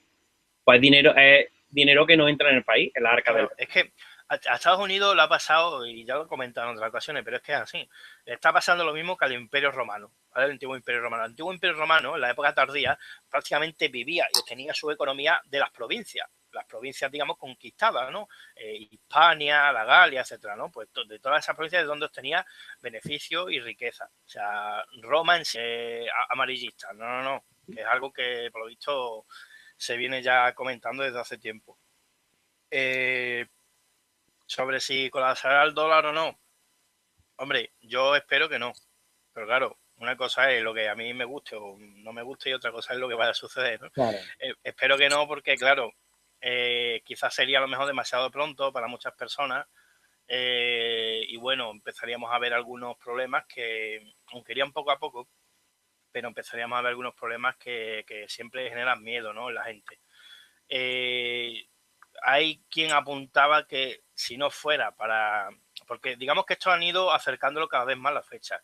pues es dinero que no entra en el país, en la arca del Claro, es que a Estados Unidos le ha pasado, y ya lo he comentado en otras ocasiones, pero es que es así. Le está pasando lo mismo que al Imperio Romano, ¿vale? El antiguo Imperio Romano. El antiguo Imperio Romano, en la época tardía, prácticamente vivía y tenía su economía de las provincias, digamos, conquistadas, ¿no? Hispania, la Galia, etcétera, ¿no? Pues de todas esas provincias de donde obtenía beneficio y riqueza. O sea, Roma en sí, amarillista, no, que es algo que, por lo visto, se viene ya comentando desde hace tiempo. Eh, Sobre si colapsará el dólar o no. Hombre, yo espero que no. Pero claro, una cosa es lo que a mí me guste o no me guste y otra cosa es lo que vaya a suceder, ¿no? Claro. Espero que no porque, claro, quizás sería a lo mejor demasiado pronto para muchas personas y bueno, empezaríamos a ver algunos problemas que, aunque irían poco a poco, pero empezaríamos a ver algunos problemas que siempre generan miedo, ¿no? En la gente. Eh, Hay quien apuntaba que si no fuera para... Porque digamos que estos han ido acercándolo cada vez más la fecha.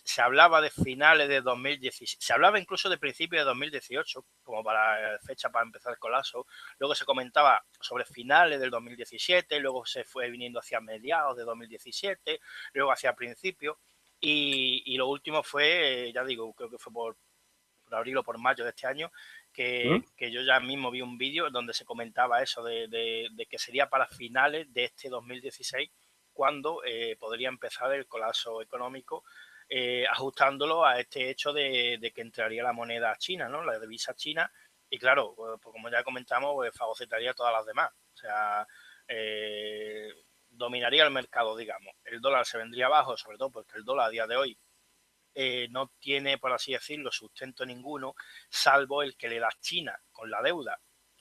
Se hablaba de finales de 2017, se hablaba incluso de principios de 2018, como para fecha para empezar el colapso. Luego se comentaba sobre finales del 2017, luego se fue viniendo hacia mediados de 2017, luego hacia principios. Y lo último fue, ya digo, creo que fue por abril o por mayo de este año, ¿Mm? que yo ya mismo vi un vídeo donde se comentaba eso, de que sería para finales de este 2016 cuándo podría empezar el colapso económico, ajustándolo a este hecho de que entraría la moneda china, ¿no? La divisa china, y claro, pues como ya comentamos, pues fagocitaría a todas las demás. O sea, dominaría el mercado, digamos. El dólar se vendría abajo, sobre todo porque el dólar a día de hoy no tiene, por así decirlo, sustento ninguno, salvo el que le da China con la deuda,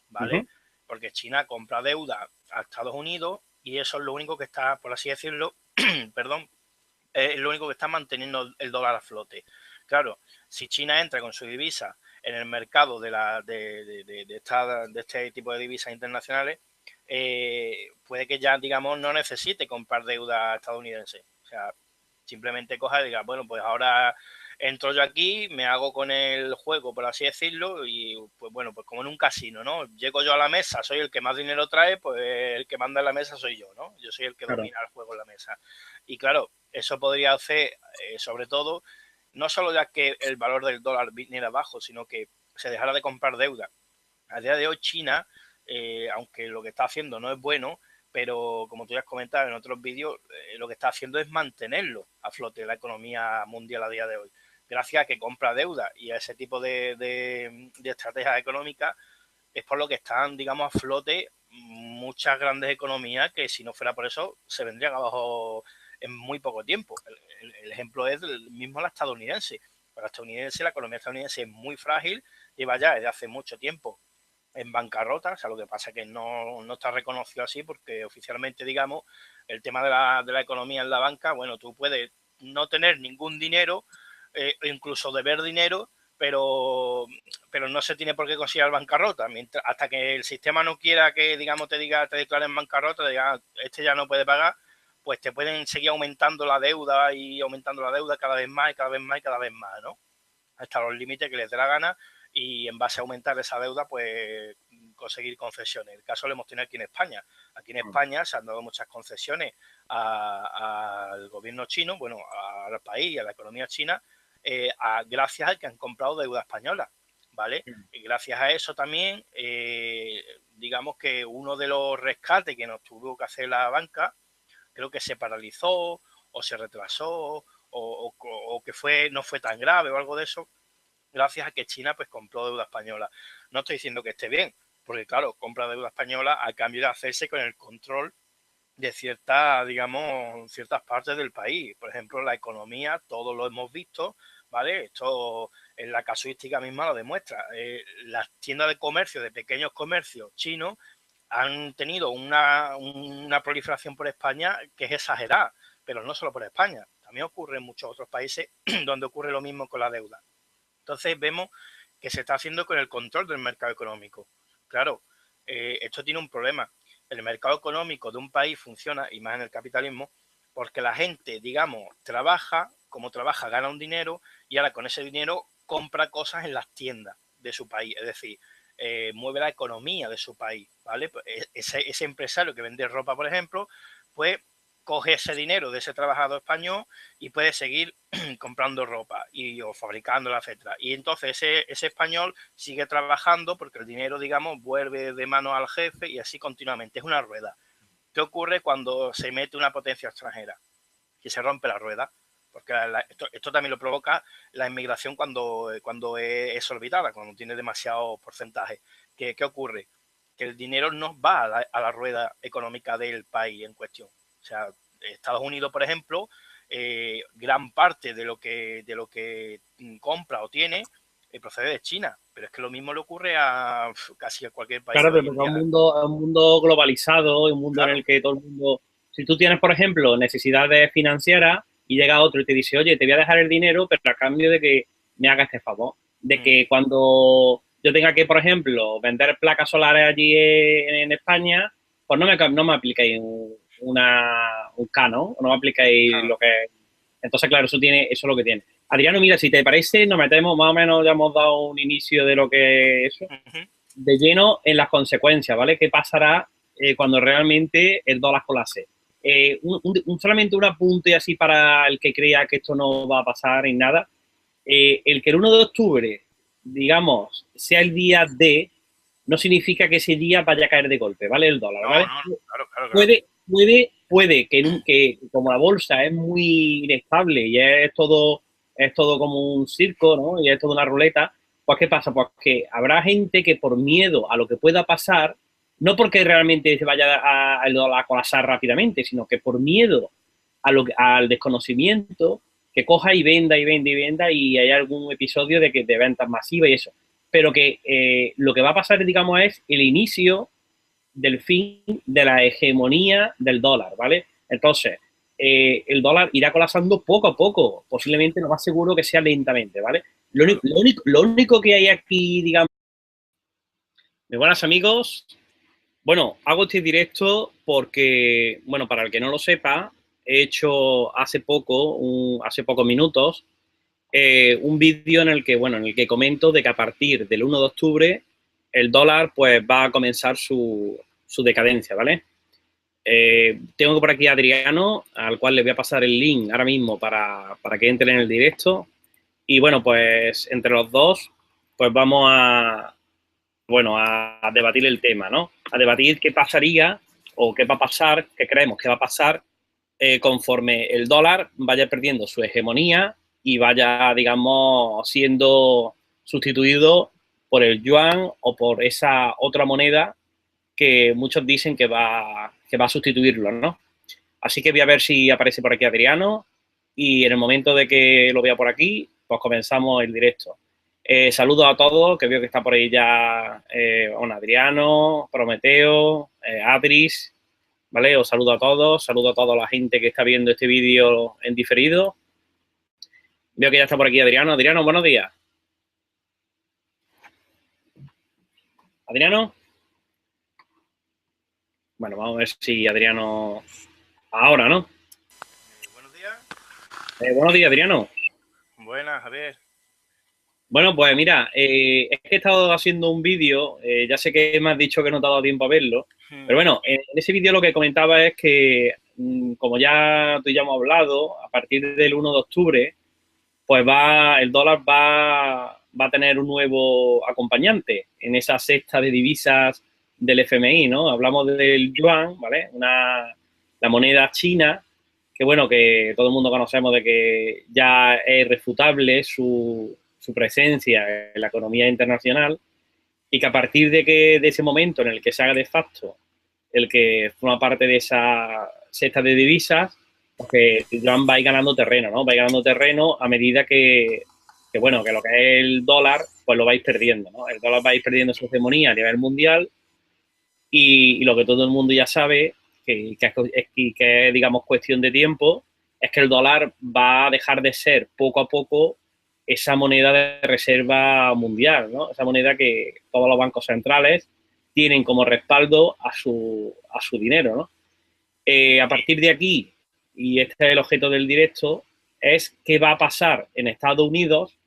¿vale? Porque China compra deuda a Estados Unidos y eso es lo único que está, por así decirlo, perdón, es lo único que está manteniendo el dólar a flote. Claro, si China entra con su divisa en el mercado de este tipo de divisas internacionales, puede que ya, digamos, no necesite comprar deuda estadounidense. O sea, simplemente coja y diga, bueno, pues ahora entro yo aquí, me hago con el juego, por así decirlo, y pues bueno, pues como en un casino, ¿no? Llego yo a la mesa, soy el que más dinero trae, pues el que manda en la mesa soy yo, ¿no? Yo soy el que domina el juego en la mesa. Y claro, eso podría hacer, sobre todo, no solo ya que el valor del dólar viniera abajo, sino que se dejara de comprar deuda. A día de hoy China, aunque lo que está haciendo no es bueno, pero como tú ya has comentado en otros vídeos, lo que está haciendo es mantenerlo a flote la economía mundial a día de hoy. Gracias a que compra deuda y a ese tipo de estrategias económicas, es por lo que están, digamos, a flote muchas grandes economías que si no fuera por eso se vendrían abajo en muy poco tiempo. El ejemplo es el mismo la estadounidense. La economía estadounidense es muy frágil, lleva ya desde hace mucho tiempo en bancarrota, o sea, lo que pasa es que no está reconocido así porque oficialmente, digamos, el tema de la economía en la banca, bueno, tú puedes no tener ningún dinero, incluso deber dinero, pero no se tiene por qué considerar bancarrota. Hasta que el sistema no quiera que, digamos, te declaren bancarrota, te diga, este ya no puede pagar, pues te pueden seguir aumentando la deuda y aumentando la deuda cada vez más y cada vez más y cada vez más, ¿no? Hasta los límites que les dé la gana y en base a aumentar esa deuda, pues conseguir concesiones. El caso lo hemos tenido aquí en España. Aquí en España se han dado muchas concesiones al gobierno chino, bueno, al país y a la economía china, gracias a que han comprado deuda española, ¿vale? Y gracias a eso también, digamos que uno de los rescates que nos tuvo que hacer la banca, creo que se paralizó o se retrasó o que no fue tan grave o algo de eso, gracias a que China pues compró deuda española. No estoy diciendo que esté bien, porque claro, compra deuda española a cambio de hacerse con el control de ciertas partes del país. Por ejemplo, la economía, todos lo hemos visto, ¿vale? Esto en la casuística misma lo demuestra. Las tiendas de comercio, de pequeños comercios chinos, han tenido una proliferación por España que es exagerada, pero no solo por España. También ocurre en muchos otros países donde ocurre lo mismo con la deuda. Entonces vemos que se está haciendo con el control del mercado económico. Claro, esto tiene un problema. El mercado económico de un país funciona, y más en el capitalismo, porque la gente, digamos, trabaja, como trabaja, gana un dinero y ahora con ese dinero compra cosas en las tiendas de su país. Es decir, mueve la economía de su país, ¿vale? Ese empresario que vende ropa, por ejemplo, pues coge ese dinero de ese trabajador español y puede seguir comprando ropa o fabricándola, etcétera. Y entonces ese español sigue trabajando porque el dinero, digamos, vuelve de mano al jefe y así continuamente. Es una rueda. ¿Qué ocurre cuando se mete una potencia extranjera? Que se rompe la rueda. Porque esto también lo provoca la inmigración cuando es exorbitada, cuando tiene demasiado porcentaje. ¿Qué ocurre? Que el dinero no va a la rueda económica del país en cuestión. O sea, Estados Unidos, por ejemplo, gran parte de lo que compra o tiene procede de China, pero es que lo mismo le ocurre a casi a cualquier país Claro, hoy pero en porque día. es un mundo globalizado, es un mundo en Claro, el que todo el mundo, si tú tienes, por ejemplo, necesidades financieras y llega otro y te dice, oye, te voy a dejar el dinero, pero a cambio de que me hagas este favor, de que cuando yo tenga que, por ejemplo, vender placas solares allí en España, pues no me apliquéis un canon, no me apliquéis claro. lo que... Entonces, claro, eso es lo que tiene. Adriano, mira, si te parece, nos metemos más o menos, ya hemos dado un inicio de lo que es eso de lleno en las consecuencias, ¿vale? ¿Qué pasará cuando realmente el dólar colapse? Solamente un apunte así para el que crea que esto no va a pasar en nada. El que el 1 de octubre, digamos, sea el día D, no significa que ese día vaya a caer de golpe, ¿vale? El dólar, No, ¿vale? no, claro, claro, claro. Puede puede que como la bolsa es muy inestable y es todo como un circo, ¿no? Y es toda una ruleta, pues ¿qué pasa? Pues que habrá gente que por miedo a lo que pueda pasar, no porque realmente se vaya a colapsar rápidamente, sino que por miedo al desconocimiento, que coja y venda y venda y venda y hay algún episodio de ventas masivas y eso. Pero que lo que va a pasar, digamos, es el inicio del fin de la hegemonía del dólar, ¿vale? Entonces, el dólar irá colapsando poco a poco, posiblemente lo más seguro que sea lentamente, ¿vale? Lo único que hay aquí, digamos... Muy buenas, amigos. Bueno, hago este directo porque, bueno, para el que no lo sepa, he hecho hace pocos minutos, un vídeo en el que comento de que a partir del 1 de octubre el dólar pues va a comenzar su decadencia, ¿vale? Tengo por aquí a Adriano, al cual le voy a pasar el link ahora mismo para que entre en el directo. Y bueno, pues entre los dos, pues vamos a debatir el tema, ¿no? A debatir qué pasaría o qué va a pasar, qué creemos que va a pasar conforme el dólar vaya perdiendo su hegemonía y vaya, digamos, siendo sustituido por el yuan o por esa otra moneda que muchos dicen que va a sustituirlo, ¿no? Así que voy a ver si aparece por aquí Adriano y en el momento de que lo vea por aquí, pues comenzamos el directo. Saludos a todos, que veo que está por ahí ya Adriano, Prometeo, Adris, ¿vale? Os saludo a toda la gente que está viendo este vídeo en diferido. Veo que ya está por aquí Adriano. Adriano, buenos días. Adriano. Bueno, vamos a ver si Adriano... Ahora, ¿no? Buenos días. Buenos días, Adriano. Buenas, Javier. Bueno, pues mira, es que he estado haciendo un vídeo, ya sé que me has dicho que no te ha dado tiempo a verlo, pero bueno, en ese vídeo lo que comentaba es que, como ya tú y ya hemos hablado, a partir del 1 de octubre, pues el dólar va a tener un nuevo acompañante en esa cesta de divisas del FMI, ¿no? Hablamos del yuan, ¿vale? La moneda china, que bueno, que todo el mundo conocemos de que ya es irrefutable su presencia en la economía internacional y que a partir de ese momento en el que se haga de facto el que forma parte de esa cesta de divisas, pues el yuan va a ir ganando terreno, ¿no? Va a ir ganando terreno a medida que bueno, que lo que es el dólar, pues lo vais perdiendo, ¿no? El dólar va a ir perdiendo su hegemonía a nivel mundial y lo que todo el mundo ya sabe, que es, digamos, cuestión de tiempo, es que el dólar va a dejar de ser poco a poco esa moneda de reserva mundial, ¿no? Esa moneda que todos los bancos centrales tienen como respaldo a su dinero, ¿no? A partir de aquí, y este es el objeto del directo, es qué va a pasar en Estados Unidos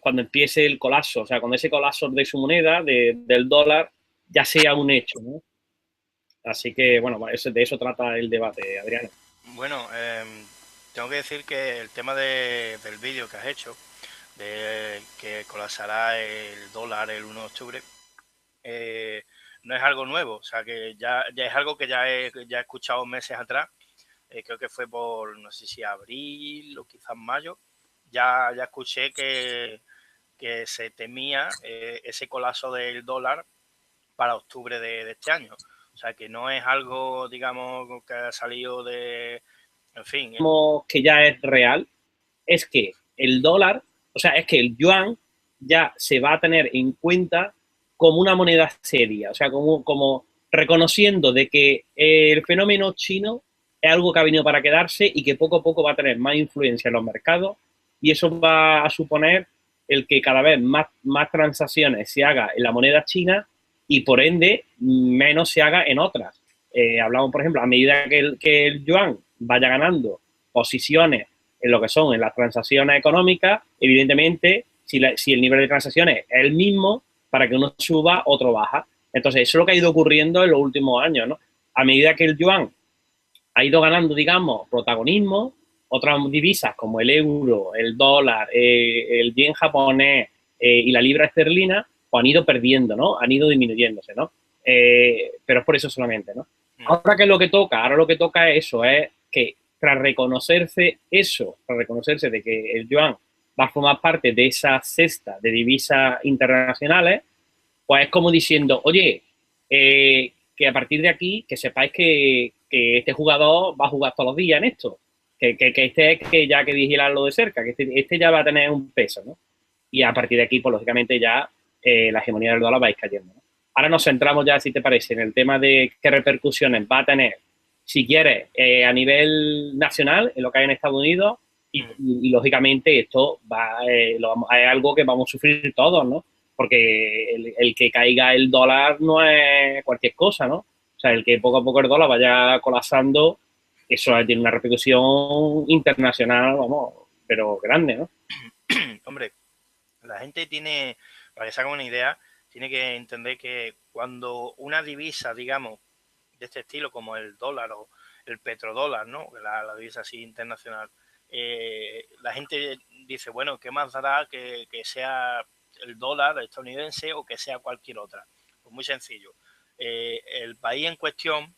cuando empiece el colapso, o sea, cuando ese colapso de su moneda, del dólar, ya sea un hecho, ¿no? Así que, bueno, de eso trata el debate, Adriano. Bueno, tengo que decir que el tema del vídeo que has hecho, de que colapsará el dólar el 1 de octubre, no es algo nuevo, o sea que ya es algo que ya he escuchado meses atrás, creo que fue por, no sé si abril o quizás mayo, ya escuché que se temía ese colapso del dólar para octubre de este año. O sea que no es algo, digamos, que ha salido de... En fin. Que ya es real, es que el dólar, o sea, es que el yuan ya se va a tener en cuenta como una moneda seria, o sea, como reconociendo de que el fenómeno chino es algo que ha venido para quedarse y que poco a poco va a tener más influencia en los mercados y eso va a suponer el que cada vez más transacciones se haga en la moneda china y por ende menos se haga en otras. Hablamos, por ejemplo, a medida que el yuan vaya ganando posiciones en lo que son en las transacciones económicas, evidentemente, si el nivel de transacciones es el mismo, para que uno suba, otro baja. Entonces, eso es lo que ha ido ocurriendo en los últimos años, ¿no? A medida que el yuan ha ido ganando, digamos, protagonismo, otras divisas como el euro, el dólar, el yen japonés y la libra esterlina, pues han ido perdiendo, ¿no? Han ido disminuyéndose, ¿no? Pero es por eso solamente, ¿no? Ahora que es lo que toca, ahora lo que toca es eso, es que tras reconocerse eso, tras reconocerse de que el yuan va a formar parte de esa cesta de divisas internacionales, pues es como diciendo, oye, que a partir de aquí, que sepáis que este jugador va a jugar todos los días en esto, que este es que ya que vigilarlo de cerca, que este ya va a tener un peso, ¿no? Y a partir de aquí, pues lógicamente ya la hegemonía del dólar va a ir cayendo, ¿no? Ahora nos centramos ya, si te parece, en el tema de qué repercusiones va a tener, si quieres, a nivel nacional, en lo que hay en Estados Unidos, y lógicamente esto es algo que vamos a sufrir todos, ¿no? Porque el que caiga el dólar no es cualquier cosa, ¿no? O sea, el que poco a poco el dólar vaya colapsando, eso tiene una repercusión internacional, vamos, pero grande, ¿no? Hombre, la gente tiene, para que se haga una idea, tiene que entender que cuando una divisa, digamos, de este estilo, como el dólar o el petrodólar, ¿no? La divisa así internacional, la gente dice, bueno, ¿qué más dará que sea el dólar estadounidense o que sea cualquier otra? Pues muy sencillo. El país en cuestión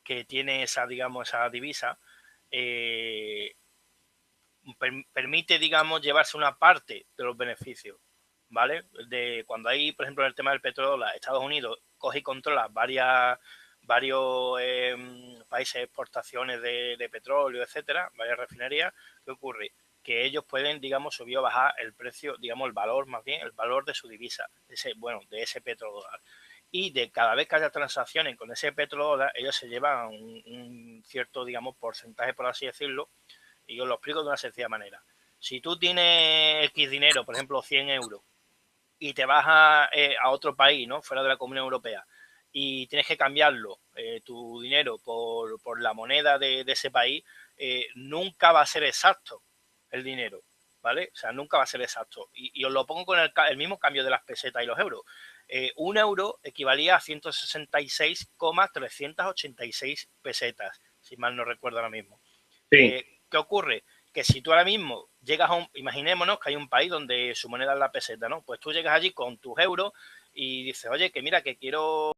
que tiene esa, digamos, esa divisa, eh, permite, digamos, llevarse una parte de los beneficios, ¿vale? De cuando hay, por ejemplo, en el tema del petróleo, Estados Unidos coge y controla varios países de exportaciones de petróleo, etcétera, varias refinerías. ¿Qué ocurre? Que ellos pueden, digamos, subir o bajar el precio, digamos, el valor, más bien, el valor de su divisa, de ese petrodólar. Y de cada vez que haya transacciones con ese petrodólar, ellos se llevan un cierto, digamos, porcentaje, por así decirlo, y os lo explico de una sencilla manera. Si tú tienes X dinero, por ejemplo 100 euros, y te vas a otro país, ¿no? Fuera de la Comunidad Europea, y tienes que cambiarlo, tu dinero, por la moneda de ese país, nunca va a ser exacto el dinero, ¿vale? O sea, nunca va a ser exacto. Y os lo pongo con el mismo cambio de las pesetas y los euros. Un euro equivalía a 166,386 pesetas, si mal no recuerdo ahora mismo. Sí. ¿Qué ocurre? Que si tú ahora mismo llegas a imaginémonos que hay un país donde su moneda es la peseta, ¿no? Pues tú llegas allí con tus euros y dices, oye, que mira, que quiero